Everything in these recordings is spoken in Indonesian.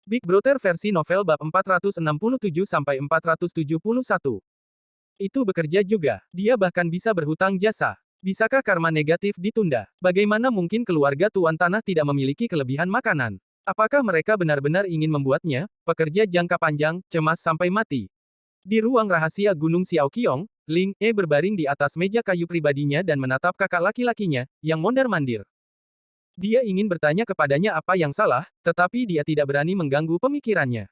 Big Brother versi novel bab 467-471. Itu bekerja juga. Dia bahkan bisa berhutang jasa. Bisakah karma negatif ditunda? Bagaimana mungkin keluarga Tuan Tanah tidak memiliki kelebihan makanan? Apakah mereka benar-benar ingin membuatnya pekerja jangka panjang, cemas sampai mati? Di ruang rahasia Gunung Xiaoqiong, Ling E berbaring di atas meja kayu pribadinya dan menatap kakak laki-lakinya, yang mondar-mandir. Dia ingin bertanya kepadanya apa yang salah, tetapi dia tidak berani mengganggu pemikirannya.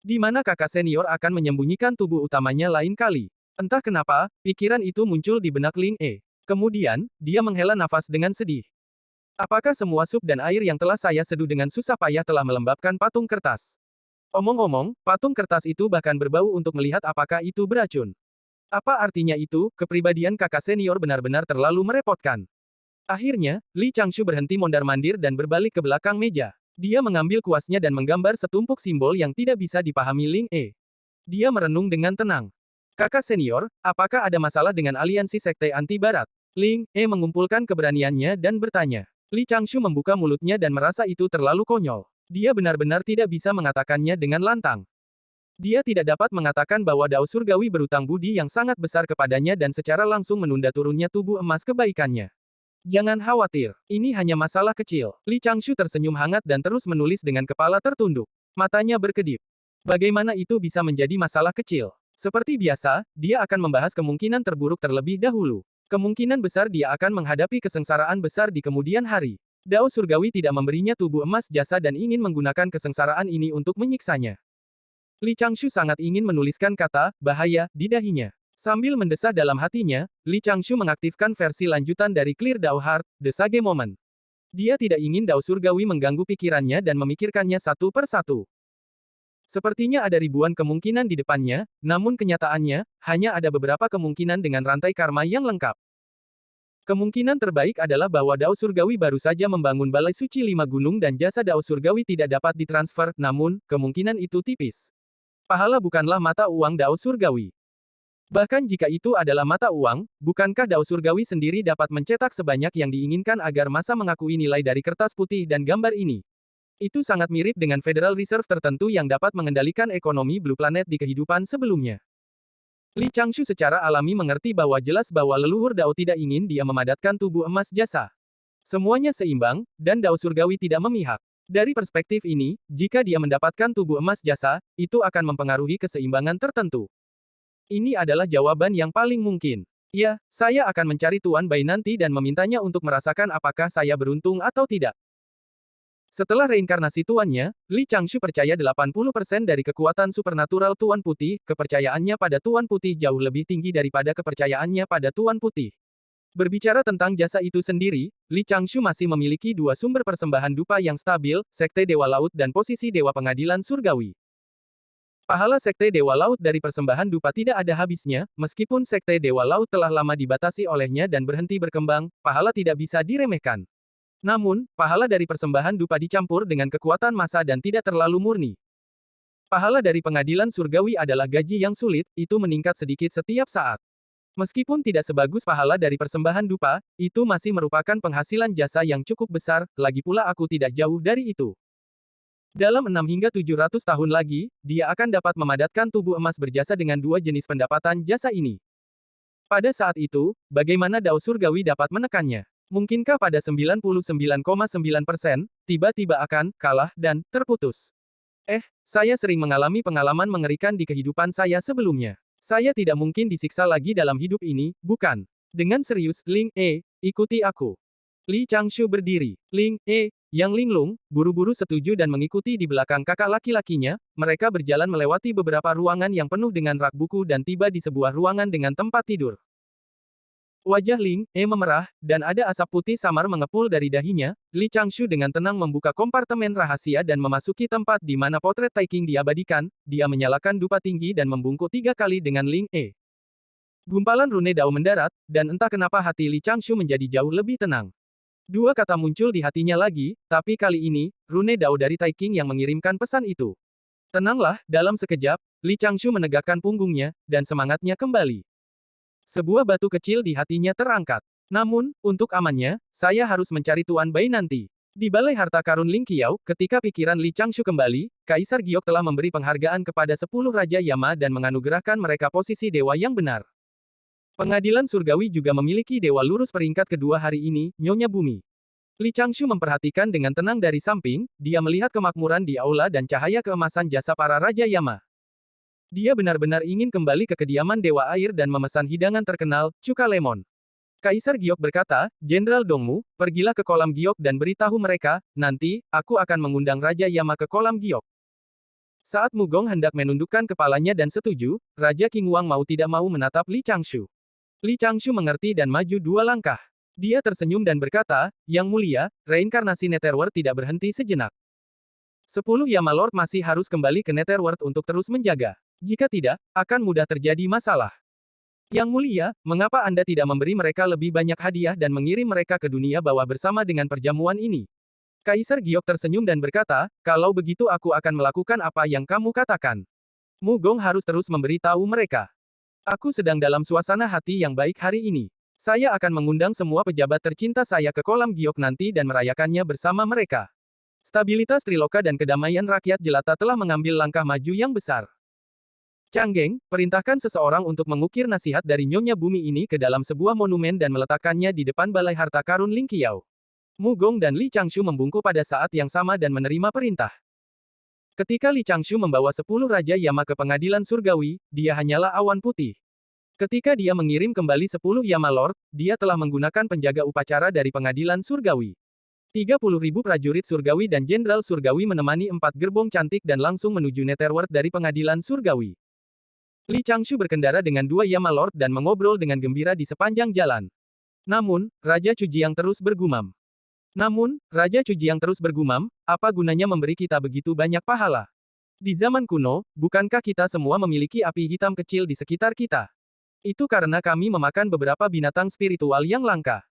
Di mana kakak senior akan menyembunyikan tubuh utamanya lain kali. Entah kenapa, pikiran itu muncul di benak Ling E. Kemudian, dia menghela nafas dengan sedih. Apakah semua sup dan air yang telah saya seduh dengan susah payah telah melembabkan patung kertas? Omong-omong, patung kertas itu bahkan berbau untuk melihat apakah itu beracun. Apa artinya itu? Kepribadian kakak senior benar-benar terlalu merepotkan. Akhirnya, Li Changshu berhenti mondar-mandir dan berbalik ke belakang meja. Dia mengambil kuasnya dan menggambar setumpuk simbol yang tidak bisa dipahami Ling E. Dia merenung dengan tenang. Kakak senior, apakah ada masalah dengan aliansi sekte anti-barat? Ling E mengumpulkan keberaniannya dan bertanya. Li Changshu membuka mulutnya dan merasa itu terlalu konyol. Dia benar-benar tidak bisa mengatakannya dengan lantang. Dia tidak dapat mengatakan bahwa Dao Surgawi berutang budi yang sangat besar kepadanya dan secara langsung menunda turunnya tubuh emas kebaikannya. Jangan khawatir, ini hanya masalah kecil. Li Changshu tersenyum hangat dan terus menulis dengan kepala tertunduk. Matanya berkedip. Bagaimana itu bisa menjadi masalah kecil? Seperti biasa, dia akan membahas kemungkinan terburuk terlebih dahulu. Kemungkinan besar dia akan menghadapi kesengsaraan besar di kemudian hari. Dao Surgawi tidak memberinya tubuh emas jasa dan ingin menggunakan kesengsaraan ini untuk menyiksanya. Li Changshu sangat ingin menuliskan kata bahaya di dahinya. Sambil mendesah dalam hatinya, Li Changshu mengaktifkan versi lanjutan dari Clear Dao Heart, The Sage Moment. Dia tidak ingin Dao Surgawi mengganggu pikirannya dan memikirkannya satu per satu. Sepertinya ada ribuan kemungkinan di depannya, namun kenyataannya, hanya ada beberapa kemungkinan dengan rantai karma yang lengkap. Kemungkinan terbaik adalah bahwa Dao Surgawi baru saja membangun Balai Suci 5 Gunung dan jasa Dao Surgawi tidak dapat ditransfer, namun, kemungkinan itu tipis. Pahala bukanlah mata uang Dao Surgawi. Bahkan jika itu adalah mata uang, bukankah Dao Surgawi sendiri dapat mencetak sebanyak yang diinginkan agar masa mengakui nilai dari kertas putih dan gambar ini? Itu sangat mirip dengan Federal Reserve tertentu yang dapat mengendalikan ekonomi Blue Planet di kehidupan sebelumnya. Li Changshu secara alami mengerti bahwa jelas bahwa leluhur Dao tidak ingin dia memadatkan tubuh emas jasa. Semuanya seimbang, dan Dao Surgawi tidak memihak. Dari perspektif ini, jika dia mendapatkan tubuh emas jasa, itu akan mempengaruhi keseimbangan tertentu. Ini adalah jawaban yang paling mungkin. Ya, saya akan mencari Tuan Bai nanti dan memintanya untuk merasakan apakah saya beruntung atau tidak. Setelah reinkarnasi tuannya, Li Changshu percaya 80% dari kekuatan supernatural Tuan Putih, kepercayaannya pada Tuan Putih jauh lebih tinggi daripada kepercayaannya pada Tuan Putih. Berbicara tentang jasa itu sendiri, Li Changshu masih memiliki dua sumber persembahan dupa yang stabil, Sekte Dewa Laut dan posisi Dewa Pengadilan Surgawi. Pahala Sekte Dewa Laut dari persembahan dupa tidak ada habisnya, meskipun Sekte Dewa Laut telah lama dibatasi olehnya dan berhenti berkembang, pahala tidak bisa diremehkan. Namun, pahala dari persembahan dupa dicampur dengan kekuatan massa dan tidak terlalu murni. Pahala dari pengadilan surgawi adalah gaji yang sulit, itu meningkat sedikit setiap saat. Meskipun tidak sebagus pahala dari persembahan dupa, itu masih merupakan penghasilan jasa yang cukup besar, lagi pula aku tidak jauh dari itu. Dalam 6 hingga 700 tahun lagi, dia akan dapat memadatkan tubuh emas berjasa dengan dua jenis pendapatan jasa ini. Pada saat itu, bagaimana Dao Surgawi dapat menekannya? Mungkinkah pada 99,9%, tiba-tiba akan kalah dan terputus? Saya sering mengalami pengalaman mengerikan di kehidupan saya sebelumnya. Saya tidak mungkin disiksa lagi dalam hidup ini, bukan? Dengan serius, Ling E, ikuti aku. Li Changshu berdiri. Ling E, Yang Linglung, buru-buru setuju dan mengikuti di belakang kakak laki-lakinya, mereka berjalan melewati beberapa ruangan yang penuh dengan rak buku dan tiba di sebuah ruangan dengan tempat tidur. Wajah Ling E memerah, dan ada asap putih samar mengepul dari dahinya. Li Changshu dengan tenang membuka kompartemen rahasia dan memasuki tempat di mana potret Taiking diabadikan. Dia menyalakan dupa tinggi dan membungkuk 3 kali dengan Ling E. Gumpalan rune Dao mendarat, dan entah kenapa hati Li Changshu menjadi jauh lebih tenang. Dua kata muncul di hatinya lagi, tapi kali ini, rune Dao dari Taiking yang mengirimkan pesan itu. Tenanglah, dalam sekejap, Li Changshu menegakkan punggungnya, dan semangatnya kembali. Sebuah batu kecil di hatinya terangkat. Namun, untuk amannya, saya harus mencari Tuan Bai nanti. Di Balai Harta Karun Ling Qiao, ketika pikiran Li Changshu kembali, Kaisar Giok telah memberi penghargaan kepada 10 Raja Yama dan menganugerahkan mereka posisi dewa yang benar. Pengadilan surgawi juga memiliki dewa lurus peringkat kedua hari ini, Nyonya Bumi. Li Changshu memperhatikan dengan tenang dari samping, dia melihat kemakmuran di aula dan cahaya keemasan jasa para Raja Yama. Dia benar-benar ingin kembali ke kediaman Dewa Air dan memesan hidangan terkenal, cuka lemon. Kaisar Giok berkata, Jenderal Dongmu, pergilah ke kolam Giok dan beritahu mereka, nanti, aku akan mengundang Raja Yama ke kolam Giok. Saat Mugong hendak menundukkan kepalanya dan setuju, Raja Qingwang mau tidak mau menatap Li Changshu. Li Changshu mengerti dan maju 2 langkah. Dia tersenyum dan berkata, Yang Mulia, reinkarnasi Netherworld tidak berhenti sejenak. 10 Yama Lord masih harus kembali ke Netherworld untuk terus menjaga. Jika tidak, akan mudah terjadi masalah. Yang Mulia, mengapa Anda tidak memberi mereka lebih banyak hadiah dan mengirim mereka ke dunia bawah bersama dengan perjamuan ini? Kaisar Giok tersenyum dan berkata, kalau begitu aku akan melakukan apa yang kamu katakan. Mugong harus terus memberi tahu mereka. Aku sedang dalam suasana hati yang baik hari ini. Saya akan mengundang semua pejabat tercinta saya ke kolam Giok nanti dan merayakannya bersama mereka. Stabilitas Triloka dan kedamaian rakyat jelata telah mengambil langkah maju yang besar. Canggeng, perintahkan seseorang untuk mengukir nasihat dari Nyonya Bumi ini ke dalam sebuah monumen dan meletakkannya di depan Balai Harta Karun Ling Qiao. Mugong dan Li Changshu membungkuk pada saat yang sama dan menerima perintah. Ketika Li Changshu membawa 10 Raja Yama ke pengadilan surgawi, dia hanyalah awan putih. Ketika dia mengirim kembali 10 Yama Lord, dia telah menggunakan penjaga upacara dari pengadilan surgawi. 30.000 prajurit surgawi dan jenderal surgawi menemani 4 gerbong cantik dan langsung menuju Netherworld dari pengadilan surgawi. Li Changshu berkendara dengan 2 Yama Lord dan mengobrol dengan gembira di sepanjang jalan. Namun, Raja Cujiang terus bergumam. Apa gunanya memberi kita begitu banyak pahala? Di zaman kuno, bukankah kita semua memiliki api hitam kecil di sekitar kita? Itu karena kami memakan beberapa binatang spiritual yang langka.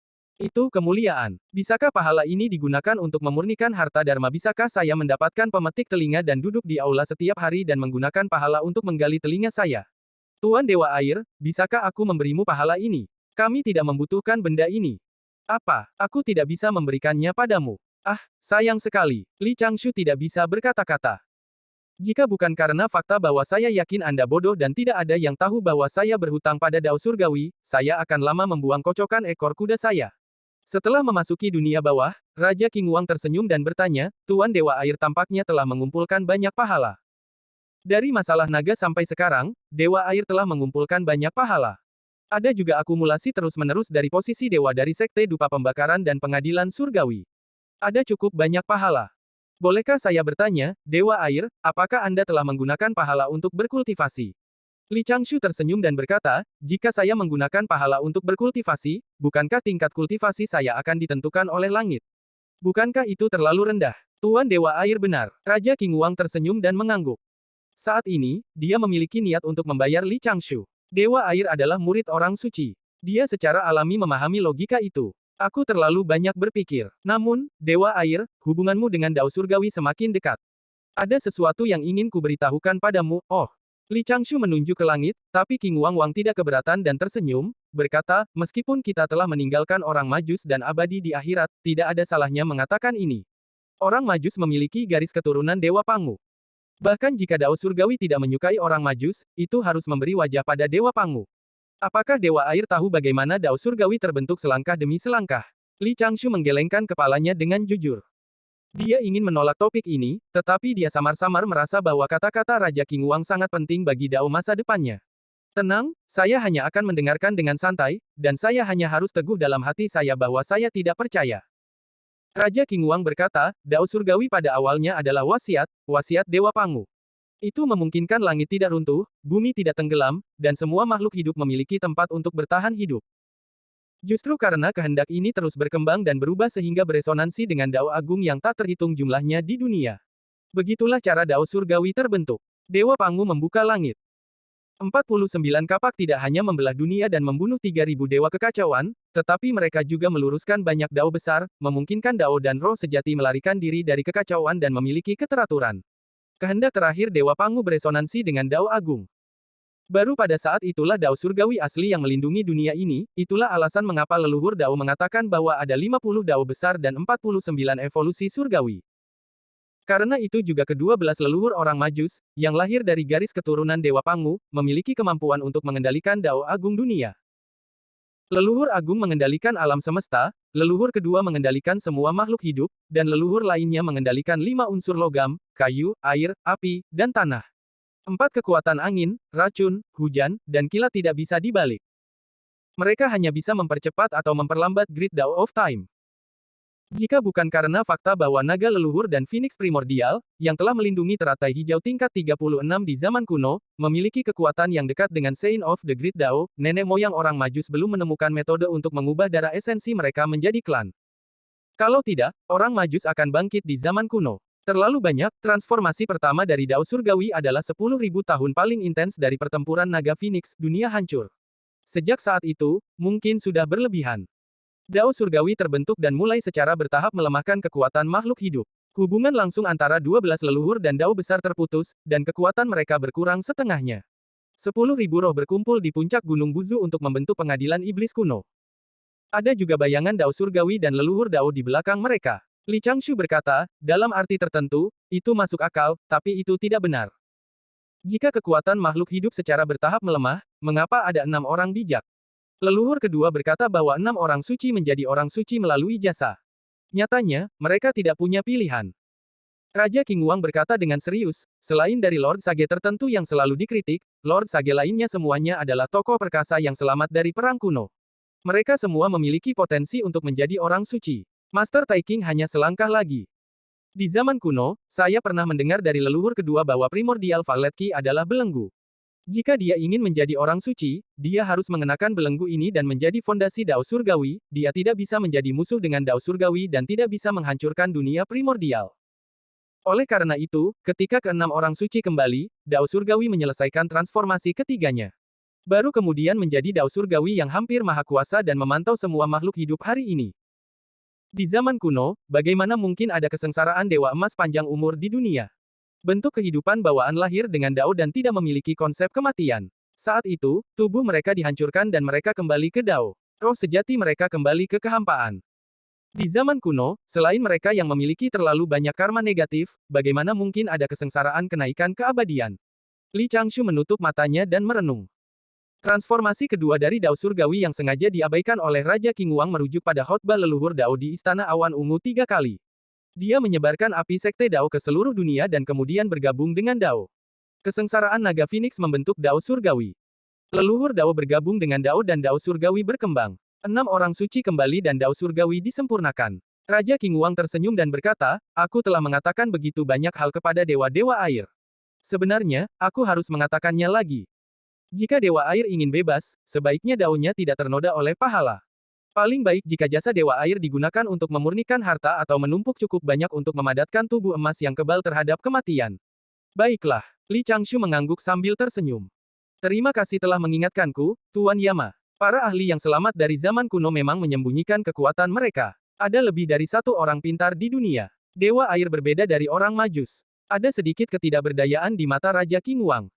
Itu kemuliaan. Bisakah pahala ini digunakan untuk memurnikan harta dharma? Bisakah saya mendapatkan pemetik telinga dan duduk di aula setiap hari dan menggunakan pahala untuk menggali telinga saya? Tuan Dewa Air, bisakah aku memberimu pahala ini? Kami tidak membutuhkan benda ini. Apa, aku tidak bisa memberikannya padamu? Ah, sayang sekali. Li Changshu tidak bisa berkata-kata. Jika bukan karena fakta bahwa saya yakin Anda bodoh dan tidak ada yang tahu bahwa saya berhutang pada Dao Surgawi, saya akan lama membuang kocokan ekor kuda saya. Setelah memasuki dunia bawah, Raja Qingwang tersenyum dan bertanya, Tuan Dewa Air tampaknya telah mengumpulkan banyak pahala. Dari masalah naga sampai sekarang, Dewa Air telah mengumpulkan banyak pahala. Ada juga akumulasi terus-menerus dari posisi dewa dari Sekte Dupa Pembakaran dan Pengadilan Surgawi. Ada cukup banyak pahala. Bolehkah saya bertanya, Dewa Air, apakah Anda telah menggunakan pahala untuk berkultivasi? Li Changshu tersenyum dan berkata, jika saya menggunakan pahala untuk berkultivasi, bukankah tingkat kultivasi saya akan ditentukan oleh langit? Bukankah itu terlalu rendah? Tuan Dewa Air benar. Raja Qingwang tersenyum dan mengangguk. Saat ini, dia memiliki niat untuk membayar Li Changshu. Dewa Air adalah murid orang suci. Dia secara alami memahami logika itu. Aku terlalu banyak berpikir. Namun, Dewa Air, hubunganmu dengan Dao Surgawi semakin dekat. Ada sesuatu yang ingin kuberitahukan padamu, oh. Li Changshu menunjuk ke langit, tapi Qingwang Wang tidak keberatan dan tersenyum, berkata, meskipun kita telah meninggalkan orang Majus dan abadi di akhirat, tidak ada salahnya mengatakan ini. Orang Majus memiliki garis keturunan Dewa Pangu. Bahkan jika Dao Surgawi tidak menyukai orang Majus, itu harus memberi wajah pada Dewa Pangu. Apakah Dewa Air tahu bagaimana Dao Surgawi terbentuk selangkah demi selangkah? Li Changshu menggelengkan kepalanya dengan jujur. Dia ingin menolak topik ini, tetapi dia samar-samar merasa bahwa kata-kata Raja Qingwang sangat penting bagi Dao masa depannya. Tenang, saya hanya akan mendengarkan dengan santai, dan saya hanya harus teguh dalam hati saya bahwa saya tidak percaya. Raja Qingwang berkata, Dao Surgawi pada awalnya adalah wasiat Dewa Pangu. Itu memungkinkan langit tidak runtuh, bumi tidak tenggelam, dan semua makhluk hidup memiliki tempat untuk bertahan hidup. Justru karena kehendak ini terus berkembang dan berubah sehingga beresonansi dengan Dao Agung yang tak terhitung jumlahnya di dunia. Begitulah cara Dao Surgawi terbentuk. Dewa Pangu membuka langit. 49 kapak tidak hanya membelah dunia dan membunuh 3.000 dewa kekacauan, tetapi mereka juga meluruskan banyak Dao besar, memungkinkan Dao dan roh sejati melarikan diri dari kekacauan dan memiliki keteraturan. Kehendak terakhir Dewa Pangu beresonansi dengan Dao Agung. Baru pada saat itulah Dao Surgawi asli yang melindungi dunia ini, itulah alasan mengapa leluhur Dao mengatakan bahwa ada 50 Dao besar dan 49 evolusi surgawi. Karena itu juga ke-12 leluhur orang Majus, yang lahir dari garis keturunan Dewa Pangu, memiliki kemampuan untuk mengendalikan Dao Agung dunia. Leluhur Agung mengendalikan alam semesta, leluhur kedua mengendalikan semua makhluk hidup, dan leluhur lainnya mengendalikan 5 unsur logam, kayu, air, api, dan tanah. 4 kekuatan angin, racun, hujan, dan kilat tidak bisa dibalik. Mereka hanya bisa mempercepat atau memperlambat Great Dao of Time. Jika bukan karena fakta bahwa naga leluhur dan Phoenix primordial, yang telah melindungi teratai hijau tingkat 36 di zaman kuno, memiliki kekuatan yang dekat dengan Sein of the Great Dao, nenek moyang orang Majus belum menemukan metode untuk mengubah darah esensi mereka menjadi klan. Kalau tidak, orang Majus akan bangkit di zaman kuno. Terlalu banyak, transformasi pertama dari Dao Surgawi adalah 10.000 tahun paling intens dari pertempuran naga Phoenix, dunia hancur. Sejak saat itu, mungkin sudah berlebihan. Dao Surgawi terbentuk dan mulai secara bertahap melemahkan kekuatan makhluk hidup. Hubungan langsung antara 12 leluhur dan Dao besar terputus, dan kekuatan mereka berkurang setengahnya. 10.000 roh berkumpul di puncak Gunung Buzu untuk membentuk pengadilan iblis kuno. Ada juga bayangan Dao Surgawi dan leluhur Dao di belakang mereka. Li Changshu berkata, dalam arti tertentu, itu masuk akal, tapi itu tidak benar. Jika kekuatan makhluk hidup secara bertahap melemah, mengapa ada 6 orang bijak? Leluhur kedua berkata bahwa 6 orang suci menjadi orang suci melalui jasa. Nyatanya, mereka tidak punya pilihan. Raja Qingguang berkata dengan serius, selain dari Lord Sage tertentu yang selalu dikritik, Lord Sage lainnya semuanya adalah tokoh perkasa yang selamat dari perang kuno. Mereka semua memiliki potensi untuk menjadi orang suci. Master Taiking hanya selangkah lagi. Di zaman kuno, saya pernah mendengar dari leluhur kedua bahwa Primordial Violet Ki adalah belenggu. Jika dia ingin menjadi orang suci, dia harus mengenakan belenggu ini dan menjadi fondasi Dao Surgawi, dia tidak bisa menjadi musuh dengan Dao Surgawi dan tidak bisa menghancurkan dunia primordial. Oleh karena itu, ketika ke-6 orang suci kembali, Dao Surgawi menyelesaikan transformasi ketiganya. Baru kemudian menjadi Dao Surgawi yang hampir maha kuasa dan memantau semua makhluk hidup hari ini. Di zaman kuno, bagaimana mungkin ada kesengsaraan Dewa Emas panjang umur di dunia? Bentuk kehidupan bawaan lahir dengan Dao dan tidak memiliki konsep kematian. Saat itu, tubuh mereka dihancurkan dan mereka kembali ke Dao. Roh sejati mereka kembali ke kehampaan. Di zaman kuno, selain mereka yang memiliki terlalu banyak karma negatif, bagaimana mungkin ada kesengsaraan kenaikan keabadian? Li Changshu menutup matanya dan merenung. Transformasi kedua dari Dao Surgawi yang sengaja diabaikan oleh Raja Qingguang merujuk pada khotbah leluhur Dao di Istana Awan Ungu 3 kali. Dia menyebarkan api sekte Dao ke seluruh dunia dan kemudian bergabung dengan Dao. Kesengsaraan naga Phoenix membentuk Dao Surgawi. Leluhur Dao bergabung dengan Dao dan Dao Surgawi berkembang. 6 orang suci kembali dan Dao Surgawi disempurnakan. Raja Qingguang tersenyum dan berkata, aku telah mengatakan begitu banyak hal kepada dewa-dewa air. Sebenarnya, aku harus mengatakannya lagi. Jika Dewa Air ingin bebas, sebaiknya daunnya tidak ternoda oleh pahala. Paling baik jika jasa Dewa Air digunakan untuk memurnikan harta atau menumpuk cukup banyak untuk memadatkan tubuh emas yang kebal terhadap kematian. Baiklah, Li Changshu mengangguk sambil tersenyum. Terima kasih telah mengingatkanku, Tuan Yama. Para ahli yang selamat dari zaman kuno memang menyembunyikan kekuatan mereka. Ada lebih dari 1 orang pintar di dunia. Dewa Air berbeda dari orang Majus. Ada sedikit ketidakberdayaan di mata Raja Qingguang.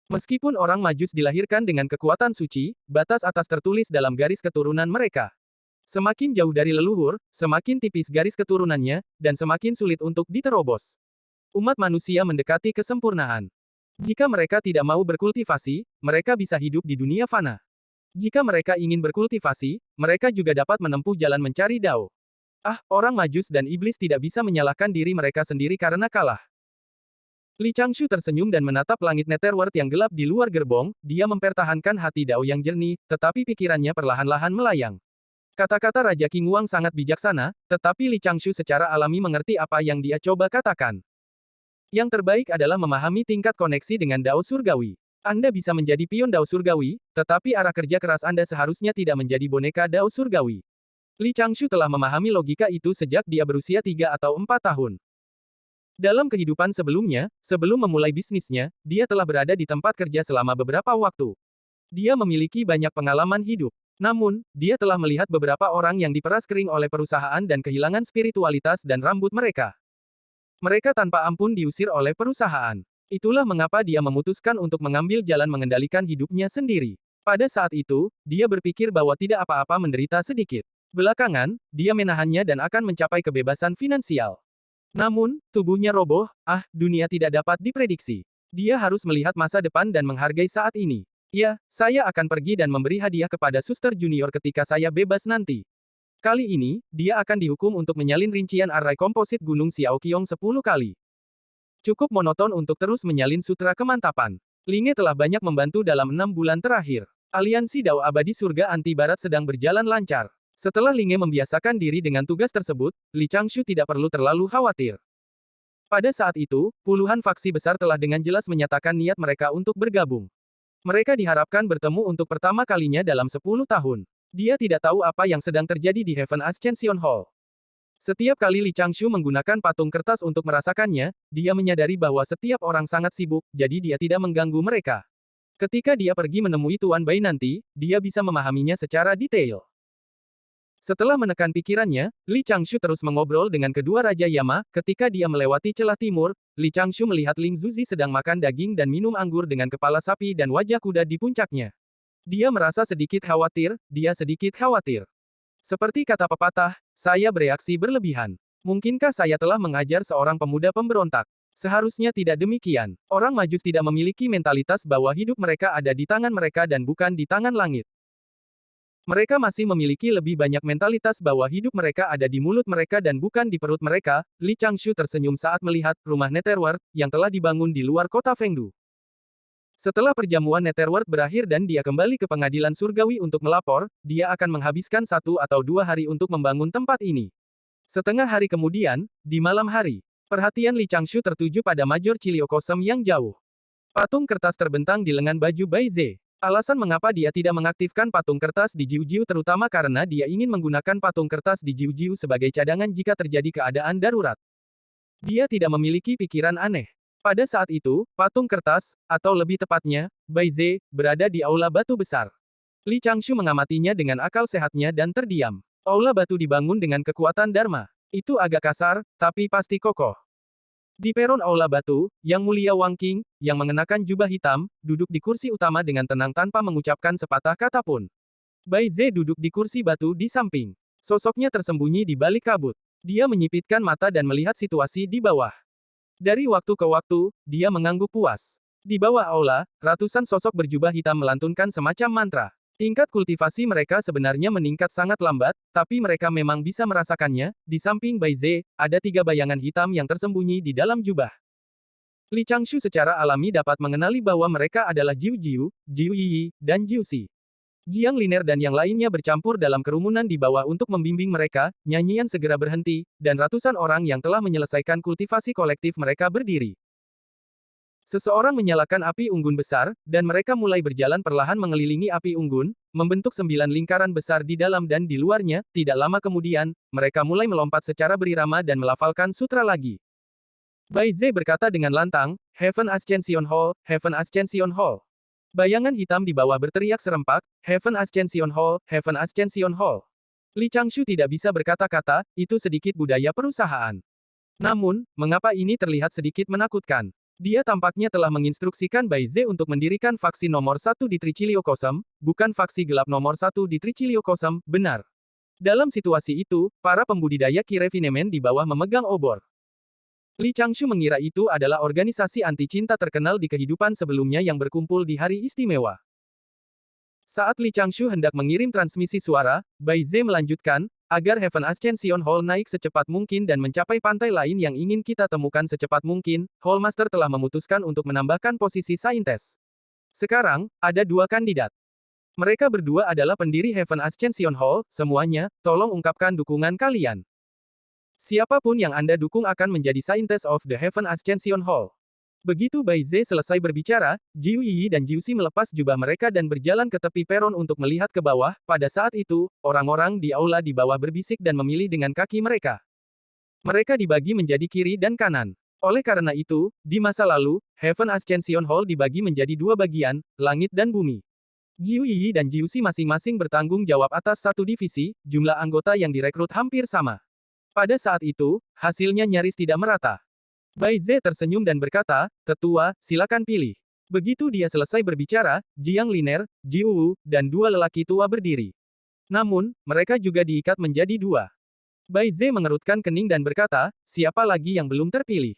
Meskipun orang Majus dilahirkan dengan kekuatan suci, batas atas tertulis dalam garis keturunan mereka. Semakin jauh dari leluhur, semakin tipis garis keturunannya, dan semakin sulit untuk diterobos. Umat manusia mendekati kesempurnaan. Jika mereka tidak mau berkultivasi, mereka bisa hidup di dunia fana. Jika mereka ingin berkultivasi, mereka juga dapat menempuh jalan mencari Dao. Orang Majus dan iblis tidak bisa menyalahkan diri mereka sendiri karena kalah. Li Changshu tersenyum dan menatap langit Netherworld yang gelap di luar gerbong, dia mempertahankan hati Dao yang jernih, tetapi pikirannya perlahan-lahan melayang. Kata-kata Raja Qingguang sangat bijaksana, tetapi Li Changshu secara alami mengerti apa yang dia coba katakan. Yang terbaik adalah memahami tingkat koneksi dengan Dao Surgawi. Anda bisa menjadi pion Dao Surgawi, tetapi arah kerja keras Anda seharusnya tidak menjadi boneka Dao Surgawi. Li Changshu telah memahami logika itu sejak dia berusia 3 atau 4 tahun. Dalam kehidupan sebelumnya, sebelum memulai bisnisnya, dia telah berada di tempat kerja selama beberapa waktu. Dia memiliki banyak pengalaman hidup. Namun, dia telah melihat beberapa orang yang diperas kering oleh perusahaan dan kehilangan spiritualitas dan rambut mereka. Mereka tanpa ampun diusir oleh perusahaan. Itulah mengapa dia memutuskan untuk mengambil jalan mengendalikan hidupnya sendiri. Pada saat itu, dia berpikir bahwa tidak apa-apa menderita sedikit. Belakangan, dia menahannya dan akan mencapai kebebasan finansial. Namun, tubuhnya roboh, dunia tidak dapat diprediksi. Dia harus melihat masa depan dan menghargai saat ini. Ya, saya akan pergi dan memberi hadiah kepada suster junior ketika saya bebas nanti. Kali ini, dia akan dihukum untuk menyalin rincian array komposit Gunung Xiaoqiong 10 kali. Cukup monoton untuk terus menyalin sutra kemantapan. Linge telah banyak membantu dalam 6 bulan terakhir. Aliansi Dao Abadi Surga Anti Barat sedang berjalan lancar. Setelah Linge membiasakan diri dengan tugas tersebut, Li Changshu tidak perlu terlalu khawatir. Pada saat itu, puluhan faksi besar telah dengan jelas menyatakan niat mereka untuk bergabung. Mereka diharapkan bertemu untuk pertama kalinya dalam 10 tahun. Dia tidak tahu apa yang sedang terjadi di Heaven Ascension Hall. Setiap kali Li Changshu menggunakan patung kertas untuk merasakannya, dia menyadari bahwa setiap orang sangat sibuk, jadi dia tidak mengganggu mereka. Ketika dia pergi menemui Tuan Bai nanti, dia bisa memahaminya secara detail. Setelah menekan pikirannya, Li Changshu terus mengobrol dengan kedua Raja Yama. Ketika dia melewati celah timur, Li Changshu melihat Ling Zuzi sedang makan daging dan minum anggur dengan kepala sapi dan wajah kuda di puncaknya. Dia merasa sedikit khawatir, Seperti kata pepatah, saya bereaksi berlebihan. Mungkinkah saya telah mengajar seorang pemuda pemberontak? Seharusnya tidak demikian. Orang Majus tidak memiliki mentalitas bahwa hidup mereka ada di tangan mereka dan bukan di tangan langit. Mereka masih memiliki lebih banyak mentalitas bahwa hidup mereka ada di mulut mereka dan bukan di perut mereka. Li Changshu tersenyum saat melihat rumah Netherworld yang telah dibangun di luar kota Fengdu. Setelah perjamuan Netherworld berakhir dan dia kembali ke pengadilan surgawi untuk melapor, dia akan menghabiskan 1 atau 2 hari untuk membangun tempat ini. Setengah hari kemudian, di malam hari, perhatian Li Changshu tertuju pada Major Chiliokosem yang jauh. Patung kertas terbentang di lengan baju Bai Ze. Alasan mengapa dia tidak mengaktifkan patung kertas di Jiu-Jiu terutama karena dia ingin menggunakan patung kertas di Jiu-Jiu sebagai cadangan jika terjadi keadaan darurat. Dia tidak memiliki pikiran aneh. Pada saat itu, patung kertas, atau lebih tepatnya, Bai Ze, berada di aula batu besar. Li Changshu mengamatinya dengan akal sehatnya dan terdiam. Aula batu dibangun dengan kekuatan Dharma. Itu agak kasar, tapi pasti kokoh. Di peron aula batu, Yang Mulia Wang Qing, yang mengenakan jubah hitam, duduk di kursi utama dengan tenang tanpa mengucapkan sepatah kata pun. Bai Ze duduk di kursi batu di samping. Sosoknya tersembunyi di balik kabut. Dia menyipitkan mata dan melihat situasi di bawah. Dari waktu ke waktu, dia mengangguk puas. Di bawah aula, ratusan sosok berjubah hitam melantunkan semacam mantra. Tingkat kultivasi mereka sebenarnya meningkat sangat lambat, tapi mereka memang bisa merasakannya. Di samping Bai Ze, ada 3 bayangan hitam yang tersembunyi di dalam jubah. Li Changshu secara alami dapat mengenali bahwa mereka adalah Jiu Jiu, Jiu Yi, dan Jiu Si. Jiang Liner dan yang lainnya bercampur dalam kerumunan di bawah untuk membimbing mereka. Nyanyian segera berhenti, dan ratusan orang yang telah menyelesaikan kultivasi kolektif mereka berdiri. Seseorang menyalakan api unggun besar, dan mereka mulai berjalan perlahan mengelilingi api unggun, membentuk 9 lingkaran besar di dalam dan di luarnya. Tidak lama kemudian, mereka mulai melompat secara berirama dan melafalkan sutra lagi. Bai Ze berkata dengan lantang, Heaven Ascension Hall, Heaven Ascension Hall. Bayangan hitam di bawah berteriak serempak, Heaven Ascension Hall, Heaven Ascension Hall. Li Changshu tidak bisa berkata-kata, itu sedikit budaya perusahaan. Namun, mengapa ini terlihat sedikit menakutkan? Dia tampaknya telah menginstruksikan Bai Ze untuk mendirikan faksi nomor 1 di Trichiliokosem, bukan faksi gelap nomor 1 di Trichiliokosem, benar. Dalam situasi itu, para pembudidaya Kirefinemen di bawah memegang obor. Li Changshu mengira itu adalah organisasi anti cinta terkenal di kehidupan sebelumnya yang berkumpul di hari istimewa. Saat Li Changshu hendak mengirim transmisi suara, Bai Ze melanjutkan, agar Heaven Ascension Hall naik secepat mungkin dan mencapai pantai lain yang ingin kita temukan secepat mungkin, Hall Master telah memutuskan untuk menambahkan posisi saintes. Sekarang, ada 2 kandidat. Mereka berdua adalah pendiri Heaven Ascension Hall. Semuanya, tolong ungkapkan dukungan kalian. Siapapun yang Anda dukung akan menjadi Saintes of the Heaven Ascension Hall. Begitu Bai Ze selesai berbicara, Jiu Yi dan Jiu Si melepas jubah mereka dan berjalan ke tepi peron untuk melihat ke bawah. Pada saat itu, orang-orang di aula di bawah berbisik dan memilih dengan kaki mereka. Mereka dibagi menjadi kiri dan kanan. Oleh karena itu, di masa lalu, Heaven Ascension Hall dibagi menjadi 2 bagian, langit dan bumi. Jiu Yi dan Jiu Si masing-masing bertanggung jawab atas 1 divisi, jumlah anggota yang direkrut hampir sama. Pada saat itu, hasilnya nyaris tidak merata. Bai Ze tersenyum dan berkata, "Tetua, silakan pilih." Begitu dia selesai berbicara, Jiang Liner, Ji Wu, dan dua lelaki tua berdiri. Namun, mereka juga diikat menjadi dua. Bai Ze mengerutkan kening dan berkata, "Siapa lagi yang belum terpilih?"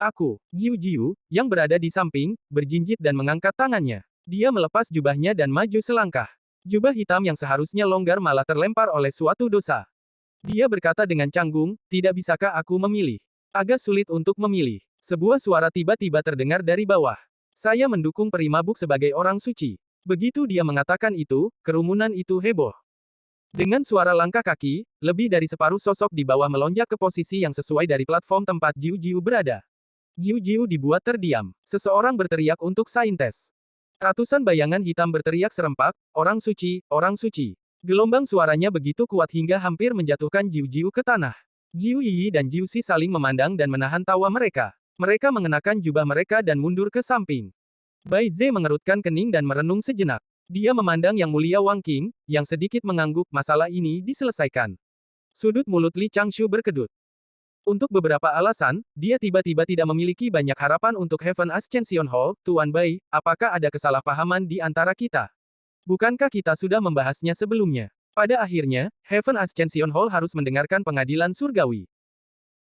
"Aku." Jiu, yang berada di samping, berjinjit dan mengangkat tangannya. Dia melepas jubahnya dan maju selangkah. Jubah hitam yang seharusnya longgar malah terlempar oleh suatu dosa. Dia berkata dengan canggung, "Tidak bisakah aku memilih?" Agak sulit untuk memilih. Sebuah suara tiba-tiba terdengar dari bawah. "Saya mendukung peri mabuk sebagai orang suci." Begitu dia mengatakan itu, kerumunan itu heboh. Dengan suara langkah kaki, lebih dari separuh sosok di bawah melonjak ke posisi yang sesuai dari platform tempat Jiu berada. Jiu dibuat terdiam. Seseorang berteriak untuk saintes. Ratusan bayangan hitam berteriak serempak, "Orang suci, orang suci." Gelombang suaranya begitu kuat hingga hampir menjatuhkan Jiu ke tanah. Jiu Yi dan Jiu Si saling memandang dan menahan tawa mereka. Mereka mengenakan jubah mereka dan mundur ke samping. Bai Ze mengerutkan kening dan merenung sejenak. Dia memandang Yang Mulia Wang Qing, yang sedikit mengangguk. Masalah ini diselesaikan. Sudut mulut Li Changshu berkedut. Untuk beberapa alasan, dia tiba-tiba tidak memiliki banyak harapan untuk Heaven Ascension Hall. "Tuan Bai, apakah ada kesalahpahaman di antara kita? Bukankah kita sudah membahasnya sebelumnya?" Pada akhirnya, Heaven Ascension Hall harus mendengarkan pengadilan surgawi.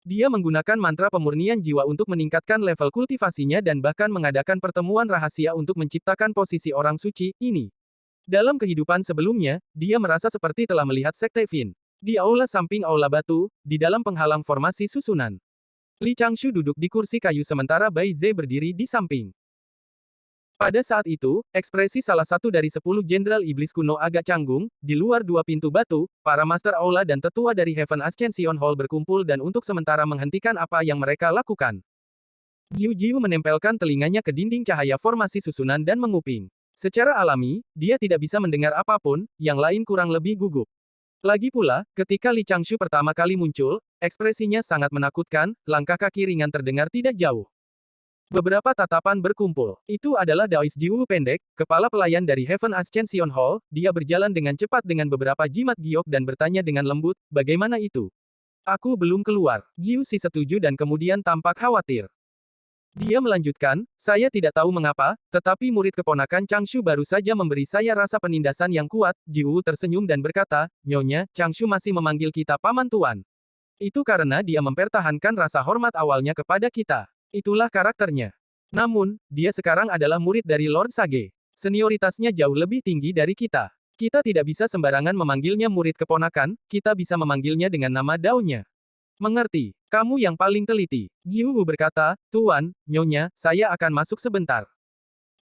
Dia menggunakan mantra pemurnian jiwa untuk meningkatkan level kultivasinya dan bahkan mengadakan pertemuan rahasia untuk menciptakan posisi orang suci ini. Dalam kehidupan sebelumnya, dia merasa seperti telah melihat Sekte Fin. Di aula samping aula batu, di dalam penghalang formasi susunan. Li Changshu duduk di kursi kayu sementara Bai Ze berdiri di samping. Pada saat itu, ekspresi salah satu dari 10 jenderal iblis kuno agak canggung. Di luar dua pintu batu, para master aula dan tetua dari Heaven Ascension Hall berkumpul dan untuk sementara menghentikan apa yang mereka lakukan. Jiu menempelkan telinganya ke dinding cahaya formasi susunan dan menguping. Secara alami, dia tidak bisa mendengar apapun, yang lain kurang lebih gugup. Lagi pula, ketika Li Changshu pertama kali muncul, ekspresinya sangat menakutkan, langkah kaki ringan terdengar tidak jauh. Beberapa tatapan berkumpul. Itu adalah Daois Jiu pendek, kepala pelayan dari Heaven Ascension Hall. Dia berjalan dengan cepat dengan beberapa jimat giok dan bertanya dengan lembut, "Bagaimana itu?" "Aku belum keluar." Jiu Si setuju dan kemudian tampak khawatir. Dia melanjutkan, "Saya tidak tahu mengapa, tetapi murid keponakan Changshu baru saja memberi saya rasa penindasan yang kuat." Jiu tersenyum dan berkata, "Nyonya, Changshu masih memanggil kita paman tuan. Itu karena dia mempertahankan rasa hormat awalnya kepada kita. Itulah karakternya. Namun, dia sekarang adalah murid dari Lord Sage. Senioritasnya jauh lebih tinggi dari kita. Kita tidak bisa sembarangan memanggilnya murid keponakan, kita bisa memanggilnya dengan nama daunnya." "Mengerti. Kamu yang paling teliti." Jiu berkata, "Tuan, Nyonya, saya akan masuk sebentar."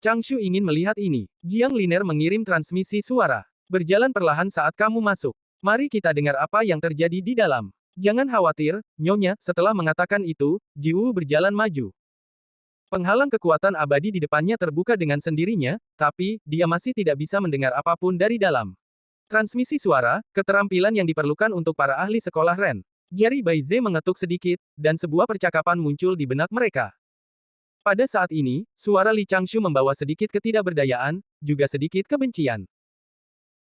Changshu ingin melihat ini. Jiang Liner mengirim transmisi suara. "Berjalan perlahan saat kamu masuk. Mari kita dengar apa yang terjadi di dalam." "Jangan khawatir, Nyonya." Setelah mengatakan itu, Jiu berjalan maju. Penghalang kekuatan abadi di depannya terbuka dengan sendirinya, tapi, dia masih tidak bisa mendengar apapun dari dalam. Transmisi suara, keterampilan yang diperlukan untuk para ahli sekolah Ren. Jari Bai Ze mengetuk sedikit, dan sebuah percakapan muncul di benak mereka. Pada saat ini, suara Li Changshu membawa sedikit ketidakberdayaan, juga sedikit kebencian.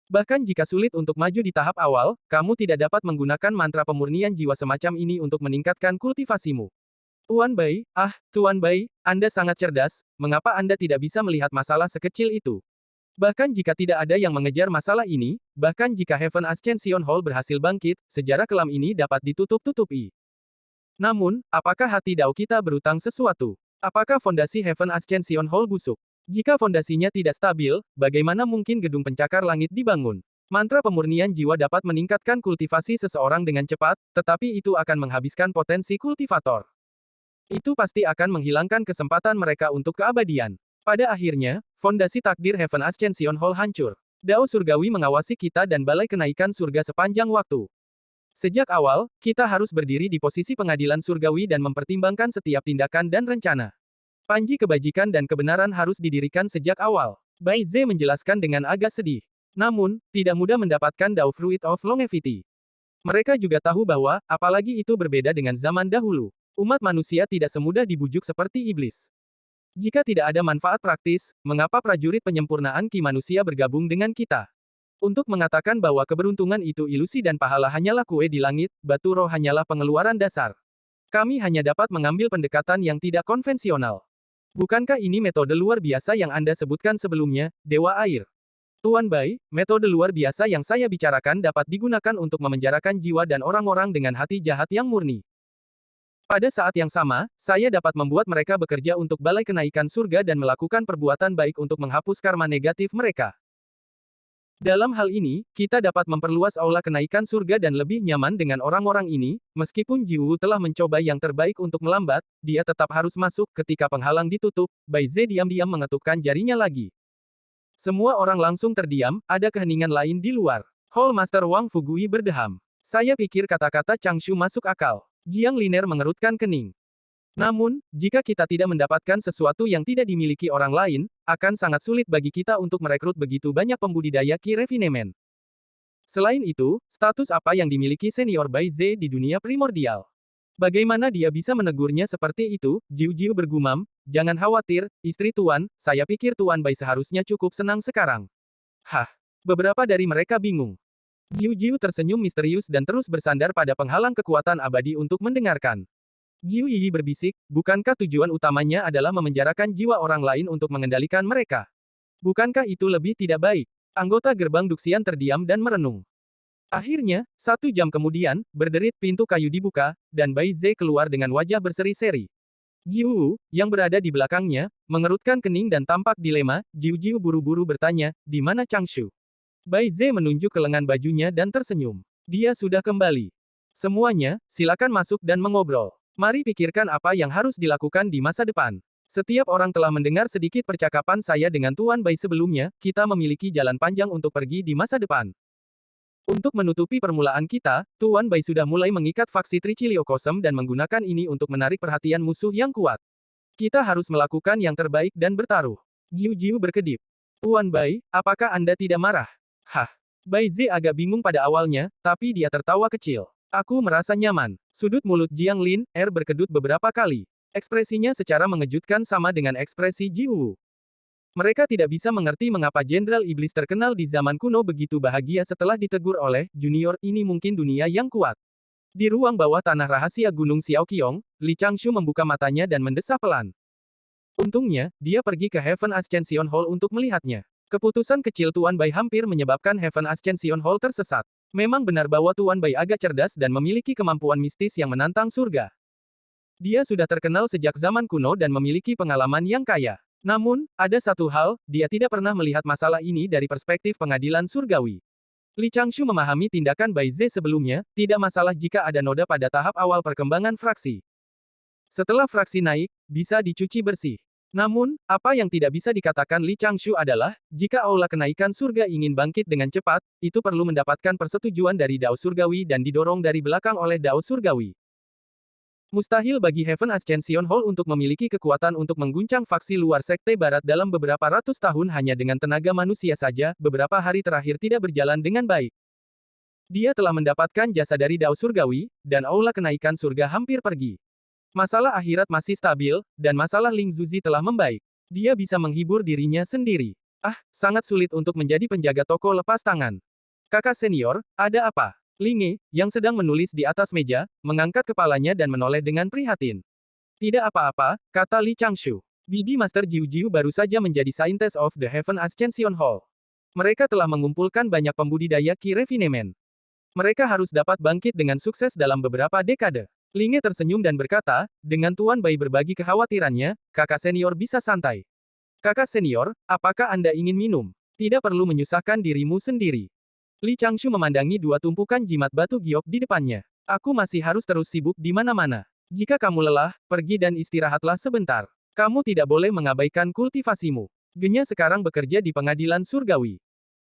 "Bahkan jika sulit untuk maju di tahap awal, kamu tidak dapat menggunakan mantra pemurnian jiwa semacam ini untuk meningkatkan kultivasimu. Tuan Bai, Tuan Bai, Anda sangat cerdas, mengapa Anda tidak bisa melihat masalah sekecil itu? Bahkan jika tidak ada yang mengejar masalah ini, bahkan jika Heaven Ascension Hall berhasil bangkit, sejarah kelam ini dapat ditutup-tutupi. Namun, apakah hati Dao kita berutang sesuatu? Apakah fondasi Heaven Ascension Hall busuk? Jika fondasinya tidak stabil, bagaimana mungkin gedung pencakar langit dibangun? Mantra pemurnian jiwa dapat meningkatkan kultivasi seseorang dengan cepat, tetapi itu akan menghabiskan potensi kultivator. Itu pasti akan menghilangkan kesempatan mereka untuk keabadian. Pada akhirnya, fondasi takdir Heaven Ascension Hall hancur. Dao surgawi mengawasi kita dan balai kenaikan surga sepanjang waktu. Sejak awal, kita harus berdiri di posisi pengadilan surgawi dan mempertimbangkan setiap tindakan dan rencana. Panji kebajikan dan kebenaran harus didirikan sejak awal. Bai Ze menjelaskan dengan agak sedih. Namun, tidak mudah mendapatkan Dao Fruit of Longevity. Mereka juga tahu bahwa, apalagi itu berbeda dengan zaman dahulu. Umat manusia tidak semudah dibujuk seperti iblis. Jika tidak ada manfaat praktis, mengapa prajurit penyempurnaan Ki manusia bergabung dengan kita? Untuk mengatakan bahwa keberuntungan itu ilusi dan pahala hanyalah kue di langit, batu roh hanyalah pengeluaran dasar. Kami hanya dapat mengambil pendekatan yang tidak konvensional. Bukankah ini metode luar biasa yang Anda sebutkan sebelumnya, Dewa Air? Tuan Bai, metode luar biasa yang saya bicarakan dapat digunakan untuk memenjarakan jiwa dan orang-orang dengan hati jahat yang murni. Pada saat yang sama, saya dapat membuat mereka bekerja untuk Balai Kenaikan Surga dan melakukan perbuatan baik untuk menghapus karma negatif mereka. Dalam hal ini, kita dapat memperluas aula kenaikan surga dan lebih nyaman dengan orang-orang ini, meskipun Jiwu telah mencoba yang terbaik untuk melambat, dia tetap harus masuk ketika penghalang ditutup. Bai Ze diam-diam mengetukkan jarinya lagi. Semua orang langsung terdiam, ada keheningan lain di luar. Hall Master Wang Fugui berdeham. Saya pikir kata-kata Changshu masuk akal. Jiang Liner mengerutkan kening. Namun, jika kita tidak mendapatkan sesuatu yang tidak dimiliki orang lain, akan sangat sulit bagi kita untuk merekrut begitu banyak pembudidaya Ki Refinement. Selain itu, status apa yang dimiliki senior Bai Ze di dunia primordial? Bagaimana dia bisa menegurnya seperti itu? Jiu-Jiu bergumam, jangan khawatir, istri Tuan, saya pikir Tuan Bai seharusnya cukup senang sekarang. Hah? Beberapa dari mereka bingung. Jiu-Jiu tersenyum misterius dan terus bersandar pada penghalang kekuatan abadi untuk mendengarkan. Jiu Yi berbisik, bukankah tujuan utamanya adalah memenjarakan jiwa orang lain untuk mengendalikan mereka? Bukankah itu lebih tidak baik? Anggota gerbang Duxian terdiam dan merenung. Akhirnya, 1 jam kemudian, berderit pintu kayu dibuka, dan Bai Ze keluar dengan wajah berseri-seri. Jiu Wu, yang berada di belakangnya, mengerutkan kening dan tampak dilema. Jiu buru-buru bertanya, di mana Changshu? Bai Ze menunjuk ke lengan bajunya dan tersenyum. Dia sudah kembali. Semuanya, silakan masuk dan mengobrol. Mari pikirkan apa yang harus dilakukan di masa depan. Setiap orang telah mendengar sedikit percakapan saya dengan Tuan Bai sebelumnya, kita memiliki jalan panjang untuk pergi di masa depan. Untuk menutupi permulaan kita, Tuan Bai sudah mulai mengikat faksi Tricilio Kosem dan menggunakan ini untuk menarik perhatian musuh yang kuat. Kita harus melakukan yang terbaik dan bertaruh. Jiu berkedip. Tuan Bai, apakah Anda tidak marah? Hah? Bai Ze agak bingung pada awalnya, tapi dia tertawa kecil. Aku merasa nyaman. Sudut mulut Jiang Lin, berkedut beberapa kali. Ekspresinya secara mengejutkan sama dengan ekspresi Jiu Wu. Mereka tidak bisa mengerti mengapa Jenderal Iblis terkenal di zaman kuno begitu bahagia setelah ditegur oleh junior. Ini mungkin dunia yang kuat. Di ruang bawah tanah rahasia Gunung Xiaoqiong, Li Changshu membuka matanya dan mendesah pelan. Untungnya, dia pergi ke Heaven Ascension Hall untuk melihatnya. Keputusan kecil Tuan Bai hampir menyebabkan Heaven Ascension Hall tersesat. Memang benar bahwa Tuan Bai agak cerdas dan memiliki kemampuan mistis yang menantang surga. Dia sudah terkenal sejak zaman kuno dan memiliki pengalaman yang kaya. Namun, ada satu hal, dia tidak pernah melihat masalah ini dari perspektif pengadilan surgawi. Li Changshu memahami tindakan Bai Ze sebelumnya, tidak masalah jika ada noda pada tahap awal perkembangan fraksi. Setelah fraksi naik, bisa dicuci bersih. Namun, apa yang tidak bisa dikatakan Li Changshu adalah, jika aula kenaikan surga ingin bangkit dengan cepat, itu perlu mendapatkan persetujuan dari Dao Surgawi dan didorong dari belakang oleh Dao Surgawi. Mustahil bagi Heaven Ascension Hall untuk memiliki kekuatan untuk mengguncang faksi luar Sekte Barat dalam beberapa ratus tahun hanya dengan tenaga manusia saja. Beberapa hari terakhir tidak berjalan dengan baik. Dia telah mendapatkan jasa dari Dao Surgawi, dan aula kenaikan surga hampir pergi. Masalah akhirat masih stabil, dan masalah Ling Zuzi telah membaik. Dia bisa menghibur dirinya sendiri. Sangat sulit untuk menjadi penjaga toko lepas tangan. Kakak senior, ada apa? Linge, yang sedang menulis di atas meja, mengangkat kepalanya dan menoleh dengan prihatin. Tidak apa-apa, kata Li Changshu. Bibi Master Jiu baru saja menjadi Scientist of the Heaven Ascension Hall. Mereka telah mengumpulkan banyak pembudidaya Ki Refinement. Mereka harus dapat bangkit dengan sukses dalam beberapa dekade. Linge tersenyum dan berkata, dengan Tuan Bai berbagi kekhawatirannya, kakak senior bisa santai. Kakak senior, apakah Anda ingin minum? Tidak perlu menyusahkan dirimu sendiri. Li Changshu memandangi 2 tumpukan jimat batu giok di depannya. Aku masih harus terus sibuk di mana-mana. Jika kamu lelah, pergi dan istirahatlah sebentar. Kamu tidak boleh mengabaikan kultivasimu. Genya sekarang bekerja di pengadilan surgawi.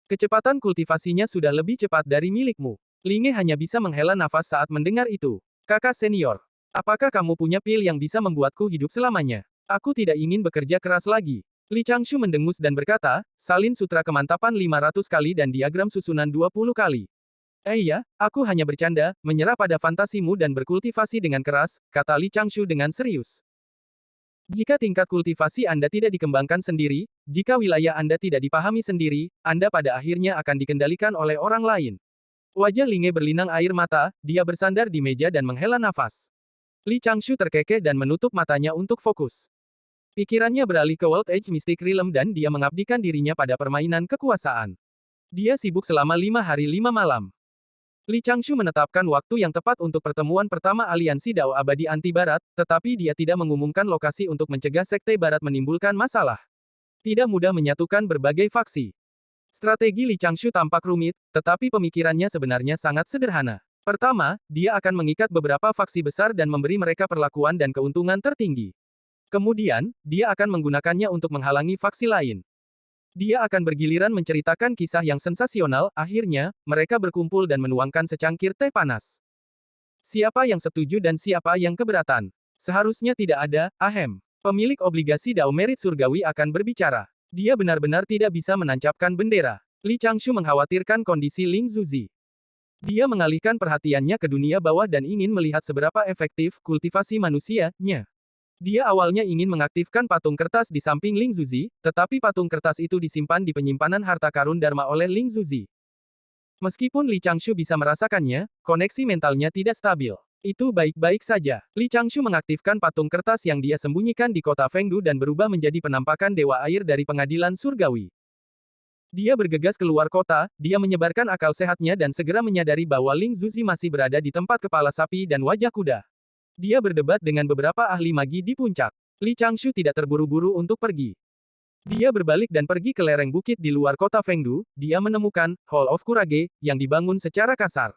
Kecepatan kultivasinya sudah lebih cepat dari milikmu. Linge hanya bisa menghela nafas saat mendengar itu. Kakak senior, apakah kamu punya pil yang bisa membuatku hidup selamanya? Aku tidak ingin bekerja keras lagi. Li Changshu mendengus dan berkata, salin sutra kemantapan 500 kali dan diagram susunan 20 kali. Iya, aku hanya bercanda, menyerah pada fantasimu dan berkultivasi dengan keras, kata Li Changshu dengan serius. Jika tingkat kultivasi Anda tidak dikembangkan sendiri, jika wilayah Anda tidak dipahami sendiri, Anda pada akhirnya akan dikendalikan oleh orang lain. Wajah Linge berlinang air mata, dia bersandar di meja dan menghela nafas. Li Changshu terkekeh dan menutup matanya untuk fokus. Pikirannya beralih ke World Age Mystic Realm dan dia mengabdikan dirinya pada permainan kekuasaan. Dia sibuk selama 5 hari 5 malam. Li Changshu menetapkan waktu yang tepat untuk pertemuan pertama Aliansi Dao Abadi Anti Barat, tetapi dia tidak mengumumkan lokasi untuk mencegah Sekte Barat menimbulkan masalah. Tidak mudah menyatukan berbagai faksi. Strategi Li Changshu tampak rumit, tetapi pemikirannya sebenarnya sangat sederhana. Pertama, dia akan mengikat beberapa faksi besar dan memberi mereka perlakuan dan keuntungan tertinggi. Kemudian, dia akan menggunakannya untuk menghalangi faksi lain. Dia akan bergiliran menceritakan kisah yang sensasional, akhirnya, mereka berkumpul dan menuangkan secangkir teh panas. Siapa yang setuju dan siapa yang keberatan? Seharusnya tidak ada, ahem. Pemilik obligasi Dao Merit Surgawi akan berbicara. Dia benar-benar tidak bisa menancapkan bendera. Li Changshu mengkhawatirkan kondisi Ling Zuzi. Dia mengalihkan perhatiannya ke dunia bawah dan ingin melihat seberapa efektif kultivasi manusia-nya. Dia awalnya ingin mengaktifkan patung kertas di samping Ling Zuzi, tetapi patung kertas itu disimpan di penyimpanan harta karun Dharma oleh Ling Zuzi. Meskipun Li Changshu bisa merasakannya, koneksi mentalnya tidak stabil. Itu baik-baik saja. Li Changshu mengaktifkan patung kertas yang dia sembunyikan di kota Fengdu dan berubah menjadi penampakan Dewa Air dari Pengadilan Surgawi. Dia bergegas keluar kota, dia menyebarkan akal sehatnya dan segera menyadari bahwa Ling Zuzi masih berada di tempat kepala sapi dan wajah kuda. Dia berdebat dengan beberapa ahli magi di puncak. Li Changshu tidak terburu-buru untuk pergi. Dia berbalik dan pergi ke lereng bukit di luar kota Fengdu, dia menemukan Hall of Kurage, yang dibangun secara kasar.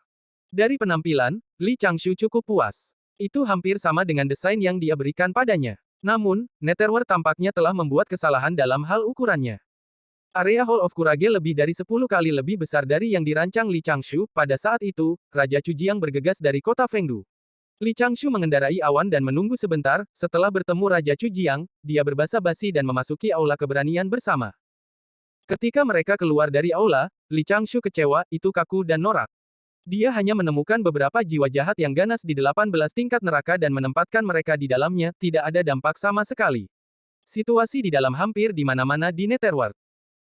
Dari penampilan, Li Changshu cukup puas. Itu hampir sama dengan desain yang dia berikan padanya. Namun, Netherworld tampaknya telah membuat kesalahan dalam hal ukurannya. Area Hall of Kurage lebih dari 10 kali lebih besar dari yang dirancang Li Changshu. Pada saat itu, Raja Chujiang bergegas dari kota Fengdu. Li Changshu mengendarai awan dan menunggu sebentar, setelah bertemu Raja Chujiang, dia berbasa-basi dan memasuki aula keberanian bersama. Ketika mereka keluar dari aula, Li Changshu kecewa, itu kaku dan norak. Dia hanya menemukan beberapa jiwa jahat yang ganas di 18 tingkat neraka dan menempatkan mereka di dalamnya, tidak ada dampak sama sekali. Situasi di dalam hampir di mana-mana di Netherworld.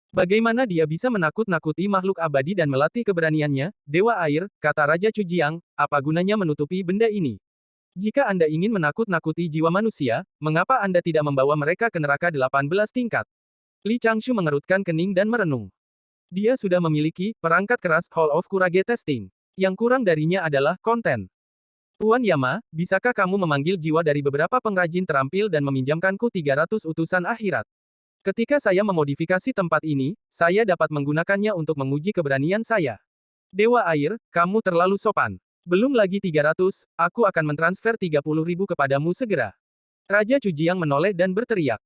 Bagaimana dia bisa menakut-nakuti makhluk abadi dan melatih keberaniannya, Dewa Air, kata Raja Chujiang, apa gunanya menutupi benda ini? Jika Anda ingin menakut-nakuti jiwa manusia, mengapa Anda tidak membawa mereka ke neraka 18 tingkat? Li Changshu mengerutkan kening dan merenung. Dia sudah memiliki perangkat keras Hall of Kurage Testing. Yang kurang darinya adalah konten. Tuan Yama, bisakah kamu memanggil jiwa dari beberapa pengrajin terampil dan meminjamkanku 300 utusan akhirat? Ketika saya memodifikasi tempat ini, saya dapat menggunakannya untuk menguji keberanian saya. Dewa Air, kamu terlalu sopan. Belum lagi 300, aku akan mentransfer 30.000 kepadamu segera. Raja Chujiang menoleh dan berteriak.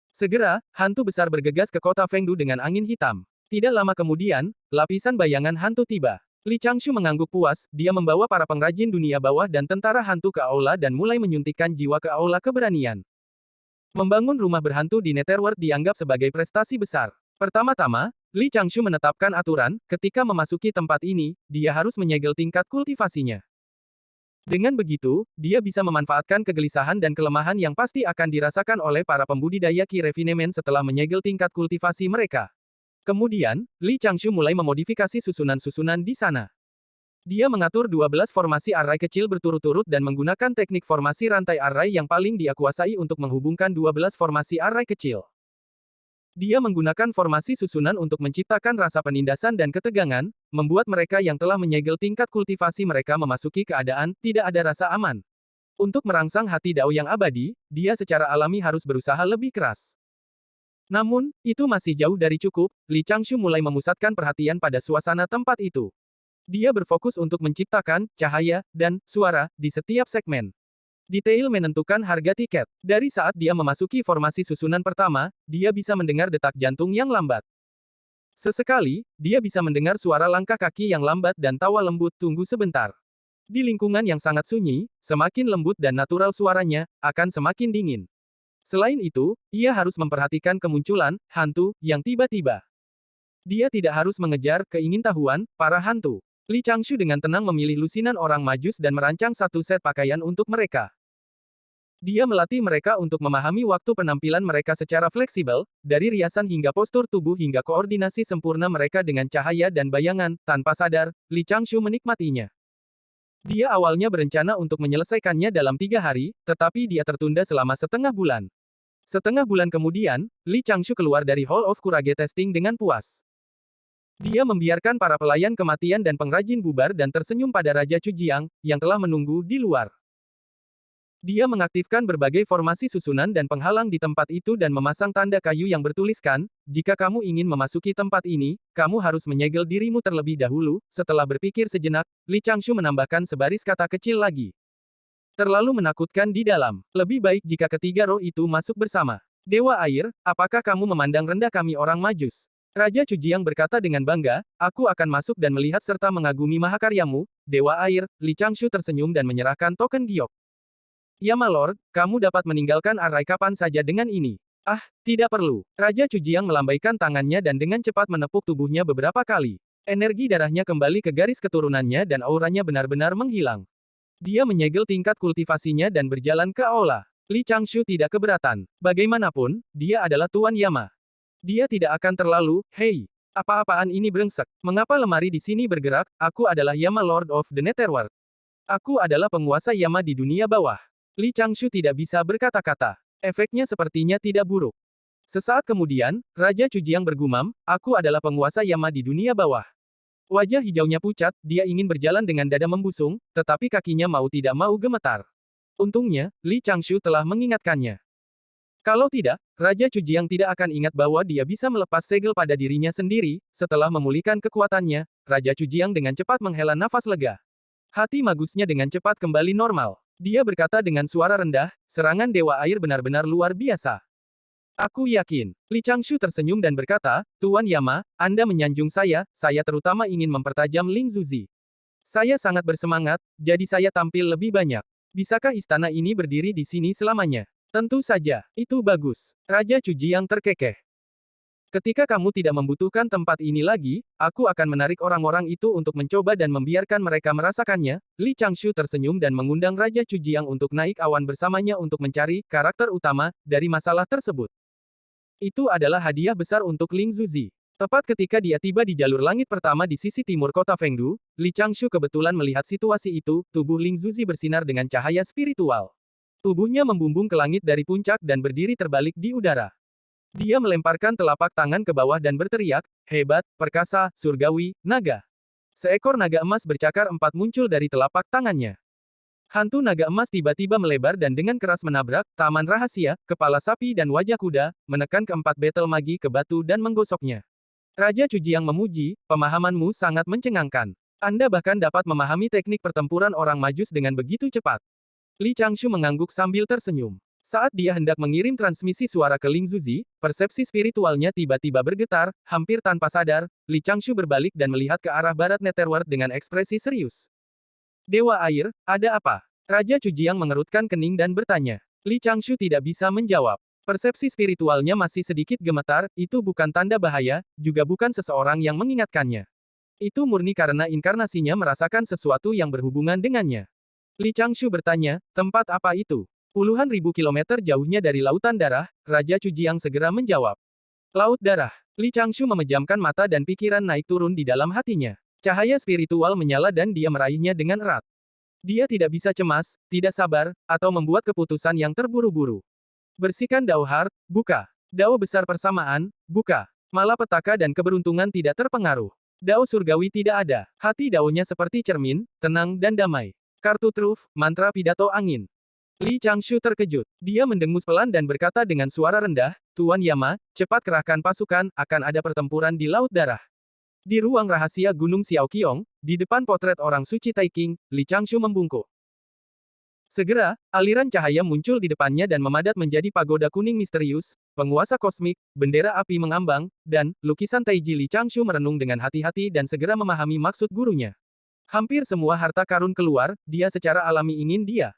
Segera, hantu besar bergegas ke kota Fengdu dengan angin hitam. Tidak lama kemudian, lapisan bayangan hantu tiba. Li Changshu mengangguk puas, dia membawa para pengrajin dunia bawah dan tentara hantu ke aula dan mulai menyuntikkan jiwa ke aula keberanian. Membangun rumah berhantu di Netherworld dianggap sebagai prestasi besar. Pertama-tama, Li Changshu menetapkan aturan, ketika memasuki tempat ini, dia harus menyegel tingkat kultivasinya. Dengan begitu, dia bisa memanfaatkan kegelisahan dan kelemahan yang pasti akan dirasakan oleh para pembudidaya Ki Refinement setelah menyegel tingkat kultivasi mereka. Kemudian, Li Changshu mulai memodifikasi susunan-susunan di sana. Dia mengatur 12 formasi array kecil berturut-turut dan menggunakan teknik formasi rantai array yang paling dia kuasai untuk menghubungkan 12 formasi array kecil. Dia menggunakan formasi susunan untuk menciptakan rasa penindasan dan ketegangan, membuat mereka yang telah menyegel tingkat kultivasi mereka memasuki keadaan tidak ada rasa aman. Untuk merangsang hati Dao yang abadi, dia secara alami harus berusaha lebih keras. Namun, itu masih jauh dari cukup. Li Changshu mulai memusatkan perhatian pada suasana tempat itu. Dia berfokus untuk menciptakan cahaya dan suara di setiap segmen. Detail menentukan harga tiket. Dari saat dia memasuki formasi susunan pertama, dia bisa mendengar detak jantung yang lambat. Sesekali, dia bisa mendengar suara langkah kaki yang lambat dan tawa lembut. Tunggu sebentar. Di lingkungan yang sangat sunyi, semakin lembut dan natural suaranya, akan semakin dingin. Selain itu, ia harus memperhatikan kemunculan hantu yang tiba-tiba. Dia tidak harus mengejar keingintahuan para hantu. Li Changshu dengan tenang memilih lusinan orang majus dan merancang satu set pakaian untuk mereka. Dia melatih mereka untuk memahami waktu penampilan mereka secara fleksibel, dari riasan hingga postur tubuh hingga koordinasi sempurna mereka dengan cahaya dan bayangan. Tanpa sadar, Li Changshu menikmatinya. Dia awalnya berencana untuk menyelesaikannya dalam 3 hari, tetapi dia tertunda selama setengah bulan. Setengah bulan kemudian, Li Changshu keluar dari Hall of Kurage Testing dengan puas. Dia membiarkan para pelayan kematian dan pengrajin bubar dan tersenyum pada Raja Chujiang, yang telah menunggu di luar. Dia mengaktifkan berbagai formasi susunan dan penghalang di tempat itu dan memasang tanda kayu yang bertuliskan, jika kamu ingin memasuki tempat ini, kamu harus menyegel dirimu terlebih dahulu. Setelah berpikir sejenak, Li Changshu menambahkan sebaris kata kecil lagi. Terlalu menakutkan di dalam. Lebih baik jika ketiga roh itu masuk bersama. Dewa Air, apakah kamu memandang rendah kami orang Majus? Raja Chujiang berkata dengan bangga, aku akan masuk dan melihat serta mengagumi mahakaryamu. Dewa Air, Li Changshu tersenyum dan menyerahkan token giok. Ya my lord, kamu dapat meninggalkan Arai kapan saja dengan ini. Ah, tidak perlu. Raja Chujiang melambaikan tangannya dan dengan cepat menepuk tubuhnya beberapa kali. Energi darahnya kembali ke garis keturunannya dan auranya benar-benar menghilang. Dia menyegel tingkat kultivasinya dan berjalan ke aula. Li Changshu tidak keberatan. Bagaimanapun, dia adalah Tuan Yama. Dia tidak akan terlalu, hei, apa-apaan ini brengsek. Mengapa lemari di sini bergerak? Aku adalah Yama Lord of the Netherworld. Aku adalah penguasa Yama di dunia bawah. Li Changshu tidak bisa berkata-kata. Efeknya sepertinya tidak buruk. Sesaat kemudian, Raja Chujiang bergumam, aku adalah penguasa Yama di dunia bawah. Wajah hijaunya pucat, dia ingin berjalan dengan dada membusung, tetapi kakinya mau tidak mau gemetar. Untungnya, Li Changshu telah mengingatkannya. Kalau tidak, Raja Chujiang tidak akan ingat bahwa dia bisa melepas segel pada dirinya sendiri. Setelah memulihkan kekuatannya, Raja Chujiang dengan cepat menghela nafas lega. Hati magusnya dengan cepat kembali normal. Dia berkata dengan suara rendah, serangan Dewa Air benar-benar luar biasa. Aku yakin. Li Changshu tersenyum dan berkata, Tuan Yama, Anda menyanjung saya terutama ingin mempertajam Ling Zuzi. Saya sangat bersemangat, jadi saya tampil lebih banyak. Bisakah istana ini berdiri di sini selamanya? Tentu saja, itu bagus. Raja Chujiang terkekeh. Ketika kamu tidak membutuhkan tempat ini lagi, aku akan menarik orang-orang itu untuk mencoba dan membiarkan mereka merasakannya. Li Changshu tersenyum dan mengundang Raja Chujiang untuk naik awan bersamanya untuk mencari karakter utama dari masalah tersebut. Itu adalah hadiah besar untuk Ling Zuzi. Tepat ketika dia tiba di jalur langit pertama di sisi timur kota Fengdu, Li Changshu kebetulan melihat situasi itu. Tubuh Ling Zuzi bersinar dengan cahaya spiritual. Tubuhnya membumbung ke langit dari puncak dan berdiri terbalik di udara. Dia melemparkan telapak tangan ke bawah dan berteriak, hebat, perkasa, surgawi, naga. Seekor naga emas bercakar 4 muncul dari telapak tangannya. Hantu naga emas tiba-tiba melebar dan dengan keras menabrak taman rahasia, kepala sapi dan wajah kuda, menekan keempat battle magi ke batu dan menggosoknya. Raja Chujiang memuji, pemahamanmu sangat mencengangkan. Anda bahkan dapat memahami teknik pertempuran orang Majus dengan begitu cepat. Li Changshu mengangguk sambil tersenyum. Saat dia hendak mengirim transmisi suara ke Ling Zuzi, persepsi spiritualnya tiba-tiba bergetar, hampir tanpa sadar, Li Changshu berbalik dan melihat ke arah barat Netherworld dengan ekspresi serius. Dewa Air, ada apa? Raja Chujiang mengerutkan kening dan bertanya. Li Changshu tidak bisa menjawab. Persepsi spiritualnya masih sedikit gemetar, itu bukan tanda bahaya, juga bukan seseorang yang mengingatkannya. Itu murni karena inkarnasinya merasakan sesuatu yang berhubungan dengannya. Li Changshu bertanya, tempat apa itu? Puluhan ribu kilometer jauhnya dari Lautan Darah, Raja Chujiang segera menjawab. Laut Darah. Li Changshu memejamkan mata dan pikiran naik turun di dalam hatinya. Cahaya spiritual menyala dan dia meraihnya dengan erat. Dia tidak bisa cemas, tidak sabar, atau membuat keputusan yang terburu-buru. Bersihkan Dao Heart, buka. Dao besar persamaan, buka. Malapetaka dan keberuntungan tidak terpengaruh. Dao surgawi tidak ada. Hati Daonya seperti cermin, tenang dan damai. Kartu truf, mantra pidato angin. Li Changshu terkejut. Dia mendengus pelan dan berkata dengan suara rendah, Tuan Yama, cepat kerahkan pasukan, akan ada pertempuran di Laut Darah. Di ruang rahasia Gunung Xiaoqiong, di depan potret orang suci Taiking, Li Changshu membungkuk. Segera, aliran cahaya muncul di depannya dan memadat menjadi pagoda kuning misterius, penguasa kosmik, bendera api mengambang, dan lukisan Taiji. Li Changshu merenung dengan hati-hati dan segera memahami maksud gurunya. Hampir semua harta karun keluar, dia secara alami ingin dia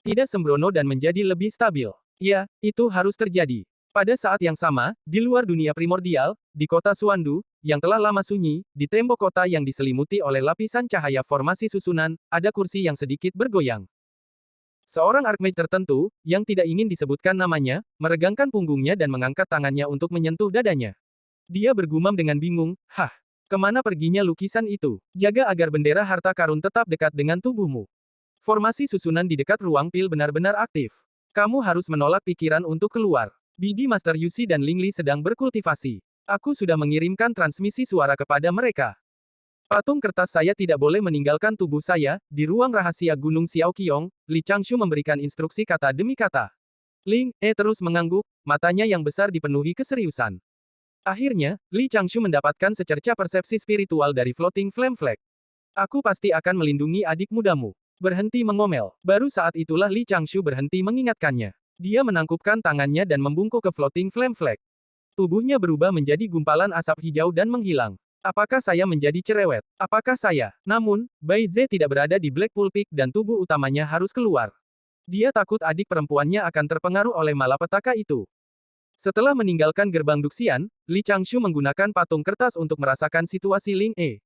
tidak sembrono dan menjadi lebih stabil. Ya, itu harus terjadi. Pada saat yang sama, di luar dunia primordial, di kota Suandu, yang telah lama sunyi, di tembok kota yang diselimuti oleh lapisan cahaya formasi susunan, ada kursi yang sedikit bergoyang. Seorang archmage tertentu, yang tidak ingin disebutkan namanya, meregangkan punggungnya dan mengangkat tangannya untuk menyentuh dadanya. Dia bergumam dengan bingung, hah, Kemana perginya lukisan itu? Jaga agar bendera harta karun tetap dekat dengan tubuhmu. Formasi susunan di dekat ruang pil benar-benar aktif. Kamu harus menolak pikiran untuk keluar. Bibi Master Yusi dan Ling Li sedang berkultivasi. Aku sudah mengirimkan transmisi suara kepada mereka. Patung kertas saya tidak boleh meninggalkan tubuh saya. Di ruang rahasia Gunung Xiaoqiong, Li Changshu memberikan instruksi kata demi kata. Ling terus mengangguk, matanya yang besar dipenuhi keseriusan. Akhirnya, Li Changshu mendapatkan secerca persepsi spiritual dari Floating Flame Flag. Aku pasti akan melindungi adik mudamu. Berhenti mengomel. Baru saat itulah Li Changshu berhenti mengingatkannya. Dia menangkupkan tangannya dan membungkuk ke Floating Flame Flag. Tubuhnya berubah menjadi gumpalan asap hijau dan menghilang. Apakah saya menjadi cerewet? Apakah saya? Namun, Bai Ze tidak berada di Blackpool Peak dan tubuh utamanya harus keluar. Dia takut adik perempuannya akan terpengaruh oleh malapetaka itu. Setelah meninggalkan gerbang Duxian, Li Changshu menggunakan patung kertas untuk merasakan situasi Ling E.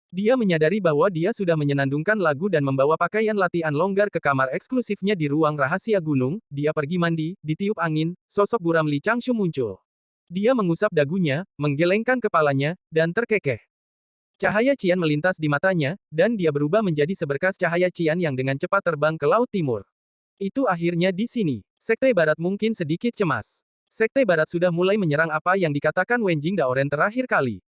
Dia menyadari bahwa dia sudah menyenandungkan lagu dan membawa pakaian latihan longgar ke kamar eksklusifnya di ruang rahasia gunung. Dia pergi mandi, ditiup angin, sosok buram Li Changshu muncul. Dia mengusap dagunya, menggelengkan kepalanya, dan terkekeh. Cahaya cian melintas di matanya, dan dia berubah menjadi seberkas cahaya cian yang dengan cepat terbang ke Laut Timur. Itu akhirnya di sini. Sekte Barat mungkin sedikit cemas. Sekte Barat sudah mulai menyerang apa yang dikatakan Wenjing Daoren terakhir kali.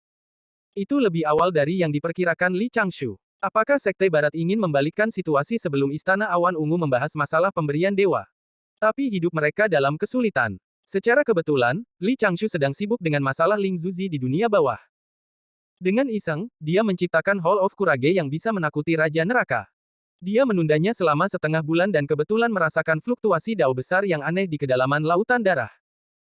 Itu lebih awal dari yang diperkirakan Li Changshu. Apakah Sekte Barat ingin membalikkan situasi sebelum Istana Awan Ungu membahas masalah pemberian dewa? Tapi hidup mereka dalam kesulitan. Secara kebetulan, Li Changshu sedang sibuk dengan masalah Ling Zuzi di dunia bawah. Dengan iseng, dia menciptakan Hall of Kurage yang bisa menakuti Raja Neraka. Dia menundanya selama setengah bulan dan kebetulan merasakan fluktuasi dao besar yang aneh di kedalaman lautan darah.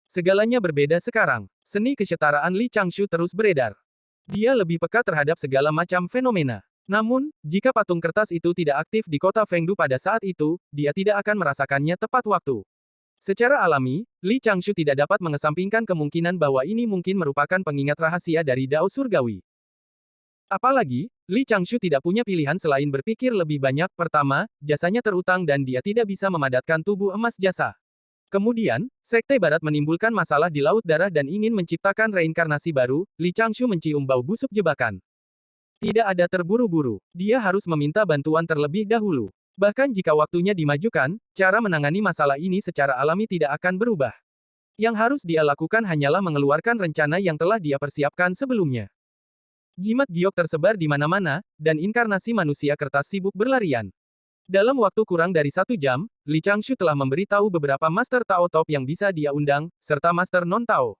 Segalanya berbeda sekarang. Seni kesetaraan Li Changshu terus beredar. Dia lebih peka terhadap segala macam fenomena. Namun, jika patung kertas itu tidak aktif di kota Fengdu pada saat itu, dia tidak akan merasakannya tepat waktu. Secara alami, Li Changshu tidak dapat mengesampingkan kemungkinan bahwa ini mungkin merupakan pengingat rahasia dari Dao Surgawi. Apalagi, Li Changshu tidak punya pilihan selain berpikir lebih banyak. Pertama, jasanya terutang dan dia tidak bisa memadatkan tubuh emas jasa. Kemudian, Sekte Barat menimbulkan masalah di Laut Darah dan ingin menciptakan reinkarnasi baru. Li Changshu mencium bau busuk jebakan. Tidak ada terburu-buru. Dia harus meminta bantuan terlebih dahulu. Bahkan jika waktunya dimajukan, cara menangani masalah ini secara alami tidak akan berubah. Yang harus dia lakukan hanyalah mengeluarkan rencana yang telah dia persiapkan sebelumnya. Jimat giok tersebar di mana-mana, dan inkarnasi manusia kertas sibuk berlarian. Dalam waktu kurang dari 1 jam, Li Changshu telah memberi tahu beberapa Master Tao top yang bisa dia undang, serta Master Non-Tao.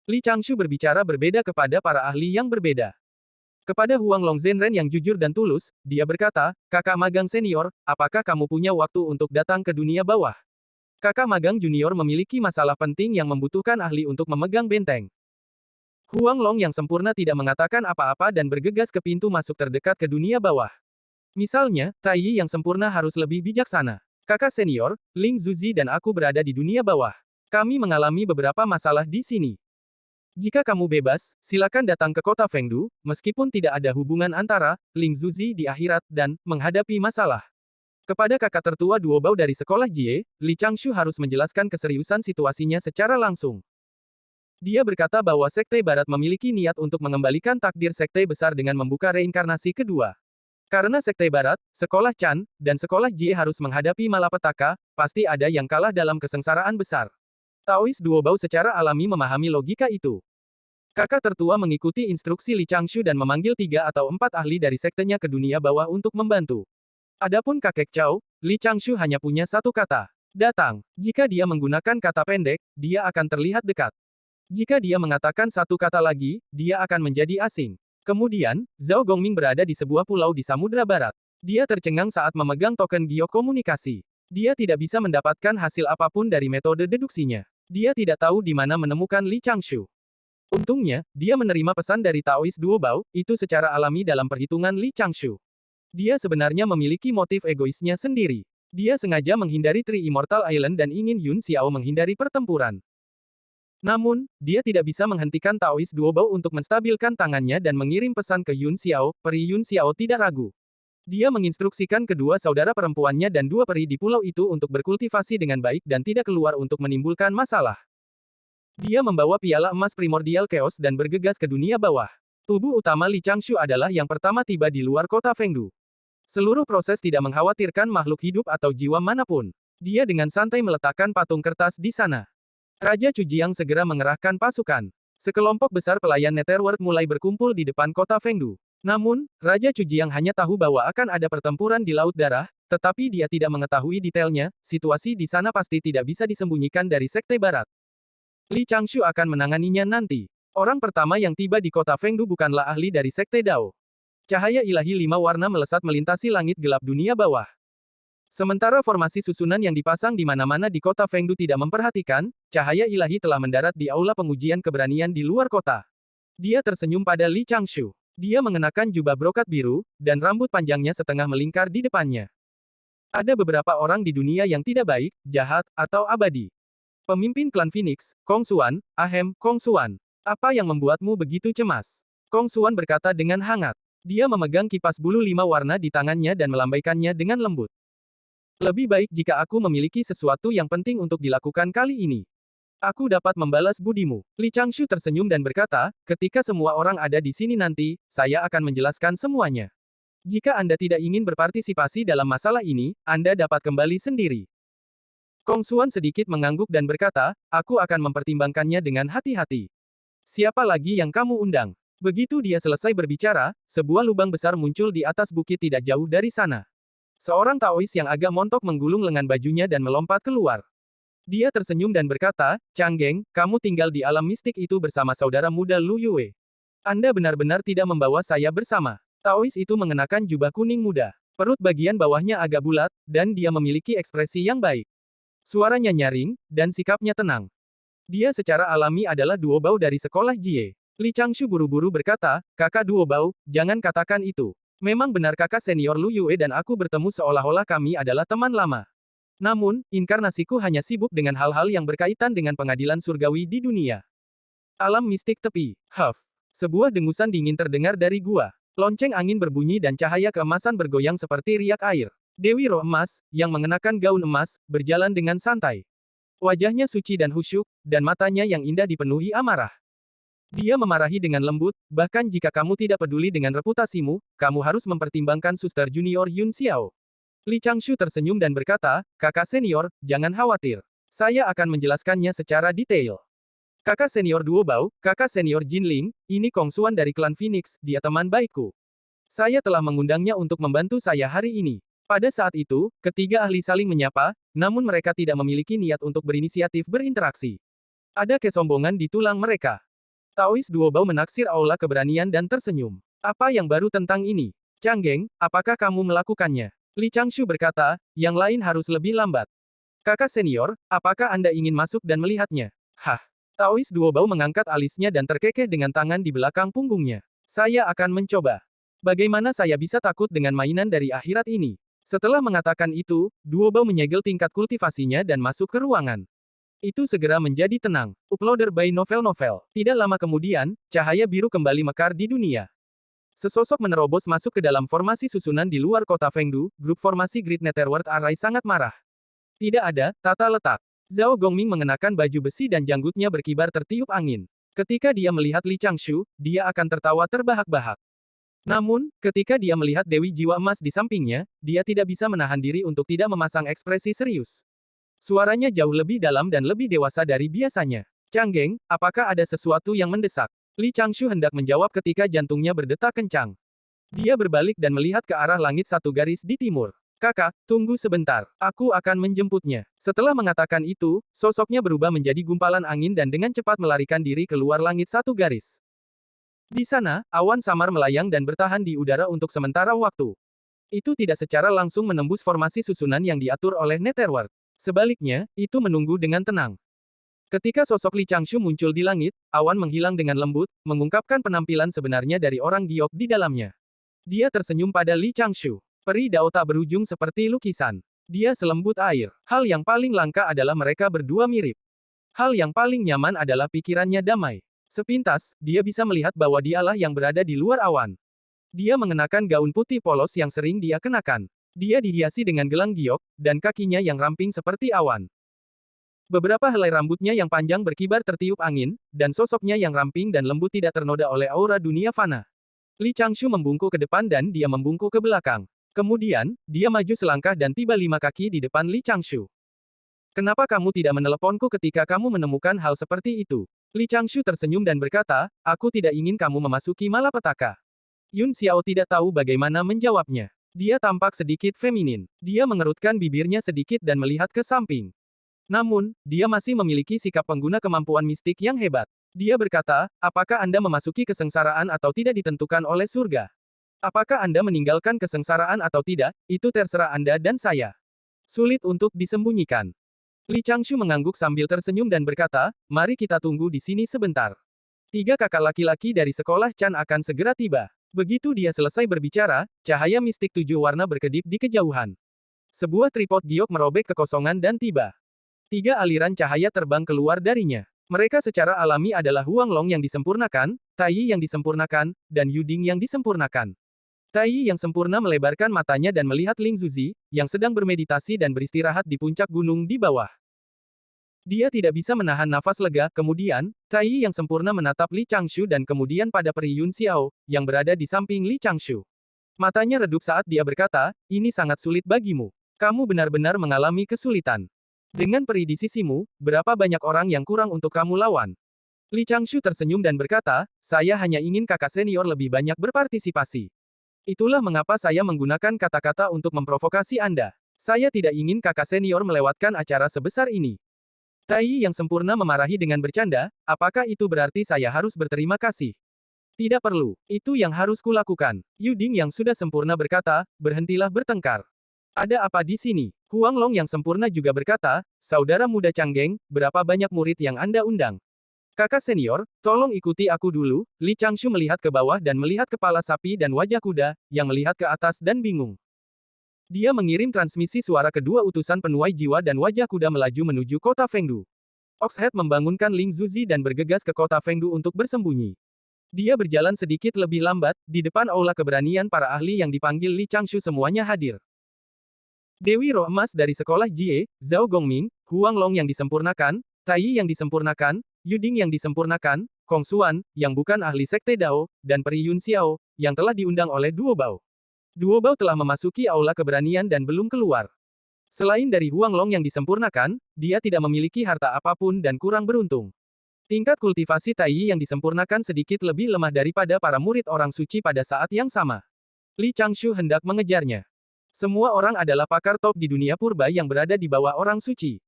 Li Changshu berbicara berbeda kepada para ahli yang berbeda. Kepada Huang Longzhenren yang jujur dan tulus, dia berkata, "Kakak magang senior, apakah kamu punya waktu untuk datang ke dunia bawah? Kakak magang junior memiliki masalah penting yang membutuhkan ahli untuk memegang benteng." Huang Long yang sempurna tidak mengatakan apa-apa dan bergegas ke pintu masuk terdekat ke dunia bawah. Misalnya, Tai Yi yang sempurna harus lebih bijaksana. Kakak senior, Ling Zuzi dan aku berada di dunia bawah. Kami mengalami beberapa masalah di sini. Jika kamu bebas, silakan datang ke kota Fengdu, meskipun tidak ada hubungan antara Ling Zuzi di akhirat dan menghadapi masalah. Kepada kakak tertua Duobao dari sekolah Jie, Li Changshu harus menjelaskan keseriusan situasinya secara langsung. Dia berkata bahwa Sekte Barat memiliki niat untuk mengembalikan takdir Sekte Besar dengan membuka reinkarnasi kedua. Karena Sekte Barat, Sekolah Chan, dan Sekolah Jie harus menghadapi malapetaka, pasti ada yang kalah dalam kesengsaraan besar. Taois Duobao secara alami memahami logika itu. Kakak tertua mengikuti instruksi Li Changshu dan memanggil 3 atau 4 ahli dari sektenya ke dunia bawah untuk membantu. Adapun kakek Chow, Li Changshu hanya punya satu kata. Datang. Jika dia menggunakan kata pendek, dia akan terlihat dekat. Jika dia mengatakan satu kata lagi, dia akan menjadi asing. Kemudian, Zhao Gongming berada di sebuah pulau di Samudra Barat. Dia tercengang saat memegang token giok komunikasi. Dia tidak bisa mendapatkan hasil apapun dari metode deduksinya. Dia tidak tahu di mana menemukan Li Changshu. Untungnya, dia menerima pesan dari Taois Duobao, itu secara alami dalam perhitungan Li Changshu. Dia sebenarnya memiliki motif egoisnya sendiri. Dia sengaja menghindari Tri Immortal Island dan ingin Yun Xiao menghindari pertempuran. Namun, dia tidak bisa menghentikan Taois Duobao untuk menstabilkan tangannya dan mengirim pesan ke Yun Xiao. Peri Yun Xiao tidak ragu. Dia menginstruksikan kedua saudara perempuannya dan 2 peri di pulau itu untuk berkultivasi dengan baik dan tidak keluar untuk menimbulkan masalah. Dia membawa piala emas primordial chaos dan bergegas ke dunia bawah. Tubuh utama Li Changshu adalah yang pertama tiba di luar kota Fengdu. Seluruh proses tidak mengkhawatirkan makhluk hidup atau jiwa manapun. Dia dengan santai meletakkan patung kertas di sana. Raja Chujiang segera mengerahkan pasukan. Sekelompok besar pelayan Netherworld mulai berkumpul di depan kota Fengdu. Namun, Raja Chujiang hanya tahu bahwa akan ada pertempuran di Laut Darah, tetapi dia tidak mengetahui detailnya. Situasi di sana pasti tidak bisa disembunyikan dari Sekte Barat. Li Changshu akan menanganinya nanti. Orang pertama yang tiba di kota Fengdu bukanlah ahli dari Sekte Dao. Cahaya ilahi 5 warna melesat melintasi langit gelap dunia bawah. Sementara formasi susunan yang dipasang di mana-mana di kota Fengdu tidak memperhatikan, cahaya ilahi telah mendarat di aula pengujian keberanian di luar kota. Dia tersenyum pada Li Changshu. Dia mengenakan jubah brokat biru, dan rambut panjangnya setengah melingkar di depannya. Ada beberapa orang di dunia yang tidak baik, jahat, atau abadi. Pemimpin klan Phoenix, Kong Xuan, Ahem, Kong Xuan. Apa yang membuatmu begitu cemas? Kong Xuan berkata dengan hangat. Dia memegang kipas bulu 5 warna di tangannya dan melambaikannya dengan lembut. Lebih baik jika aku memiliki sesuatu yang penting untuk dilakukan kali ini. Aku dapat membalas budimu. Li Changshu tersenyum dan berkata, ketika semua orang ada di sini nanti, saya akan menjelaskan semuanya. Jika Anda tidak ingin berpartisipasi dalam masalah ini, Anda dapat kembali sendiri. Kong Xuan sedikit mengangguk dan berkata, aku akan mempertimbangkannya dengan hati-hati. Siapa lagi yang kamu undang? Begitu dia selesai berbicara, sebuah lubang besar muncul di atas bukit tidak jauh dari sana. Seorang Taois yang agak montok menggulung lengan bajunya dan melompat keluar. Dia tersenyum dan berkata, Changgeng, kamu tinggal di alam mistik itu bersama saudara muda Lu Yue. Anda benar-benar tidak membawa saya bersama. Taois itu mengenakan jubah kuning muda. Perut bagian bawahnya agak bulat, dan dia memiliki ekspresi yang baik. Suaranya nyaring, dan sikapnya tenang. Dia secara alami adalah Duo Bao dari sekolah Jie. Li Changshu buru-buru berkata, kakak Duo Bao, jangan katakan itu. Memang benar kakak senior Lu Yue dan aku bertemu seolah-olah kami adalah teman lama. Namun, inkarnasiku hanya sibuk dengan hal-hal yang berkaitan dengan pengadilan surgawi di dunia. Alam mistik tepi. Huff. Sebuah dengusan dingin terdengar dari gua. Lonceng angin berbunyi dan cahaya keemasan bergoyang seperti riak air. Dewi Roh Emas, yang mengenakan gaun emas, berjalan dengan santai. Wajahnya suci dan khusyuk, dan matanya yang indah dipenuhi amarah. Dia memarahi dengan lembut, bahkan jika kamu tidak peduli dengan reputasimu, kamu harus mempertimbangkan suster junior Yun Xiao. Li Changshu tersenyum dan berkata, kakak senior, jangan khawatir. Saya akan menjelaskannya secara detail. Kakak senior Duo Bao, kakak senior Jin Ling, ini Kong Xuan dari klan Phoenix, dia teman baikku. Saya telah mengundangnya untuk membantu saya hari ini. Pada saat itu, ketiga ahli saling menyapa, namun mereka tidak memiliki niat untuk berinisiatif berinteraksi. Ada kesombongan di tulang mereka. Taois Duo Bao menaksir aula keberanian dan tersenyum. Apa yang baru tentang ini? Changgeng, apakah kamu melakukannya? Li Changshu berkata, yang lain harus lebih lambat. Kakak senior, apakah Anda ingin masuk dan melihatnya? Hah. Taois Duo Bao mengangkat alisnya dan terkekeh dengan tangan di belakang punggungnya. Saya akan mencoba. Bagaimana saya bisa takut dengan mainan dari akhirat ini? Setelah mengatakan itu, Duo Bao menyegel tingkat kultivasinya dan masuk ke ruangan. Itu segera menjadi tenang. Uploader by Novel-Novel. Tidak lama kemudian, cahaya biru kembali mekar di dunia. Sesosok menerobos masuk ke dalam formasi susunan di luar kota Fengdu, grup formasi Great Netherworld Array sangat marah. Tidak ada tata letak. Zhao Gongming mengenakan baju besi dan janggutnya berkibar tertiup angin. Ketika dia melihat Li Changshu, dia akan tertawa terbahak-bahak. Namun, ketika dia melihat Dewi Jiwa Emas di sampingnya, dia tidak bisa menahan diri untuk tidak memasang ekspresi serius. Suaranya jauh lebih dalam dan lebih dewasa dari biasanya. Changgeng, apakah ada sesuatu yang mendesak? Li Changshu hendak menjawab ketika jantungnya berdetak kencang. Dia berbalik dan melihat ke arah langit satu garis di timur. Kakak, tunggu sebentar. Aku akan menjemputnya. Setelah mengatakan itu, sosoknya berubah menjadi gumpalan angin dan dengan cepat melarikan diri keluar langit satu garis. Di sana, awan samar melayang dan bertahan di udara untuk sementara waktu. Itu tidak secara langsung menembus formasi susunan yang diatur oleh Netherworld. Sebaliknya, itu menunggu dengan tenang. Ketika sosok Li Changshu muncul di langit, awan menghilang dengan lembut, mengungkapkan penampilan sebenarnya dari orang giok di dalamnya. Dia tersenyum pada Li Changshu. Peri Dao tak berujung seperti lukisan. Dia selembut air. Hal yang paling langka adalah mereka berdua mirip. Hal yang paling nyaman adalah pikirannya damai. Sepintas, dia bisa melihat bahwa dialah yang berada di luar awan. Dia mengenakan gaun putih polos yang sering dia kenakan. Dia dihiasi dengan gelang giok, dan kakinya yang ramping seperti awan. Beberapa helai rambutnya yang panjang berkibar tertiup angin, dan sosoknya yang ramping dan lembut tidak ternoda oleh aura dunia fana. Li Changshu membungkuk ke depan dan dia membungkuk ke belakang. Kemudian, dia maju selangkah dan tiba 5 kaki di depan Li Changshu. Kenapa kamu tidak meneleponku ketika kamu menemukan hal seperti itu? Li Changshu tersenyum dan berkata, aku tidak ingin kamu memasuki malapetaka. Yun Xiao tidak tahu bagaimana menjawabnya. Dia tampak sedikit feminin. Dia mengerutkan bibirnya sedikit dan melihat ke samping. Namun, dia masih memiliki sikap pengguna kemampuan mistik yang hebat. Dia berkata, apakah Anda memasuki kesengsaraan atau tidak ditentukan oleh surga? Apakah Anda meninggalkan kesengsaraan atau tidak, itu terserah Anda dan saya. Sulit untuk disembunyikan. Li Changshu mengangguk sambil tersenyum dan berkata, mari kita tunggu di sini sebentar. 3 kakak laki-laki dari sekolah Chan akan segera tiba. Begitu dia selesai berbicara, cahaya mistik 7 warna berkedip di kejauhan. Sebuah tripod giok merobek kekosongan dan tiba. 3 aliran cahaya terbang keluar darinya. Mereka secara alami adalah Huang Long yang disempurnakan, Tai Yi yang disempurnakan, dan Yuding yang disempurnakan. Tai Yi yang sempurna melebarkan matanya dan melihat Ling Zuzi, yang sedang bermeditasi dan beristirahat di puncak gunung di bawah. Dia tidak bisa menahan nafas lega, kemudian, Tai Yi yang sempurna menatap Li Changshu dan kemudian pada peri Yun Xiao, yang berada di samping Li Changshu. Matanya redup saat dia berkata, ini sangat sulit bagimu. Kamu benar-benar mengalami kesulitan. Dengan peri di sisimu, berapa banyak orang yang kurang untuk kamu lawan? Li Changshu tersenyum dan berkata, saya hanya ingin kakak senior lebih banyak berpartisipasi. Itulah mengapa saya menggunakan kata-kata untuk memprovokasi Anda. Saya tidak ingin kakak senior melewatkan acara sebesar ini. Tai Yi yang sempurna memarahi dengan bercanda, apakah itu berarti saya harus berterima kasih? Tidak perlu, itu yang harus kulakukan. Yuding yang sudah sempurna berkata, berhentilah bertengkar. Ada apa di sini? Huang Long yang sempurna juga berkata, saudara muda Canggeng, berapa banyak murid yang Anda undang? Kakak senior, tolong ikuti aku dulu. Li Changshu melihat ke bawah dan melihat kepala sapi dan wajah kuda, yang melihat ke atas dan bingung. Dia mengirim transmisi suara kedua utusan penuai jiwa dan wajah kuda melaju menuju kota Fengdu. Oxhead membangunkan Ling Zuzi dan bergegas ke kota Fengdu untuk bersembunyi. Dia berjalan sedikit lebih lambat, di depan aula keberanian para ahli yang dipanggil Li Changshu semuanya hadir. Dewi Roh Emas dari sekolah Jie, Zhao Gongming, Huang Long yang disempurnakan, Tai Yi yang disempurnakan, Yuding yang disempurnakan, Kong Xuan, yang bukan ahli sekte Dao, dan peri Yun Xiao, yang telah diundang oleh Duo Bao. Duo Bao telah memasuki aula keberanian dan belum keluar. Selain dari Huang Long yang disempurnakan, dia tidak memiliki harta apapun dan kurang beruntung. Tingkat kultivasi Tai Yi yang disempurnakan sedikit lebih lemah daripada para murid orang suci pada saat yang sama. Li Changshu hendak mengejarnya. Semua orang adalah pakar top di dunia purba yang berada di bawah orang suci.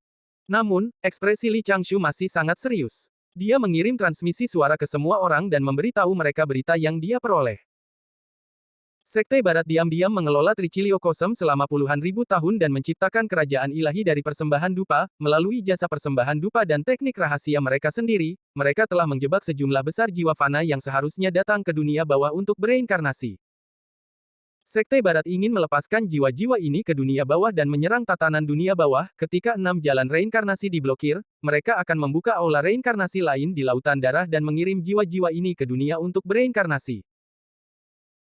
Namun, ekspresi Li Changshu masih sangat serius. Dia mengirim transmisi suara ke semua orang dan memberitahu mereka berita yang dia peroleh. Sekte Barat diam-diam mengelola Tricilio Kosem selama puluhan ribu tahun dan menciptakan kerajaan ilahi dari persembahan dupa, melalui jasa persembahan dupa dan teknik rahasia mereka sendiri, mereka telah menjebak sejumlah besar jiwa fana yang seharusnya datang ke dunia bawah untuk bereinkarnasi. Sekte Barat ingin melepaskan jiwa-jiwa ini ke dunia bawah dan menyerang tatanan dunia bawah. Ketika 6 jalan reinkarnasi diblokir, mereka akan membuka aula reinkarnasi lain di lautan darah dan mengirim jiwa-jiwa ini ke dunia untuk bereinkarnasi.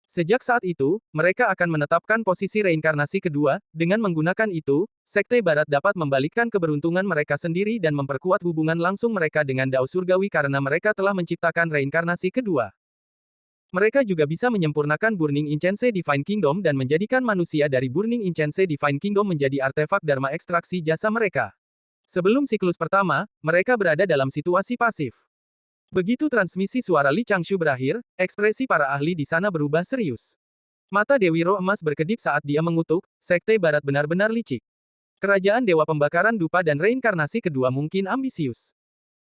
Sejak saat itu, mereka akan menetapkan posisi reinkarnasi kedua. Dengan menggunakan itu, Sekte Barat dapat membalikkan keberuntungan mereka sendiri dan memperkuat hubungan langsung mereka dengan Dao Surgawi karena mereka telah menciptakan reinkarnasi kedua. Mereka juga bisa menyempurnakan Burning Incense Divine Kingdom dan menjadikan manusia dari Burning Incense Divine Kingdom menjadi artefak Dharma ekstraksi jasa mereka. Sebelum siklus pertama, mereka berada dalam situasi pasif. Begitu transmisi suara Li Changshu berakhir, ekspresi para ahli di sana berubah serius. Mata Dewi Roh Emas berkedip saat dia mengutuk, Sekte Barat benar-benar licik. Kerajaan Dewa Pembakaran Dupa dan reinkarnasi kedua mungkin ambisius.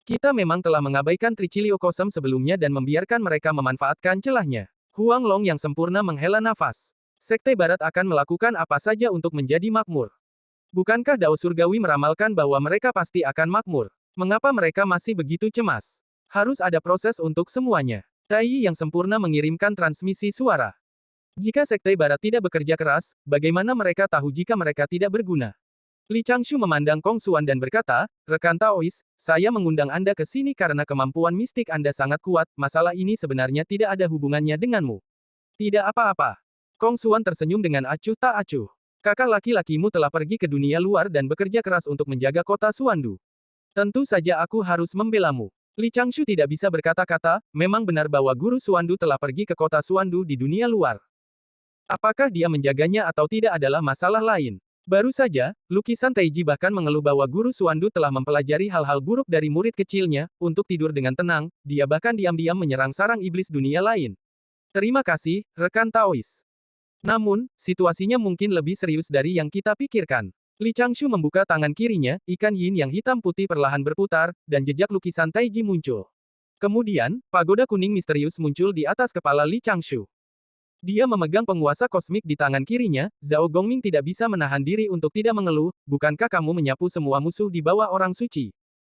Kita memang telah mengabaikan Tricilio Kosem sebelumnya dan membiarkan mereka memanfaatkan celahnya. Huang Long yang sempurna menghela nafas. Sekte Barat akan melakukan apa saja untuk menjadi makmur. Bukankah Dao Surgawi meramalkan bahwa mereka pasti akan makmur? Mengapa mereka masih begitu cemas? Harus ada proses untuk semuanya. Tai Yi yang sempurna mengirimkan transmisi suara. Jika Sekte Barat tidak bekerja keras, bagaimana mereka tahu jika mereka tidak berguna? Li Changshu memandang Kong Xuan dan berkata, rekan Taois, saya mengundang Anda ke sini karena kemampuan mistik Anda sangat kuat, masalah ini sebenarnya tidak ada hubungannya denganmu. Tidak apa-apa. Kong Xuan tersenyum dengan acuh tak acuh. Kakak laki-lakimu telah pergi ke dunia luar dan bekerja keras untuk menjaga kota Suandu. Tentu saja aku harus membelamu. Li Changshu tidak bisa berkata-kata, memang benar bahwa guru Suandu telah pergi ke kota Suandu di dunia luar. Apakah dia menjaganya atau tidak adalah masalah lain. Baru saja, lukisan Taiji bahkan mengeluh bahwa guru Suandu telah mempelajari hal-hal buruk dari murid kecilnya, untuk tidur dengan tenang, dia bahkan diam-diam menyerang sarang iblis dunia lain. Terima kasih, rekan Taois. Namun, situasinya mungkin lebih serius dari yang kita pikirkan. Li Changshu membuka tangan kirinya, ikan yin yang hitam putih perlahan berputar, dan jejak lukisan Taiji muncul. Kemudian, pagoda kuning misterius muncul di atas kepala Li Changshu. Dia memegang penguasa kosmik di tangan kirinya, Zhao Gongming tidak bisa menahan diri untuk tidak mengeluh, bukankah kamu menyapu semua musuh di bawah orang suci?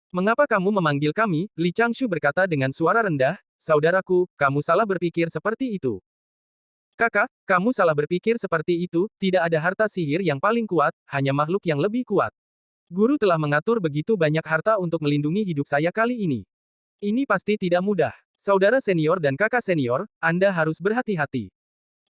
Mengapa kamu memanggil kami? Li Changshu berkata dengan suara rendah, saudaraku, kamu salah berpikir seperti itu. Kakak, kamu salah berpikir seperti itu, tidak ada harta sihir yang paling kuat, hanya makhluk yang lebih kuat. Guru telah mengatur begitu banyak harta untuk melindungi hidup saya kali ini. Ini pasti tidak mudah. Saudara senior dan kakak senior, Anda harus berhati-hati.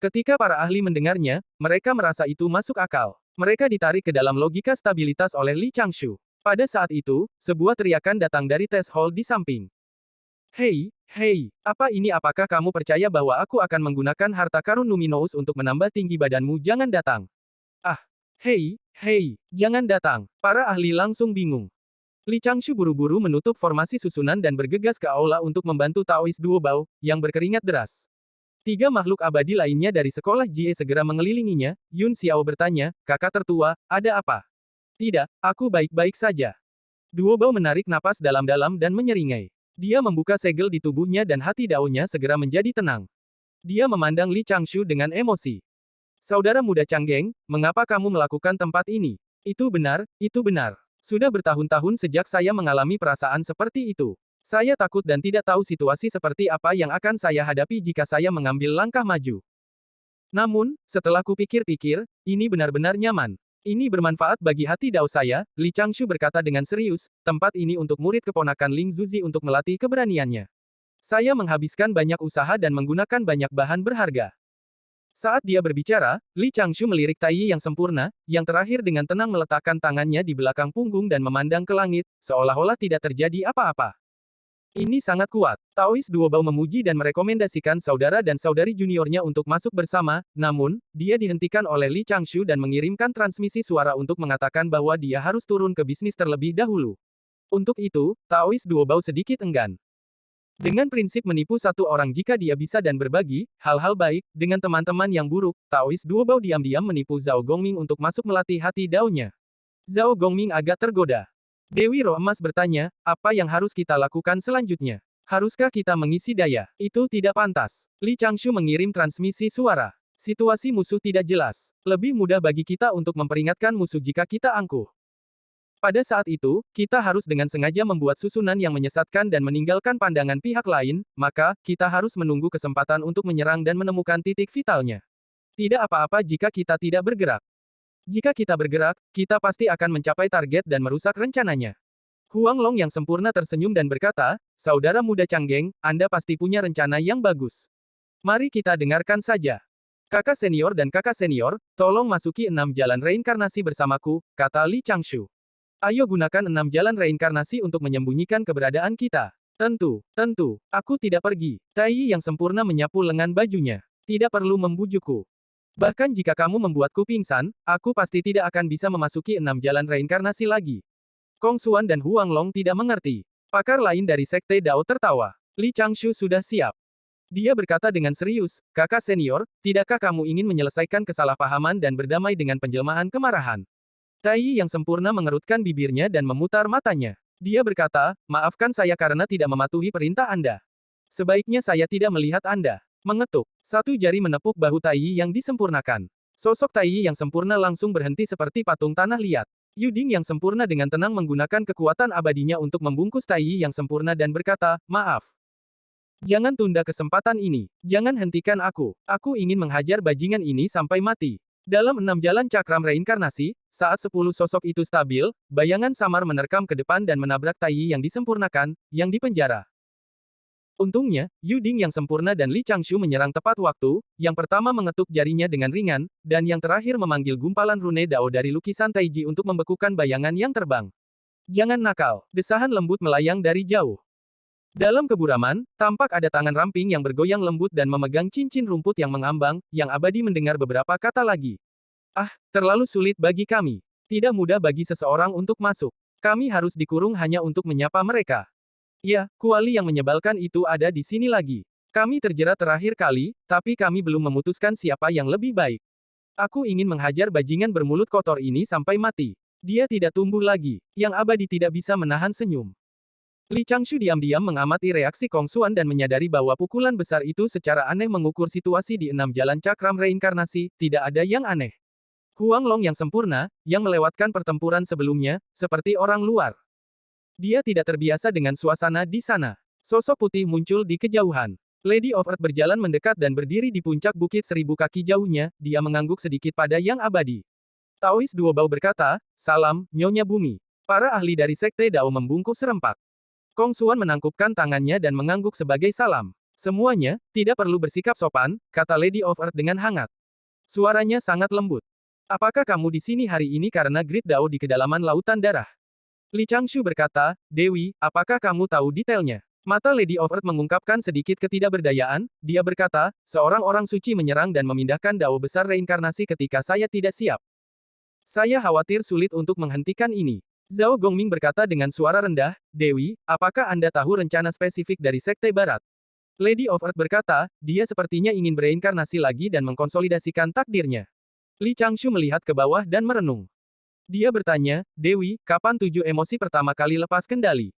Ketika para ahli mendengarnya, mereka merasa itu masuk akal. Mereka ditarik ke dalam logika stabilitas oleh Li Changshu. Pada saat itu, sebuah teriakan datang dari tes hall di samping. Hei, hei, apa ini? Apakah kamu percaya bahwa aku akan menggunakan harta karun Numinous untuk menambah tinggi badanmu? Jangan datang. Ah, hei, hei, jangan datang. Para ahli langsung bingung. Li Changshu buru-buru menutup formasi susunan dan bergegas ke aula untuk membantu Taois Duobao, yang berkeringat deras. Tiga makhluk abadi lainnya dari sekolah Jie segera mengelilinginya. Yun Xiao bertanya, kakak tertua, ada apa? Tidak, aku baik-baik saja. Duobao menarik napas dalam-dalam dan menyeringai. Dia membuka segel di tubuhnya dan hati daunnya segera menjadi tenang. Dia memandang Li Changshu dengan emosi. Saudara muda Changgeng, mengapa kamu melakukan tempat ini? Itu benar, itu benar. Sudah bertahun-tahun sejak saya mengalami perasaan seperti itu. Saya takut dan tidak tahu situasi seperti apa yang akan saya hadapi jika saya mengambil langkah maju. Namun, setelah kupikir-pikir, ini benar-benar nyaman. Ini bermanfaat bagi hati dao saya, Li Changshu berkata dengan serius, tempat ini untuk murid keponakan Ling Zuzi untuk melatih keberaniannya. Saya menghabiskan banyak usaha dan menggunakan banyak bahan berharga. Saat dia berbicara, Li Changshu melirik Tai yang sempurna, yang terakhir dengan tenang meletakkan tangannya di belakang punggung dan memandang ke langit, seolah-olah tidak terjadi apa-apa. Ini sangat kuat. Taois Duobao memuji dan merekomendasikan saudara dan saudari juniornya untuk masuk bersama, namun, dia dihentikan oleh Li Changshu dan mengirimkan transmisi suara untuk mengatakan bahwa dia harus turun ke bisnis terlebih dahulu. Untuk itu, Taois Duobao sedikit enggan. Dengan prinsip menipu satu orang jika dia bisa dan berbagi hal-hal baik dengan teman-teman yang buruk, Taois Duobao diam-diam menipu Zhao Gongming untuk masuk melatih hati daonya. Zhao Gongming agak tergoda. Dewi Roh Emas bertanya, apa yang harus kita lakukan selanjutnya? Haruskah kita mengisi daya? Itu tidak pantas. Li Changshu mengirim transmisi suara. Situasi musuh tidak jelas. Lebih mudah bagi kita untuk memperingatkan musuh jika kita angkuh. Pada saat itu, kita harus dengan sengaja membuat susunan yang menyesatkan dan meninggalkan pandangan pihak lain, maka, kita harus menunggu kesempatan untuk menyerang dan menemukan titik vitalnya. Tidak apa-apa jika kita tidak bergerak. Jika kita bergerak, kita pasti akan mencapai target dan merusak rencananya. Huang Long yang sempurna tersenyum dan berkata, saudara muda Changgeng, Anda pasti punya rencana yang bagus. Mari kita dengarkan saja. Kakak senior dan kakak senior, tolong masuki 6 jalan reinkarnasi bersamaku, kata Li Changshu. Ayo gunakan 6 jalan reinkarnasi untuk menyembunyikan keberadaan kita. Tentu, aku tidak pergi. Tai yang sempurna menyapu lengan bajunya. Tidak perlu membujukku. Bahkan jika kamu membuatku pingsan, aku pasti tidak akan bisa memasuki 6 jalan reinkarnasi lagi. Kong Xuan dan Huang Long tidak mengerti. Pakar lain dari Sekte Dao tertawa. Li Changshu sudah siap. Dia berkata dengan serius, kakak senior, tidakkah kamu ingin menyelesaikan kesalahpahaman dan berdamai dengan penjelmaan kemarahan? Tai yang sempurna mengerutkan bibirnya dan memutar matanya. Dia berkata, maafkan saya karena tidak mematuhi perintah Anda. Sebaiknya saya tidak melihat Anda. Mengetuk. Satu jari menepuk bahu Tai yang disempurnakan. Sosok Tai yang sempurna langsung berhenti seperti patung tanah liat. Yuding yang sempurna dengan tenang menggunakan kekuatan abadinya untuk membungkus Tai yang sempurna dan berkata, maaf. Jangan tunda kesempatan ini. Jangan hentikan aku. Aku ingin menghajar bajingan ini sampai mati. Dalam 6 jalan cakram reinkarnasi, saat 10 sosok itu stabil, bayangan samar menerkam ke depan dan menabrak Tai yang disempurnakan, yang dipenjara. Untungnya, Yuding yang sempurna dan Li Changshu menyerang tepat waktu, yang pertama mengetuk jarinya dengan ringan, dan yang terakhir memanggil gumpalan rune Dao dari lukisan Taiji untuk membekukan bayangan yang terbang. Jangan nakal. Desahan lembut melayang dari jauh. Dalam keburaman, tampak ada tangan ramping yang bergoyang lembut dan memegang cincin rumput yang mengambang, yang abadi mendengar beberapa kata lagi. Ah, terlalu sulit bagi kami. Tidak mudah bagi seseorang untuk masuk. Kami harus dikurung hanya untuk menyapa mereka. Ya, kuali yang menyebalkan itu ada di sini lagi. Kami terjerat terakhir kali, tapi kami belum memutuskan siapa yang lebih baik. Aku ingin menghajar bajingan bermulut kotor ini sampai mati. Dia tidak tumbuh lagi. Yang abadi tidak bisa menahan senyum. Li Changshu diam-diam mengamati reaksi Kong Xuan dan menyadari bahwa pukulan besar itu secara aneh mengukur situasi di 6 jalan cakram reinkarnasi, tidak ada yang aneh. Huang Long yang sempurna, yang melewatkan pertempuran sebelumnya, seperti orang luar. Dia tidak terbiasa dengan suasana di sana. Sosok putih muncul di kejauhan. Lady of Earth berjalan mendekat dan berdiri di puncak bukit 1000 kaki jauhnya, dia mengangguk sedikit pada yang abadi. Taois Duo Bao berkata, "Salam, Nyonya Bumi." Para ahli dari Sekte Dao membungkuk serempak. Kong Xuan menangkupkan tangannya dan mengangguk sebagai salam. Semuanya, tidak perlu bersikap sopan, kata Lady of Earth dengan hangat. Suaranya sangat lembut. Apakah kamu di sini hari ini karena Grid Dao di kedalaman lautan darah? Li Changshu berkata, Dewi, apakah kamu tahu detailnya? Mata Lady of Earth mengungkapkan sedikit ketidakberdayaan, dia berkata, seorang orang suci menyerang dan memindahkan Dao besar reinkarnasi ketika saya tidak siap. Saya khawatir sulit untuk menghentikan ini. Zhao Gongming berkata dengan suara rendah, Dewi, apakah Anda tahu rencana spesifik dari Sekte Barat? Lady of Earth berkata, dia sepertinya ingin bereinkarnasi lagi dan mengkonsolidasikan takdirnya. Li Changshu melihat ke bawah dan merenung. Dia bertanya, Dewi, kapan 7 emosi pertama kali lepas kendali?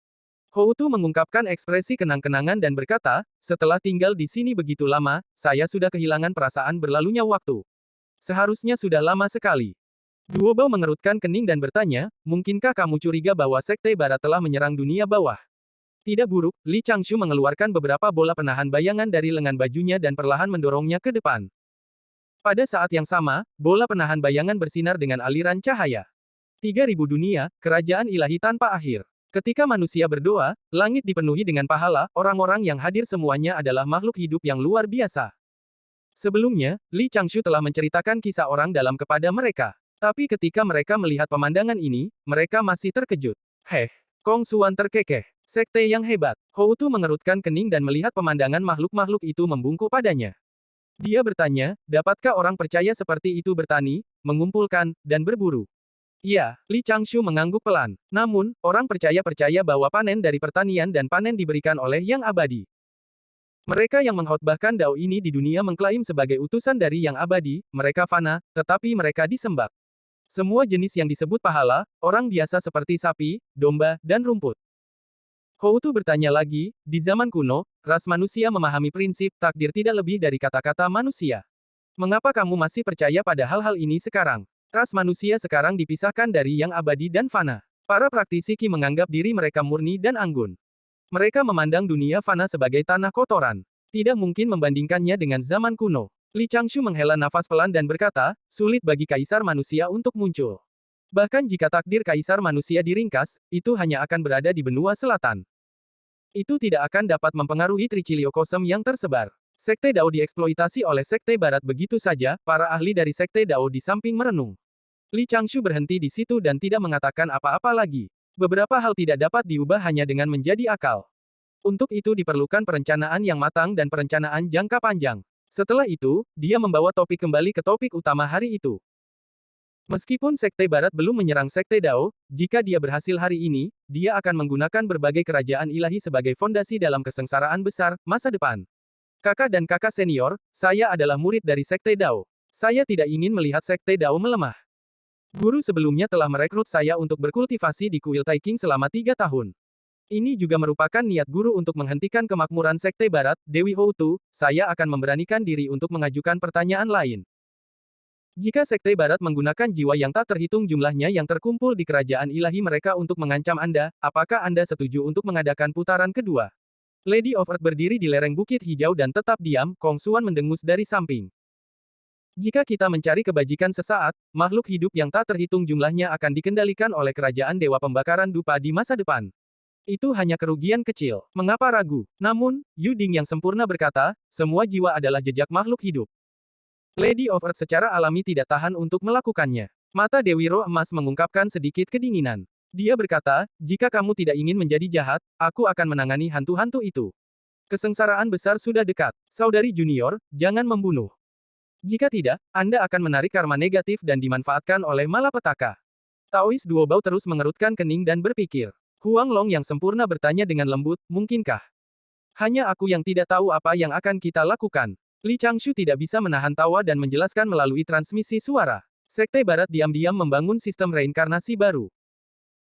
Houtu mengungkapkan ekspresi kenang-kenangan dan berkata, setelah tinggal di sini begitu lama, saya sudah kehilangan perasaan berlalunya waktu. Seharusnya sudah lama sekali. Duo Bao mengerutkan kening dan bertanya, mungkinkah kamu curiga bahwa Sekte Barat telah menyerang dunia bawah? Tidak buruk, Li Changshu mengeluarkan beberapa bola penahan bayangan dari lengan bajunya dan perlahan mendorongnya ke depan. Pada saat yang sama, bola penahan bayangan bersinar dengan aliran cahaya. 3000 dunia, kerajaan ilahi tanpa akhir. Ketika manusia berdoa, langit dipenuhi dengan pahala, orang-orang yang hadir semuanya adalah makhluk hidup yang luar biasa. Sebelumnya, Li Changshu telah menceritakan kisah orang dalam kepada mereka. Tapi ketika mereka melihat pemandangan ini, mereka masih terkejut. Heh, Kong Xuan terkekeh. Sekte yang hebat. Houtu mengerutkan kening dan melihat pemandangan makhluk-makhluk itu membungkuk padanya. Dia bertanya, dapatkah orang percaya seperti itu bertani, mengumpulkan, dan berburu? Ya, Li Changshu mengangguk pelan. Namun, orang percaya bahwa panen dari pertanian dan panen diberikan oleh Yang Abadi. Mereka yang mengkhotbahkan Dao ini di dunia mengklaim sebagai utusan dari Yang Abadi, mereka fana, tetapi mereka disembah. Semua jenis yang disebut pahala, orang biasa seperti sapi, domba, dan rumput. Houtu bertanya lagi, di zaman kuno, ras manusia memahami prinsip takdir tidak lebih dari kata-kata manusia. Mengapa kamu masih percaya pada hal-hal ini sekarang? Ras manusia sekarang dipisahkan dari yang abadi dan fana. Para praktisi Qi menganggap diri mereka murni dan anggun. Mereka memandang dunia fana sebagai tanah kotoran. Tidak mungkin membandingkannya dengan zaman kuno. Li Changshu menghela nafas pelan dan berkata, sulit bagi kaisar manusia untuk muncul. Bahkan jika takdir kaisar manusia diringkas, itu hanya akan berada di benua selatan. Itu tidak akan dapat mempengaruhi Triciliocosm yang tersebar. Sekte Dao dieksploitasi oleh Sekte Barat begitu saja, para ahli dari Sekte Dao di samping merenung. Li Changshu berhenti di situ dan tidak mengatakan apa-apa lagi. Beberapa hal tidak dapat diubah hanya dengan menjadi akal. Untuk itu diperlukan perencanaan yang matang dan perencanaan jangka panjang. Setelah itu, dia membawa topik kembali ke topik utama hari itu. Meskipun Sekte Barat belum menyerang Sekte Dao, jika dia berhasil hari ini, dia akan menggunakan berbagai kerajaan ilahi sebagai fondasi dalam kesengsaraan besar, masa depan. Kakak dan kakak senior, saya adalah murid dari Sekte Dao. Saya tidak ingin melihat Sekte Dao melemah. Guru sebelumnya telah merekrut saya untuk berkultivasi di kuil Taiking selama 3 tahun. Ini juga merupakan niat guru untuk menghentikan kemakmuran Sekte Barat, Dewi Houtu, saya akan memberanikan diri untuk mengajukan pertanyaan lain. Jika Sekte Barat menggunakan jiwa yang tak terhitung jumlahnya yang terkumpul di kerajaan ilahi mereka untuk mengancam Anda, apakah Anda setuju untuk mengadakan putaran kedua? Lady of Earth berdiri di lereng bukit hijau dan tetap diam, Kong Xuan mendengus dari samping. Jika kita mencari kebajikan sesaat, makhluk hidup yang tak terhitung jumlahnya akan dikendalikan oleh kerajaan Dewa Pembakaran Dupa di masa depan. Itu hanya kerugian kecil. Mengapa ragu? Namun, Yu Ding yang sempurna berkata, semua jiwa adalah jejak makhluk hidup. Lady of Earth secara alami tidak tahan untuk melakukannya. Mata Dewi Roh Emas mengungkapkan sedikit kedinginan. Dia berkata, jika kamu tidak ingin menjadi jahat, aku akan menangani hantu-hantu itu. Kesengsaraan besar sudah dekat. Saudari junior, jangan membunuh. Jika tidak, Anda akan menarik karma negatif dan dimanfaatkan oleh malapetaka. Taois Duobao terus mengerutkan kening dan berpikir. Huang Long yang sempurna bertanya dengan lembut, mungkinkah? Hanya aku yang tidak tahu apa yang akan kita lakukan. Li Changshu tidak bisa menahan tawa dan menjelaskan melalui transmisi suara. Sekte Barat diam-diam membangun sistem reinkarnasi baru.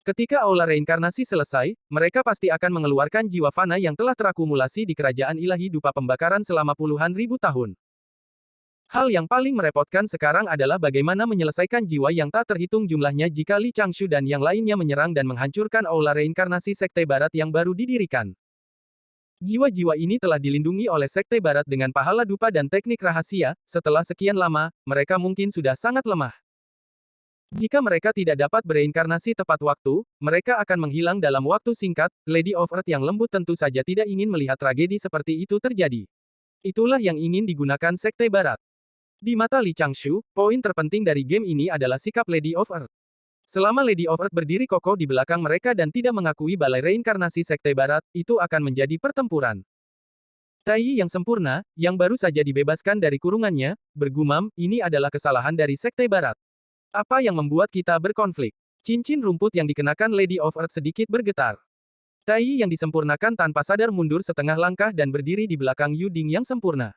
Ketika aula reinkarnasi selesai, mereka pasti akan mengeluarkan jiwa fana yang telah terakumulasi di kerajaan ilahi dupa pembakaran selama puluhan ribu tahun. Hal yang paling merepotkan sekarang adalah bagaimana menyelesaikan jiwa yang tak terhitung jumlahnya jika Li Changshu dan yang lainnya menyerang dan menghancurkan aula reinkarnasi Sekte Barat yang baru didirikan. Jiwa-jiwa ini telah dilindungi oleh Sekte Barat dengan pahala dupa dan teknik rahasia, setelah sekian lama, mereka mungkin sudah sangat lemah. Jika mereka tidak dapat bereinkarnasi tepat waktu, mereka akan menghilang dalam waktu singkat. Lady of Earth yang lembut tentu saja tidak ingin melihat tragedi seperti itu terjadi. Itulah yang ingin digunakan Sekte Barat. Di mata Li Changshu, poin terpenting dari game ini adalah sikap Lady of Earth. Selama Lady of Earth berdiri kokoh di belakang mereka dan tidak mengakui balai reinkarnasi Sekte Barat, itu akan menjadi pertempuran. Tai yang sempurna, yang baru saja dibebaskan dari kurungannya, bergumam, ini adalah kesalahan dari Sekte Barat. Apa yang membuat kita berkonflik? Cincin rumput yang dikenakan Lady of Earth sedikit bergetar. Tai yang disempurnakan tanpa sadar mundur setengah langkah dan berdiri di belakang Yuding yang sempurna.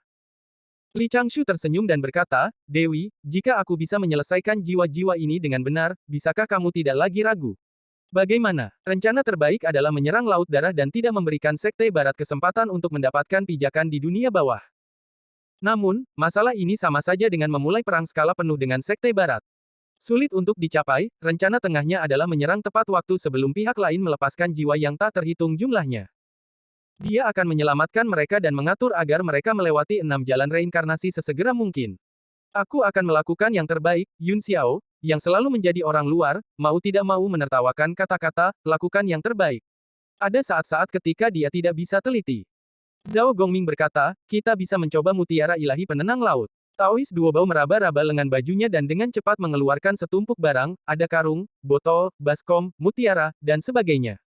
Li Changshu tersenyum dan berkata, Dewi, jika aku bisa menyelesaikan jiwa-jiwa ini dengan benar, bisakah kamu tidak lagi ragu? Bagaimana? Rencana terbaik adalah menyerang Laut Darah dan tidak memberikan Sekte Barat kesempatan untuk mendapatkan pijakan di dunia bawah. Namun, masalah ini sama saja dengan memulai perang skala penuh dengan Sekte Barat. Sulit untuk dicapai, rencana tengahnya adalah menyerang tepat waktu sebelum pihak lain melepaskan jiwa yang tak terhitung jumlahnya. Dia akan menyelamatkan mereka dan mengatur agar mereka melewati 6 jalan reinkarnasi sesegera mungkin. Aku akan melakukan yang terbaik, Yun Xiao, yang selalu menjadi orang luar, mau tidak mau menertawakan kata-kata, lakukan yang terbaik. Ada saat-saat ketika dia tidak bisa teliti. Zhao Gongming berkata, kita bisa mencoba mutiara ilahi penenang laut. Taois Duobao meraba-raba lengan bajunya dan dengan cepat mengeluarkan setumpuk barang, ada karung, botol, baskom, mutiara, dan sebagainya.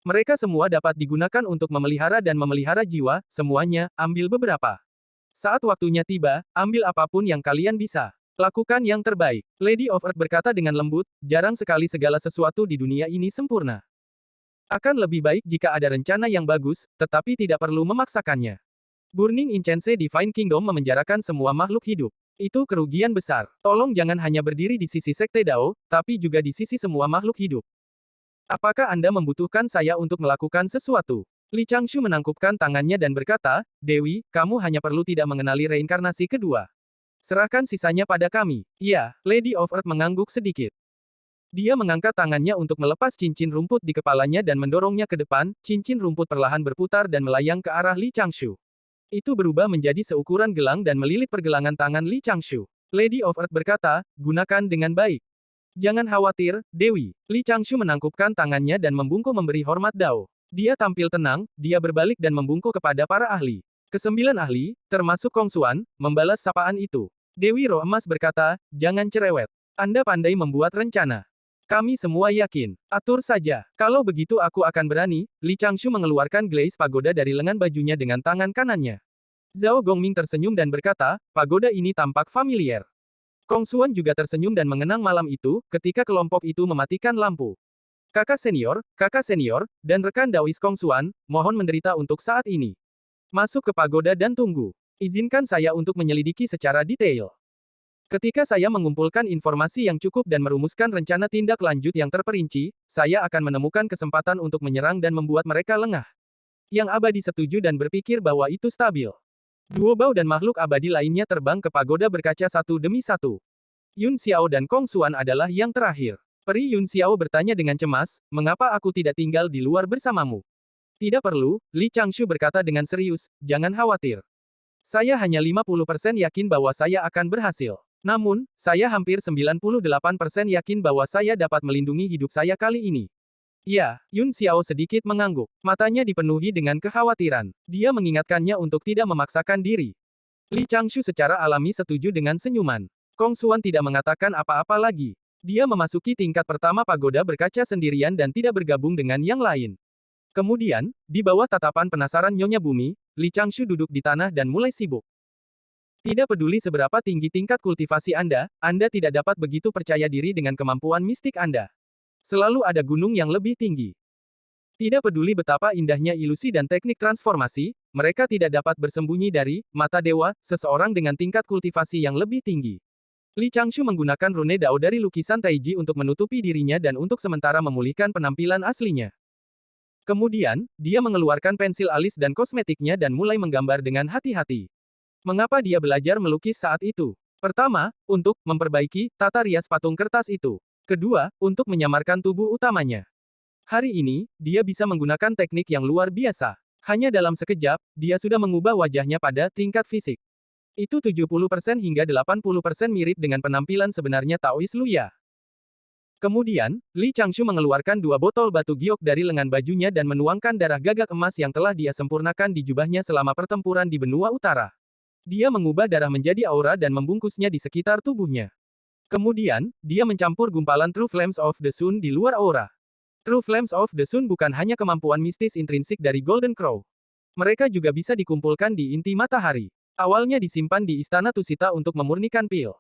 Mereka semua dapat digunakan untuk memelihara dan memelihara jiwa, semuanya, ambil beberapa. Saat waktunya tiba, ambil apapun yang kalian bisa. Lakukan yang terbaik. Lady of Earth berkata dengan lembut, jarang sekali segala sesuatu di dunia ini sempurna. Akan lebih baik jika ada rencana yang bagus, tetapi tidak perlu memaksakannya. Burning Incense Divine Kingdom memenjarakan semua makhluk hidup. Itu kerugian besar. Tolong jangan hanya berdiri di sisi Sekte Dao, tapi juga di sisi semua makhluk hidup. Apakah Anda membutuhkan saya untuk melakukan sesuatu? Li Changshu menangkupkan tangannya dan berkata, Dewi, kamu hanya perlu tidak mengenali reinkarnasi kedua. Serahkan sisanya pada kami. Iya, Lady of Earth mengangguk sedikit. Dia mengangkat tangannya untuk melepas cincin rumput di kepalanya dan mendorongnya ke depan, cincin rumput perlahan berputar dan melayang ke arah Li Changshu. Itu berubah menjadi seukuran gelang dan melilit pergelangan tangan Li Changshu. Lady of Earth berkata, gunakan dengan baik. Jangan khawatir, Dewi. Li Changshu menangkupkan tangannya dan membungkuk memberi hormat Dao. Dia tampil tenang, dia berbalik dan membungkuk kepada para ahli. Kesembilan ahli, termasuk Kong Xuan, membalas sapaan itu. Dewi Roh Emas berkata, jangan cerewet. Anda pandai membuat rencana. Kami semua yakin. Atur saja. Kalau begitu aku akan berani. Li Changshu mengeluarkan glaze pagoda dari lengan bajunya dengan tangan kanannya. Zhao Gongming tersenyum dan berkata, pagoda ini tampak familiar. Kong Xuan juga tersenyum dan mengenang malam itu, ketika kelompok itu mematikan lampu. Kakak senior, dan rekan Daois Kong Xuan, mohon menderita untuk saat ini. Masuk ke pagoda dan tunggu. Izinkan saya untuk menyelidiki secara detail. Ketika saya mengumpulkan informasi yang cukup dan merumuskan rencana tindak lanjut yang terperinci, saya akan menemukan kesempatan untuk menyerang dan membuat mereka lengah. Yang abadi setuju dan berpikir bahwa itu stabil. Duobao dan makhluk abadi lainnya terbang ke pagoda berkaca satu demi satu. Yun Xiao dan Kong Xuan adalah yang terakhir. Peri Yun Xiao bertanya dengan cemas, mengapa aku tidak tinggal di luar bersamamu? Tidak perlu, Li Changshu berkata dengan serius, jangan khawatir. Saya hanya 50% yakin bahwa saya akan berhasil. Namun, saya hampir 98% yakin bahwa saya dapat melindungi hidup saya kali ini. Ya, Yun Xiao sedikit mengangguk. Matanya dipenuhi dengan kekhawatiran. Dia mengingatkannya untuk tidak memaksakan diri. Li Changshu secara alami setuju dengan senyuman. Kong Xuan tidak mengatakan apa-apa lagi. Dia memasuki tingkat pertama pagoda berkaca sendirian dan tidak bergabung dengan yang lain. Kemudian, di bawah tatapan penasaran Nyonya Bumi, Li Changshu duduk di tanah dan mulai sibuk. Tidak peduli seberapa tinggi tingkat kultivasi Anda tidak dapat begitu percaya diri dengan kemampuan mistik Anda. Selalu ada gunung yang lebih tinggi. Tidak peduli betapa indahnya ilusi dan teknik transformasi, mereka tidak dapat bersembunyi dari mata dewa, seseorang dengan tingkat kultivasi yang lebih tinggi. Li Changshu menggunakan rune Dao dari lukisan Taiji untuk menutupi dirinya dan untuk sementara memulihkan penampilan aslinya. Kemudian, dia mengeluarkan pensil alis dan kosmetiknya dan mulai menggambar dengan hati-hati. Mengapa dia belajar melukis saat itu? Pertama, untuk memperbaiki tata rias patung kertas itu. Kedua, untuk menyamarkan tubuh utamanya. Hari ini, dia bisa menggunakan teknik yang luar biasa. Hanya dalam sekejap, dia sudah mengubah wajahnya pada tingkat fisik. Itu 70% hingga 80% mirip dengan penampilan sebenarnya Taois Luya. Kemudian, Li Changshu mengeluarkan 2 botol batu giok dari lengan bajunya dan menuangkan darah gagak emas yang telah dia sempurnakan di jubahnya selama pertempuran di benua utara. Dia mengubah darah menjadi aura dan membungkusnya di sekitar tubuhnya. Kemudian, dia mencampur gumpalan True Flames of the Sun di luar aura. True Flames of the Sun bukan hanya kemampuan mistis intrinsik dari Golden Crow. Mereka juga bisa dikumpulkan di inti matahari. Awalnya disimpan di Istana Tusita untuk memurnikan pil.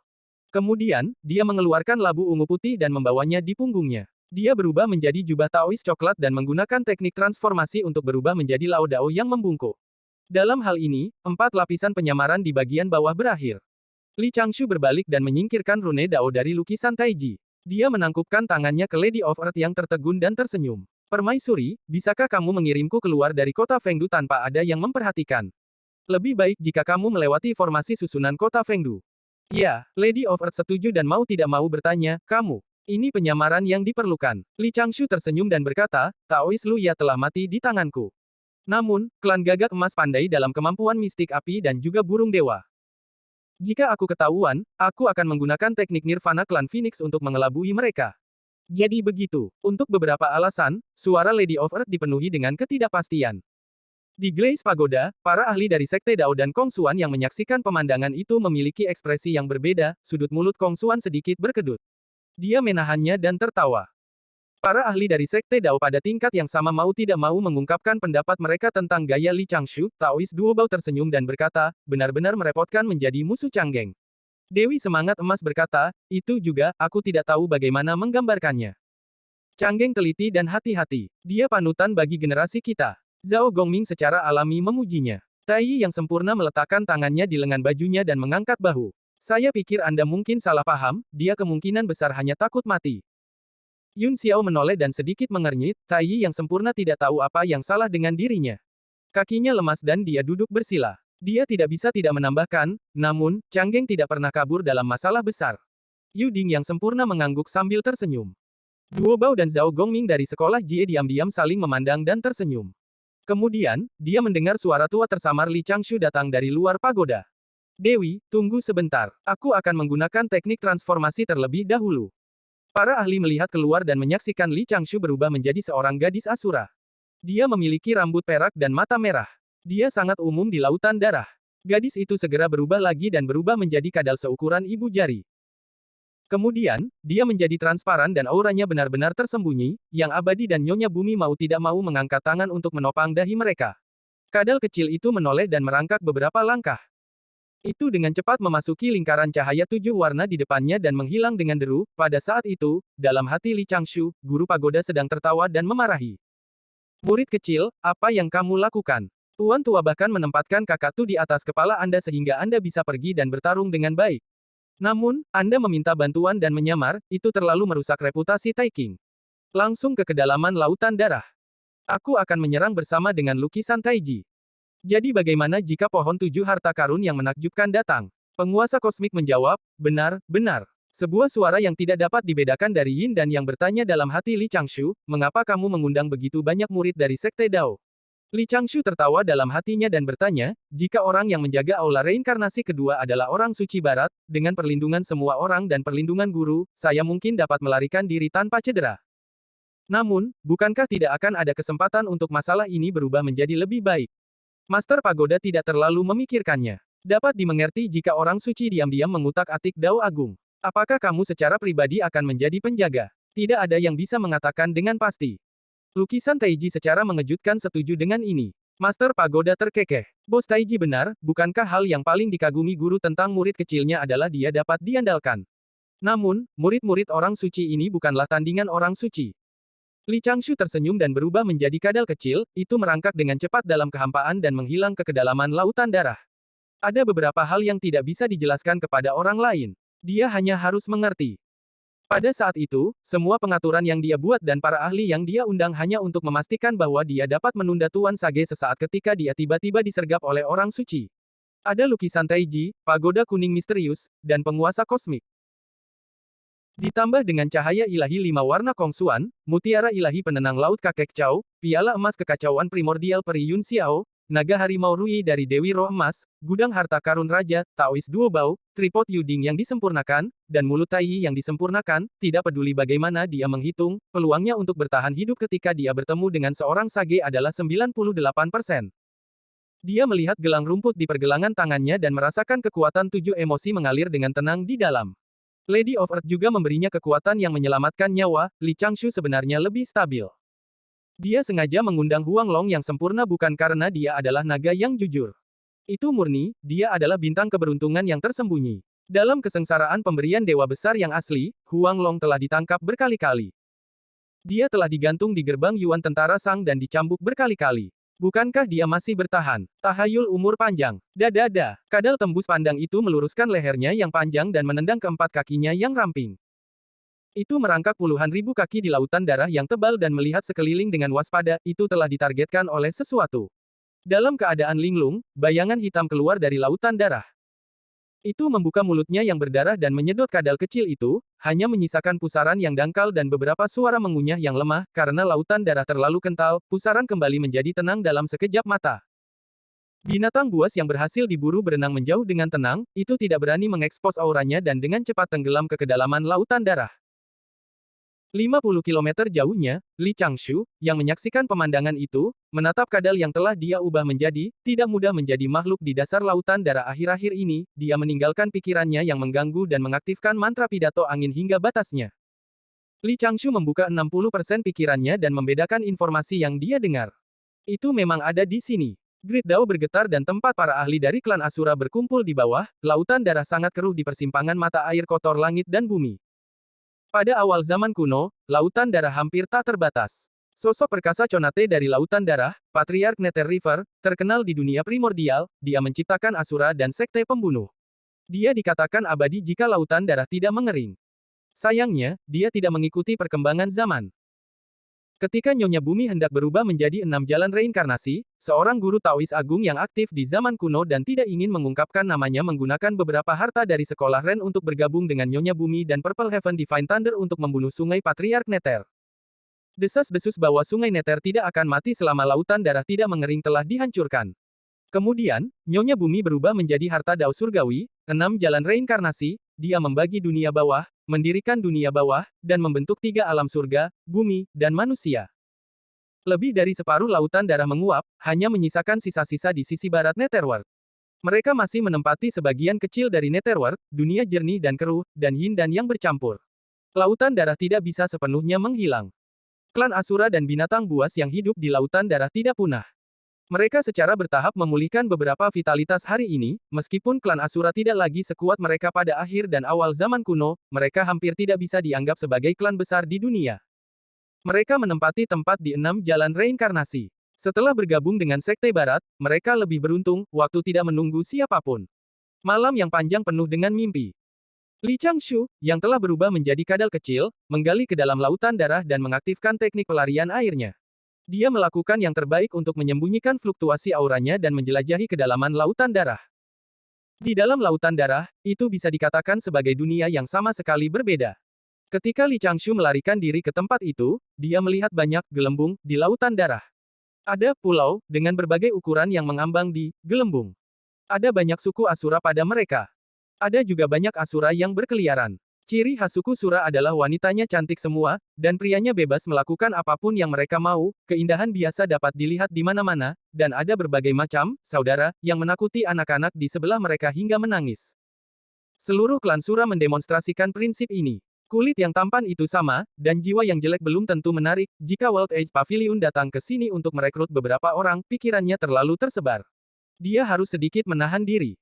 Kemudian, dia mengeluarkan labu ungu putih dan membawanya di punggungnya. Dia berubah menjadi jubah Taois coklat dan menggunakan teknik transformasi untuk berubah menjadi Lao Dao yang membungkuk. Dalam hal ini, 4 lapisan penyamaran di bagian bawah berakhir. Li Changshu berbalik dan menyingkirkan rune Dao dari lukisan Taiji. Dia menangkupkan tangannya ke Lady of Earth yang tertegun dan tersenyum. Permaisuri, bisakah kamu mengirimku keluar dari kota Fengdu tanpa ada yang memperhatikan? Lebih baik jika kamu melewati formasi susunan kota Fengdu. Ya, Lady of Earth setuju dan mau tidak mau bertanya, kamu. Ini penyamaran yang diperlukan. Li Changshu tersenyum dan berkata, Taois Luya telah mati di tanganku. Namun, klan gagak emas pandai dalam kemampuan mistik api dan juga burung dewa. Jika aku ketahuan, aku akan menggunakan teknik Nirvana klan Phoenix untuk mengelabui mereka. Jadi begitu. Untuk beberapa alasan, suara Lady of Earth dipenuhi dengan ketidakpastian. Di Glaze Pagoda, para ahli dari Sekte Dao dan Kong Xuan yang menyaksikan pemandangan itu memiliki ekspresi yang berbeda, sudut mulut Kong Xuan sedikit berkedut. Dia menahannya dan tertawa. Para ahli dari Sekte Dao pada tingkat yang sama mau tidak mau mengungkapkan pendapat mereka tentang gaya Li Changshu. Taois Duobao tersenyum dan berkata, benar-benar merepotkan menjadi musuh Canggeng. Dewi Semangat Emas berkata, itu juga, aku tidak tahu bagaimana menggambarkannya. Canggeng teliti dan hati-hati. Dia panutan bagi generasi kita. Zhao Gongming secara alami memujinya. Tai Yi yang sempurna meletakkan tangannya di lengan bajunya dan mengangkat bahu. Saya pikir Anda mungkin salah paham, dia kemungkinan besar hanya takut mati. Yun Xiao menoleh dan sedikit mengernyit, Tai Yi yang sempurna tidak tahu apa yang salah dengan dirinya. Kakinya lemas dan dia duduk bersila. Dia tidak bisa tidak menambahkan, namun, Canggeng tidak pernah kabur dalam masalah besar. Yu Ding yang sempurna mengangguk sambil tersenyum. Duobao dan Zhao Gongming dari sekolah Jie diam-diam saling memandang dan tersenyum. Kemudian, dia mendengar suara tua tersamar Li Changshu datang dari luar pagoda. Dewi, tunggu sebentar. Aku akan menggunakan teknik transformasi terlebih dahulu. Para ahli melihat keluar dan menyaksikan Li Changshu berubah menjadi seorang gadis Asura. Dia memiliki rambut perak dan mata merah. Dia sangat umum di lautan darah. Gadis itu segera berubah lagi dan berubah menjadi kadal seukuran ibu jari. Kemudian, dia menjadi transparan dan auranya benar-benar tersembunyi, yang abadi dan Nyonya Bumi mau tidak mau mengangkat tangan untuk menopang dahi mereka. Kadal kecil itu menoleh dan merangkak beberapa langkah. Itu dengan cepat memasuki lingkaran cahaya 7 warna di depannya dan menghilang dengan deru. Pada saat itu, dalam hati Li Changshu, guru pagoda sedang tertawa dan memarahi. Murid kecil, apa yang kamu lakukan? Tuan tua bahkan menempatkan kakatu di atas kepala Anda sehingga Anda bisa pergi dan bertarung dengan baik. Namun, Anda meminta bantuan dan menyamar, itu terlalu merusak reputasi Taiking. Langsung ke kedalaman lautan darah. Aku akan menyerang bersama dengan lukisan Taiji. Jadi bagaimana jika pohon 7 harta karun yang menakjubkan datang? Penguasa kosmik menjawab, benar, benar. Sebuah suara yang tidak dapat dibedakan dari Yin dan yang bertanya dalam hati Li Changshu, mengapa kamu mengundang begitu banyak murid dari Sekte Dao? Li Changshu tertawa dalam hatinya dan bertanya, jika orang yang menjaga aula reinkarnasi kedua adalah orang suci barat, dengan perlindungan semua orang dan perlindungan guru, saya mungkin dapat melarikan diri tanpa cedera. Namun, bukankah tidak akan ada kesempatan untuk masalah ini berubah menjadi lebih baik? Master Pagoda tidak terlalu memikirkannya. Dapat dimengerti jika orang suci diam-diam mengutak-atik Dao Agung. Apakah kamu secara pribadi akan menjadi penjaga? Tidak ada yang bisa mengatakan dengan pasti. Lukisan Taiji secara mengejutkan setuju dengan ini. Master Pagoda terkekeh. Bos Taiji benar, bukankah hal yang paling dikagumi guru tentang murid kecilnya adalah dia dapat diandalkan? Namun, murid-murid orang suci ini bukanlah tandingan orang suci. Li Changshu tersenyum dan berubah menjadi kadal kecil, itu merangkak dengan cepat dalam kehampaan dan menghilang ke kedalaman lautan darah. Ada beberapa hal yang tidak bisa dijelaskan kepada orang lain. Dia hanya harus mengerti. Pada saat itu, semua pengaturan yang dia buat dan para ahli yang dia undang hanya untuk memastikan bahwa dia dapat menunda Tuan Sage sesaat ketika dia tiba-tiba disergap oleh orang suci. Ada lukisan Taiji, pagoda kuning misterius, dan penguasa kosmik. Ditambah dengan cahaya ilahi 5 warna Kongsuan, mutiara ilahi penenang laut kakek Chow, piala emas kekacauan primordial peri Yun Xiao, naga harimau Rui dari Dewi Roh Emas, gudang harta karun raja, Taois Duo Bao, tripod Yuding yang disempurnakan, dan mulut Tai yang disempurnakan, tidak peduli bagaimana dia menghitung, peluangnya untuk bertahan hidup ketika dia bertemu dengan seorang sage adalah 98%. Dia melihat gelang rumput di pergelangan tangannya dan merasakan kekuatan 7 emosi mengalir dengan tenang di dalam. Lady of Earth juga memberinya kekuatan yang menyelamatkan nyawa, Li Changshu sebenarnya lebih stabil. Dia sengaja mengundang Huang Long yang sempurna bukan karena dia adalah naga yang jujur. Itu murni, dia adalah bintang keberuntungan yang tersembunyi. Dalam kesengsaraan pemberian dewa besar yang asli, Huang Long telah ditangkap berkali-kali. Dia telah digantung di gerbang Yuan Tentara Sang dan dicambuk berkali-kali. Bukankah dia masih bertahan? Tahayul umur panjang. Dada. Kadal tembus pandang itu meluruskan lehernya yang panjang dan menendang keempat kakinya yang ramping. Itu merangkak puluhan ribu kaki di lautan darah yang tebal dan melihat sekeliling dengan waspada, itu telah ditargetkan oleh sesuatu. Dalam keadaan linglung, bayangan hitam keluar dari lautan darah. Itu membuka mulutnya yang berdarah dan menyedot kadal kecil itu, hanya menyisakan pusaran yang dangkal dan beberapa suara mengunyah yang lemah, karena lautan darah terlalu kental, pusaran kembali menjadi tenang dalam sekejap mata. Binatang buas yang berhasil diburu berenang menjauh dengan tenang, itu tidak berani mengekspos auranya dan dengan cepat tenggelam ke kedalaman lautan darah. 50 km jauhnya, Li Changshu, yang menyaksikan pemandangan itu, menatap kadal yang telah dia ubah menjadi, tidak mudah menjadi makhluk di dasar lautan darah akhir-akhir ini, dia meninggalkan pikirannya yang mengganggu dan mengaktifkan mantra pidato angin hingga batasnya. Li Changshu membuka 60% pikirannya dan membedakan informasi yang dia dengar. Itu memang ada di sini. Grid Dao bergetar dan tempat para ahli dari klan Asura berkumpul di bawah, lautan darah sangat keruh di persimpangan mata air kotor langit dan bumi. Pada awal zaman kuno, lautan darah hampir tak terbatas. Sosok perkasa Conate dari lautan darah, Patriark Nether River, terkenal di dunia primordial, dia menciptakan Asura dan sekte pembunuh. Dia dikatakan abadi jika lautan darah tidak mengering. Sayangnya, dia tidak mengikuti perkembangan zaman. Ketika Nyonya Bumi hendak berubah menjadi 6 jalan reinkarnasi, seorang guru Taois agung yang aktif di zaman kuno dan tidak ingin mengungkapkan namanya menggunakan beberapa harta dari sekolah Ren untuk bergabung dengan Nyonya Bumi dan Purple Heaven Divine Thunder untuk membunuh Sungai Patriark Nether. Desas-desus bahwa Sungai Nether tidak akan mati selama lautan darah tidak mengering telah dihancurkan. Kemudian, Nyonya Bumi berubah menjadi harta Dao Surgawi, 6 jalan reinkarnasi, dia membagi dunia bawah, mendirikan dunia bawah, dan membentuk 3 alam surga, bumi, dan manusia. Lebih dari separuh lautan darah menguap, hanya menyisakan sisa-sisa di sisi barat Netherworld. Mereka masih menempati sebagian kecil dari Netherworld, dunia jernih dan keruh, dan yin dan yang bercampur. Lautan darah tidak bisa sepenuhnya menghilang. Klan Asura dan binatang buas yang hidup di lautan darah tidak punah. Mereka secara bertahap memulihkan beberapa vitalitas hari ini, meskipun klan Asura tidak lagi sekuat mereka pada akhir dan awal zaman kuno, mereka hampir tidak bisa dianggap sebagai klan besar di dunia. Mereka menempati tempat di 6 jalan reinkarnasi. Setelah bergabung dengan Sekte Barat, mereka lebih beruntung, waktu tidak menunggu siapapun. Malam yang panjang penuh dengan mimpi. Li Changshu, yang telah berubah menjadi kadal kecil, menggali ke dalam lautan darah dan mengaktifkan teknik pelarian airnya. Dia melakukan yang terbaik untuk menyembunyikan fluktuasi auranya dan menjelajahi kedalaman lautan darah. Di dalam lautan darah, itu bisa dikatakan sebagai dunia yang sama sekali berbeda. Ketika Li Changshu melarikan diri ke tempat itu, dia melihat banyak gelembung di lautan darah. Ada pulau dengan berbagai ukuran yang mengambang di gelembung. Ada banyak suku Asura pada mereka. Ada juga banyak Asura yang berkeliaran. Ciri khas suku Sura adalah wanitanya cantik semua, dan prianya bebas melakukan apapun yang mereka mau, keindahan biasa dapat dilihat di mana-mana, dan ada berbagai macam, saudara, yang menakuti anak-anak di sebelah mereka hingga menangis. Seluruh klan Sura mendemonstrasikan prinsip ini. Kulit yang tampan itu sama, dan jiwa yang jelek belum tentu menarik. Jika World Age Pavilion datang ke sini untuk merekrut beberapa orang, pikirannya terlalu tersebar. Dia harus sedikit menahan diri.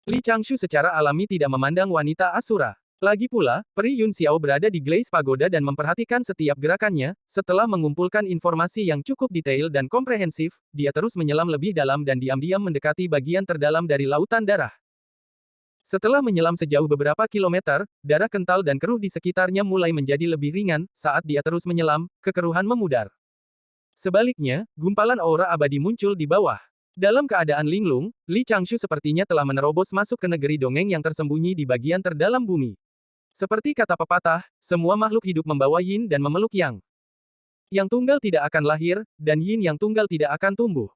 Li Changshu secara alami tidak memandang wanita Asura. Lagi pula, Peri Yun Xiao berada di Glaze Pagoda dan memperhatikan setiap gerakannya. Setelah mengumpulkan informasi yang cukup detail dan komprehensif, dia terus menyelam lebih dalam dan diam-diam mendekati bagian terdalam dari lautan darah. Setelah menyelam sejauh beberapa kilometer, darah kental dan keruh di sekitarnya mulai menjadi lebih ringan. Saat dia terus menyelam, kekeruhan memudar. Sebaliknya, gumpalan aura abadi muncul di bawah. Dalam keadaan linglung, Li Changshu sepertinya telah menerobos masuk ke negeri dongeng yang tersembunyi di bagian terdalam bumi. Seperti kata pepatah, semua makhluk hidup membawa yin dan memeluk yang. Yang tunggal tidak akan lahir, dan yin yang tunggal tidak akan tumbuh.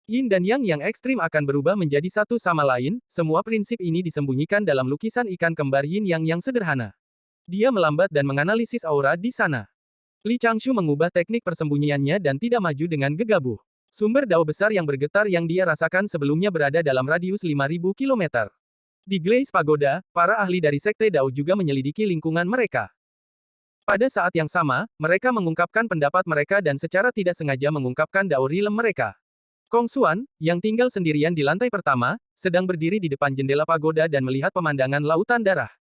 Yin dan yang ekstrim akan berubah menjadi satu sama lain. Semua prinsip ini disembunyikan dalam lukisan ikan kembar yin yang sederhana. Dia melambat dan menganalisis aura di sana. Li Changshu mengubah teknik persembunyiannya dan tidak maju dengan gegabah. Sumber dao besar yang bergetar yang dia rasakan sebelumnya berada dalam radius 5.000 km. Di Glaze Pagoda, para ahli dari Sekte Dao juga menyelidiki lingkungan mereka. Pada saat yang sama, mereka mengungkapkan pendapat mereka dan secara tidak sengaja mengungkapkan Dao Realm mereka. Kong Xuan, yang tinggal sendirian di lantai pertama, sedang berdiri di depan jendela pagoda dan melihat pemandangan lautan darah.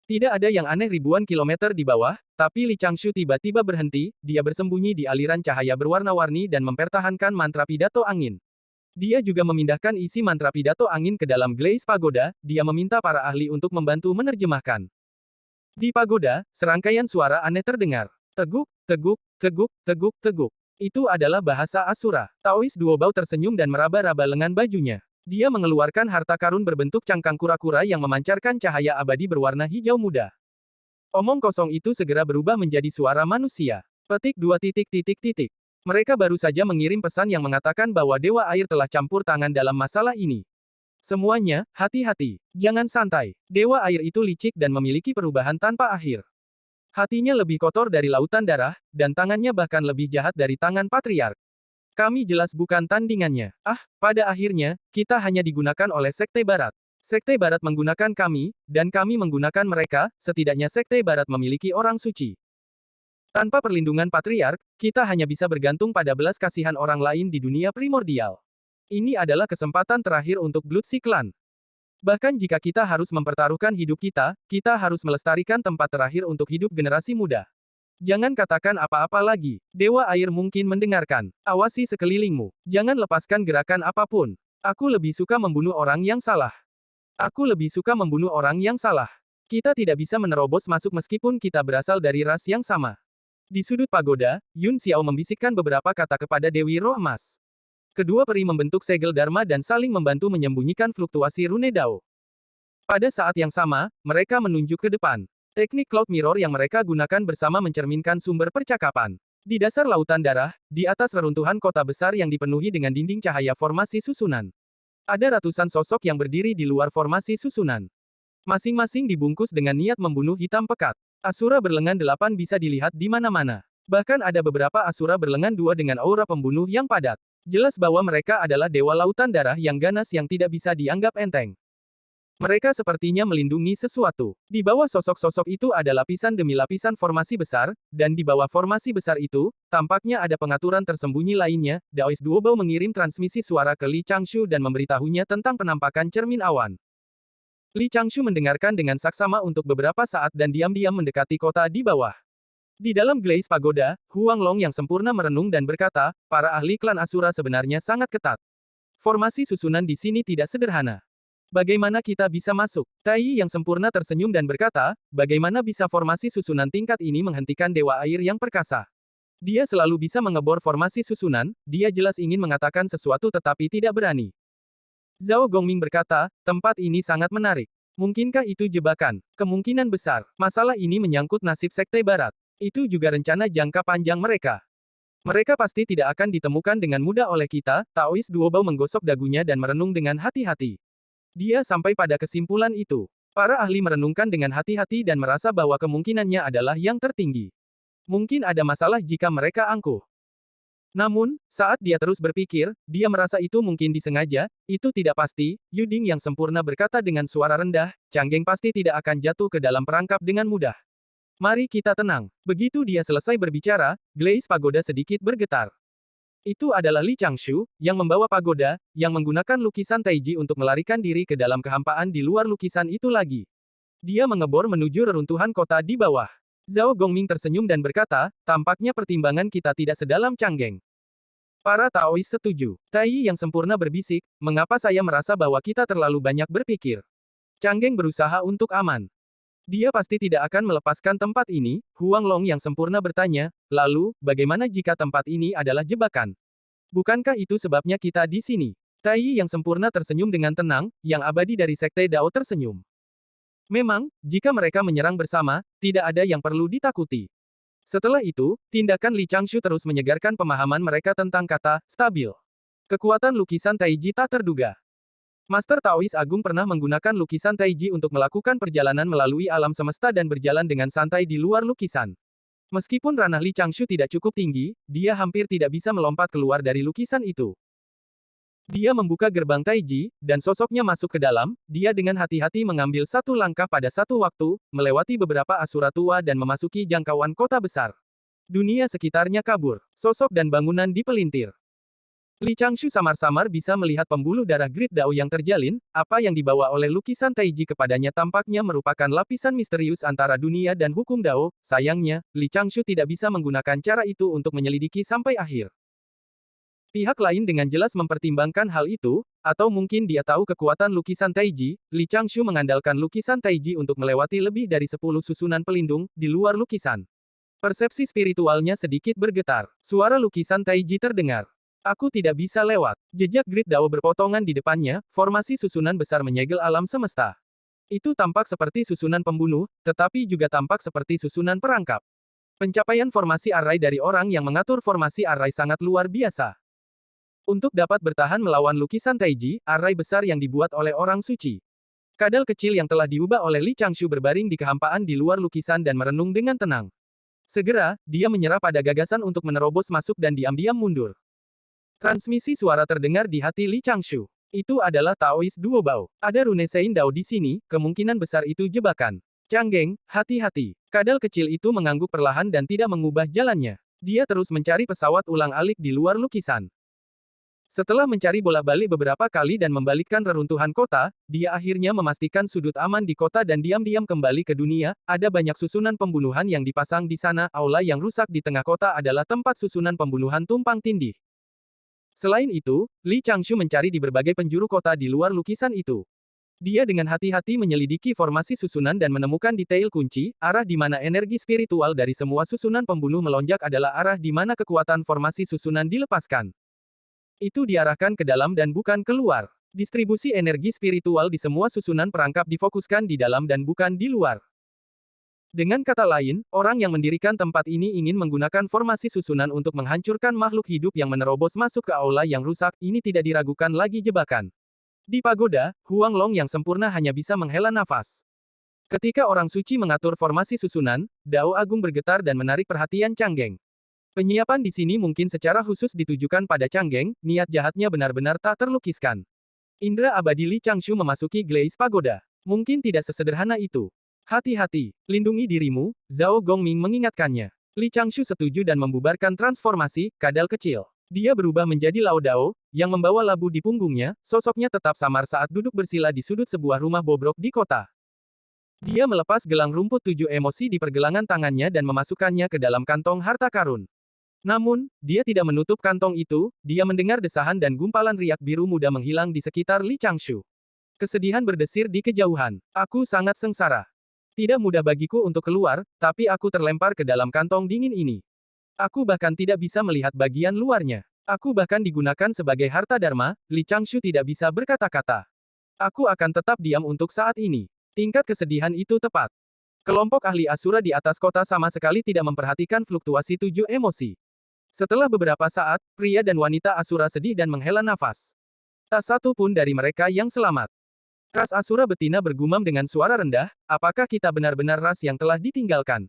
Tidak ada yang aneh ribuan kilometer di bawah, tapi Li Changshu tiba-tiba berhenti, dia bersembunyi di aliran cahaya berwarna-warni dan mempertahankan mantra pidato angin. Dia juga memindahkan isi mantra pidato angin ke dalam Glaze Pagoda, dia meminta para ahli untuk membantu menerjemahkan. Di pagoda, serangkaian suara aneh terdengar. Teguk, teguk, teguk, teguk, teguk. Itu adalah bahasa Asura. Taois Duobao tersenyum dan meraba-raba lengan bajunya. Dia mengeluarkan harta karun berbentuk cangkang kura-kura yang memancarkan cahaya abadi berwarna hijau muda. Omong kosong itu segera berubah menjadi suara manusia. Petik 2 titik titik titik. Mereka baru saja mengirim pesan yang mengatakan bahwa Dewa Air telah campur tangan dalam masalah ini. Semuanya, hati-hati. Jangan santai. Dewa Air itu licik dan memiliki perubahan tanpa akhir. Hatinya lebih kotor dari lautan darah, dan tangannya bahkan lebih jahat dari tangan patriark. Kami jelas bukan tandingannya. Pada akhirnya, kita hanya digunakan oleh Sekte Barat. Sekte Barat menggunakan kami, dan kami menggunakan mereka, setidaknya Sekte Barat memiliki orang suci. Tanpa perlindungan patriark, kita hanya bisa bergantung pada belas kasihan orang lain di dunia primordial. Ini adalah kesempatan terakhir untuk Blood Sea Clan. Bahkan jika kita harus mempertaruhkan hidup kita, kita harus melestarikan tempat terakhir untuk hidup generasi muda. Jangan katakan apa-apa lagi. Dewa Air mungkin mendengarkan. Awasi sekelilingmu. Jangan lepaskan gerakan apapun. Aku lebih suka membunuh orang yang salah. Aku lebih suka membunuh orang yang salah. Kita tidak bisa menerobos masuk meskipun kita berasal dari ras yang sama. Di sudut pagoda, Yun Xiao membisikkan beberapa kata kepada Dewi Roh Emas. Kedua peri membentuk segel Dharma dan saling membantu menyembunyikan fluktuasi rune Dao. Pada saat yang sama, mereka menunjuk ke depan. Teknik Cloud Mirror yang mereka gunakan bersama mencerminkan sumber percakapan. Di dasar lautan darah, di atas reruntuhan kota besar yang dipenuhi dengan dinding cahaya formasi susunan. Ada ratusan sosok yang berdiri di luar formasi susunan. Masing-masing dibungkus dengan niat membunuh hitam pekat. Asura berlengan 8 bisa dilihat di mana-mana. Bahkan ada beberapa Asura berlengan 2 dengan aura pembunuh yang padat. Jelas bahwa mereka adalah dewa lautan darah yang ganas yang tidak bisa dianggap enteng. Mereka sepertinya melindungi sesuatu. Di bawah sosok-sosok itu ada lapisan demi lapisan formasi besar, dan di bawah formasi besar itu, tampaknya ada pengaturan tersembunyi lainnya. Daois Duobao mengirim transmisi suara ke Li Changshu dan memberitahunya tentang penampakan cermin awan. Li Changshu mendengarkan dengan saksama untuk beberapa saat dan diam-diam mendekati kota di bawah. Di dalam Glaze Pagoda, Huang Long yang sempurna merenung dan berkata, para ahli klan Asura sebenarnya sangat ketat. Formasi susunan di sini tidak sederhana. Bagaimana kita bisa masuk? Tai yang sempurna tersenyum dan berkata, bagaimana bisa formasi susunan tingkat ini menghentikan Dewa Air yang perkasa? Dia selalu bisa mengebor formasi susunan, dia jelas ingin mengatakan sesuatu tetapi tidak berani. Zhao Gongming berkata, tempat ini sangat menarik. Mungkinkah itu jebakan? Kemungkinan besar. Masalah ini menyangkut nasib Sekte Barat. Itu juga rencana jangka panjang mereka. Mereka pasti tidak akan ditemukan dengan mudah oleh kita. Taois Duobao menggosok dagunya dan merenung dengan hati-hati. Dia sampai pada kesimpulan itu. Para ahli merenungkan dengan hati-hati dan merasa bahwa kemungkinannya adalah yang tertinggi. Mungkin ada masalah jika mereka angkuh. Namun, saat dia terus berpikir, dia merasa itu mungkin disengaja, itu tidak pasti. Yuding yang sempurna berkata dengan suara rendah, Canggeng pasti tidak akan jatuh ke dalam perangkap dengan mudah. Mari kita tenang. Begitu dia selesai berbicara, Glaze Pagoda sedikit bergetar. Itu adalah Li Changshu, yang membawa pagoda, yang menggunakan lukisan Taiji untuk melarikan diri ke dalam kehampaan di luar lukisan itu lagi. Dia mengebor menuju reruntuhan kota di bawah. Zhao Gongming tersenyum dan berkata, tampaknya pertimbangan kita tidak sedalam Canggeng. Para Taois setuju. Tai yang sempurna berbisik, mengapa saya merasa bahwa kita terlalu banyak berpikir. Canggeng berusaha untuk aman. Dia pasti tidak akan melepaskan tempat ini, Huang Long yang sempurna bertanya, lalu, bagaimana jika tempat ini adalah jebakan? Bukankah itu sebabnya kita di sini? Tai yang sempurna tersenyum dengan tenang, yang abadi dari Sekte Dao tersenyum. Memang, jika mereka menyerang bersama, tidak ada yang perlu ditakuti. Setelah itu, tindakan Li Changshu terus menyegarkan pemahaman mereka tentang kata stabil. Kekuatan lukisan Taiji tak terduga. Master Taois Agung pernah menggunakan lukisan Taiji untuk melakukan perjalanan melalui alam semesta dan berjalan dengan santai di luar lukisan. Meskipun ranah Li Changshu tidak cukup tinggi, dia hampir tidak bisa melompat keluar dari lukisan itu. Dia membuka gerbang Taiji, dan sosoknya masuk ke dalam. Dia dengan hati-hati mengambil satu langkah pada satu waktu, melewati beberapa asura tua dan memasuki jangkauan kota besar. Dunia sekitarnya kabur, sosok dan bangunan dipelintir. Li Changshu samar-samar bisa melihat pembuluh darah Grid Dao yang terjalin, apa yang dibawa oleh lukisan Taiji kepadanya tampaknya merupakan lapisan misterius antara dunia dan hukum Dao. Sayangnya, Li Changshu tidak bisa menggunakan cara itu untuk menyelidiki sampai akhir. Pihak lain dengan jelas mempertimbangkan hal itu, atau mungkin dia tahu kekuatan lukisan Taiji. Li Changshu mengandalkan lukisan Taiji untuk melewati lebih dari 10 susunan pelindung, di luar lukisan. Persepsi spiritualnya sedikit bergetar. Suara lukisan Taiji terdengar. Aku tidak bisa lewat. Jejak Grid Dao berpotongan di depannya, formasi susunan besar menyegel alam semesta. Itu tampak seperti susunan pembunuh, tetapi juga tampak seperti susunan perangkap. Pencapaian formasi array dari orang yang mengatur formasi array sangat luar biasa. Untuk dapat bertahan melawan lukisan Taiji, array besar yang dibuat oleh orang suci. Kadal kecil yang telah diubah oleh Li Changshu berbaring di kehampaan di luar lukisan dan merenung dengan tenang. Segera, dia menyerah pada gagasan untuk menerobos masuk dan diam-diam mundur. Transmisi suara terdengar di hati Li Changshu. Itu adalah Taois Duo Bao. Ada rune Sein Dao di sini, kemungkinan besar itu jebakan. Canggeng, hati-hati. Kadal kecil itu mengangguk perlahan dan tidak mengubah jalannya. Dia terus mencari pesawat ulang-alik di luar lukisan. Setelah mencari bolak-balik beberapa kali dan membalikkan reruntuhan kota, dia akhirnya memastikan sudut aman di kota dan diam-diam kembali ke dunia. Ada banyak susunan pembunuhan yang dipasang di sana. Aula yang rusak di tengah kota adalah tempat susunan pembunuhan tumpang tindih. Selain itu, Li Changshu mencari di berbagai penjuru kota di luar lukisan itu. Dia dengan hati-hati menyelidiki formasi susunan dan menemukan detail kunci. Arah di mana energi spiritual dari semua susunan pembunuh melonjak adalah arah di mana kekuatan formasi susunan dilepaskan. Itu diarahkan ke dalam dan bukan keluar. Distribusi energi spiritual di semua susunan perangkap difokuskan di dalam dan bukan di luar. Dengan kata lain, orang yang mendirikan tempat ini ingin menggunakan formasi susunan untuk menghancurkan makhluk hidup yang menerobos masuk ke aula yang rusak. Ini tidak diragukan lagi jebakan. Di pagoda, Huang Long yang sempurna hanya bisa menghela nafas. Ketika orang suci mengatur formasi susunan, Dao Agung bergetar dan menarik perhatian Canggeng. Penyiapan di sini mungkin secara khusus ditujukan pada Canggeng, niat jahatnya benar-benar tak terlukiskan. Indra abadi Li Changshu memasuki Glaze Pagoda. Mungkin tidak sesederhana itu. Hati-hati, lindungi dirimu, Zhao Gongming mengingatkannya. Li Changshu setuju dan membubarkan transformasi, kadal kecil. Dia berubah menjadi Lao Dao, yang membawa labu di punggungnya, sosoknya tetap samar saat duduk bersila di sudut sebuah rumah bobrok di kota. Dia melepas gelang rumput 7 emosi di pergelangan tangannya dan memasukkannya ke dalam kantong harta karun. Namun, dia tidak menutup kantong itu. Dia mendengar desahan dan gumpalan riak biru muda menghilang di sekitar Li Changshu. Kesedihan berdesir di kejauhan. Aku sangat sengsara. Tidak mudah bagiku untuk keluar, tapi aku terlempar ke dalam kantong dingin ini. Aku bahkan tidak bisa melihat bagian luarnya. Aku bahkan digunakan sebagai harta dharma. Li Changshu tidak bisa berkata-kata. Aku akan tetap diam untuk saat ini. Tingkat kesedihan itu tepat. Kelompok ahli Asura di atas kota sama sekali tidak memperhatikan fluktuasi 7 emosi. Setelah beberapa saat, pria dan wanita Asura sedih dan menghela nafas. Tak satu pun dari mereka yang selamat. Ras Asura betina bergumam dengan suara rendah, apakah kita benar-benar ras yang telah ditinggalkan?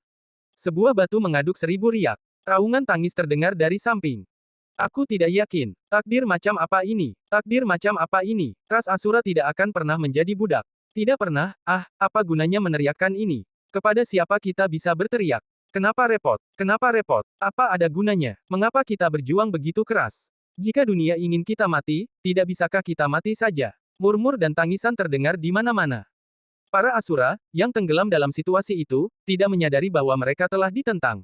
Sebuah batu mengaduk 1000 riak. Raungan tangis terdengar dari samping. Aku tidak yakin. Takdir macam apa ini? Takdir macam apa ini? Ras Asura tidak akan pernah menjadi budak. Tidak pernah, apa gunanya meneriakkan ini? Kepada siapa kita bisa berteriak? Kenapa repot? Kenapa repot? Apa ada gunanya? Mengapa kita berjuang begitu keras? Jika dunia ingin kita mati, tidak bisakah kita mati saja? Murmur dan tangisan terdengar di mana-mana. Para Asura, yang tenggelam dalam situasi itu, tidak menyadari bahwa mereka telah ditentang.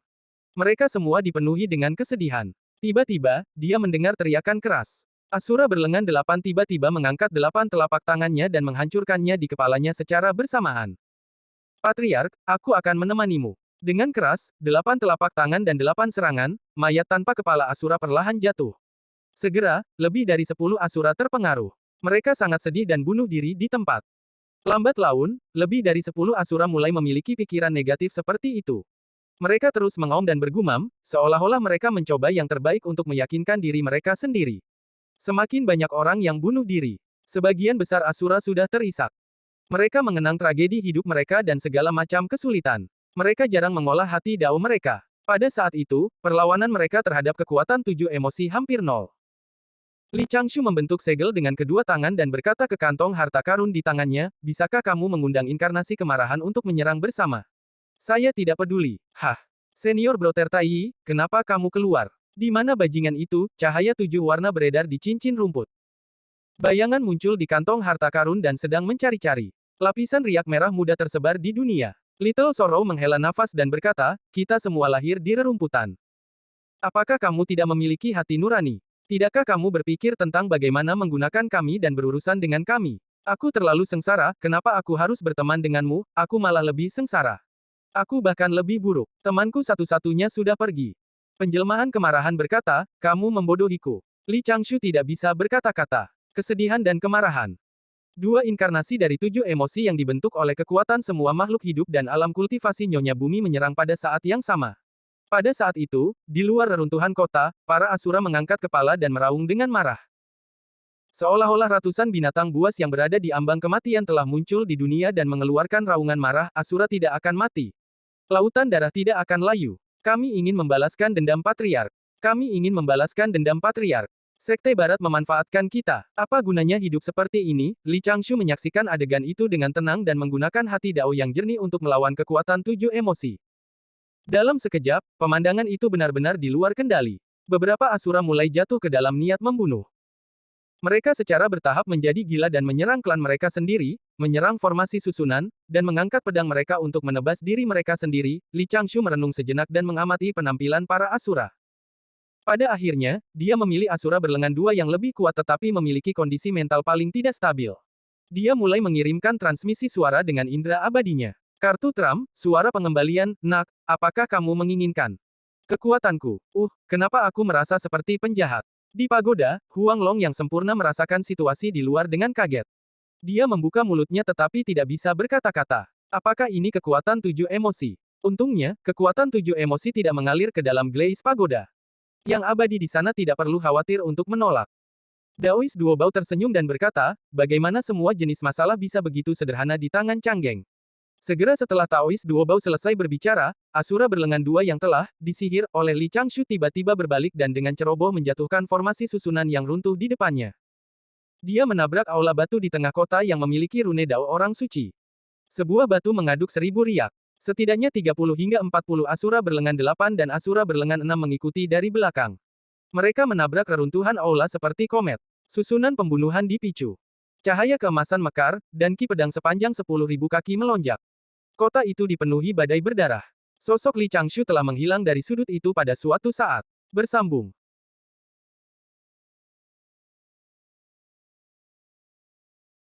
Mereka semua dipenuhi dengan kesedihan. Tiba-tiba, dia mendengar teriakan keras. Asura berlengan 8 tiba-tiba mengangkat 8 telapak tangannya dan menghancurkannya di kepalanya secara bersamaan. Patriark, aku akan menemanimu. Dengan keras, 8 telapak tangan dan 8 serangan, mayat tanpa kepala Asura perlahan jatuh. Segera, lebih dari 10 Asura terpengaruh. Mereka sangat sedih dan bunuh diri di tempat. Lambat laun, lebih dari 10 Asura mulai memiliki pikiran negatif seperti itu. Mereka terus mengaum dan bergumam, seolah-olah mereka mencoba yang terbaik untuk meyakinkan diri mereka sendiri. Semakin banyak orang yang bunuh diri. Sebagian besar Asura sudah terisak. Mereka mengenang tragedi hidup mereka dan segala macam kesulitan. Mereka jarang mengolah hati dao mereka. Pada saat itu, perlawanan mereka terhadap kekuatan 7 emosi hampir nol. Li Changshu membentuk segel dengan kedua tangan dan berkata ke kantong harta karun di tangannya, bisakah kamu mengundang inkarnasi kemarahan untuk menyerang bersama? Saya tidak peduli. Hah? Senior Brother Taiyi, kenapa kamu keluar? Di mana bajingan itu? Cahaya 7 warna beredar di cincin rumput. Bayangan muncul di kantong harta karun dan sedang mencari-cari. Lapisan riak merah muda tersebar di dunia. Little Sorrow menghela nafas dan berkata, kita semua lahir di rerumputan. Apakah kamu tidak memiliki hati nurani? Tidakkah kamu berpikir tentang bagaimana menggunakan kami dan berurusan dengan kami? Aku terlalu sengsara, kenapa aku harus berteman denganmu? Aku malah lebih sengsara. Aku bahkan lebih buruk. Temanku satu-satunya sudah pergi. Penjelmaan kemarahan berkata, kamu membodohiku. Li Changshu tidak bisa berkata-kata. Kesedihan dan kemarahan. Dua inkarnasi dari 7 emosi yang dibentuk oleh kekuatan semua makhluk hidup dan alam kultivasi Nyonya Bumi menyerang pada saat yang sama. Pada saat itu, di luar reruntuhan kota, para Asura mengangkat kepala dan meraung dengan marah. Seolah-olah ratusan binatang buas yang berada di ambang kematian telah muncul di dunia dan mengeluarkan raungan marah, Asura tidak akan mati. Lautan darah tidak akan layu. Kami ingin membalaskan dendam patriark. Kami ingin membalaskan dendam patriark. Sekte Barat memanfaatkan kita. Apa gunanya hidup seperti ini? Li Changshu menyaksikan adegan itu dengan tenang dan menggunakan hati dao yang jernih untuk melawan kekuatan 7 emosi. Dalam sekejap, pemandangan itu benar-benar di luar kendali. Beberapa Asura mulai jatuh ke dalam niat membunuh. Mereka secara bertahap menjadi gila dan menyerang klan mereka sendiri, menyerang formasi susunan, dan mengangkat pedang mereka untuk menebas diri mereka sendiri. Li Changshu merenung sejenak dan mengamati penampilan para Asura. Pada akhirnya, dia memilih Asura berlengan 2 yang lebih kuat tetapi memiliki kondisi mental paling tidak stabil. Dia mulai mengirimkan transmisi suara dengan indera abadinya. Kartu Trump, suara pengembalian, nak, apakah kamu menginginkan kekuatanku? Kenapa aku merasa seperti penjahat? Di pagoda, Huang Long yang sempurna merasakan situasi di luar dengan kaget. Dia membuka mulutnya tetapi tidak bisa berkata-kata. Apakah ini kekuatan 7 emosi? Untungnya, kekuatan 7 emosi tidak mengalir ke dalam Glaze Pagoda. Yang abadi di sana tidak perlu khawatir untuk menolak. Daois Duobao tersenyum dan berkata, bagaimana semua jenis masalah bisa begitu sederhana di tangan Changgeng? Segera setelah Taois Duobao selesai berbicara, Asura berlengan 2 yang telah disihir oleh Li Changshu tiba-tiba berbalik dan dengan ceroboh menjatuhkan formasi susunan yang runtuh di depannya. Dia menabrak aula batu di tengah kota yang memiliki rune dao orang suci. Sebuah batu mengaduk 1000 riak. Setidaknya 30 hingga 40 Asura berlengan 8 dan Asura berlengan 6 mengikuti dari belakang. Mereka menabrak reruntuhan aula seperti komet. Susunan pembunuhan dipicu. Cahaya keemasan mekar, dan ki pedang sepanjang 10.000 kaki melonjak. Kota itu dipenuhi badai berdarah. Sosok Li Changshu telah menghilang dari sudut itu pada suatu saat. Bersambung.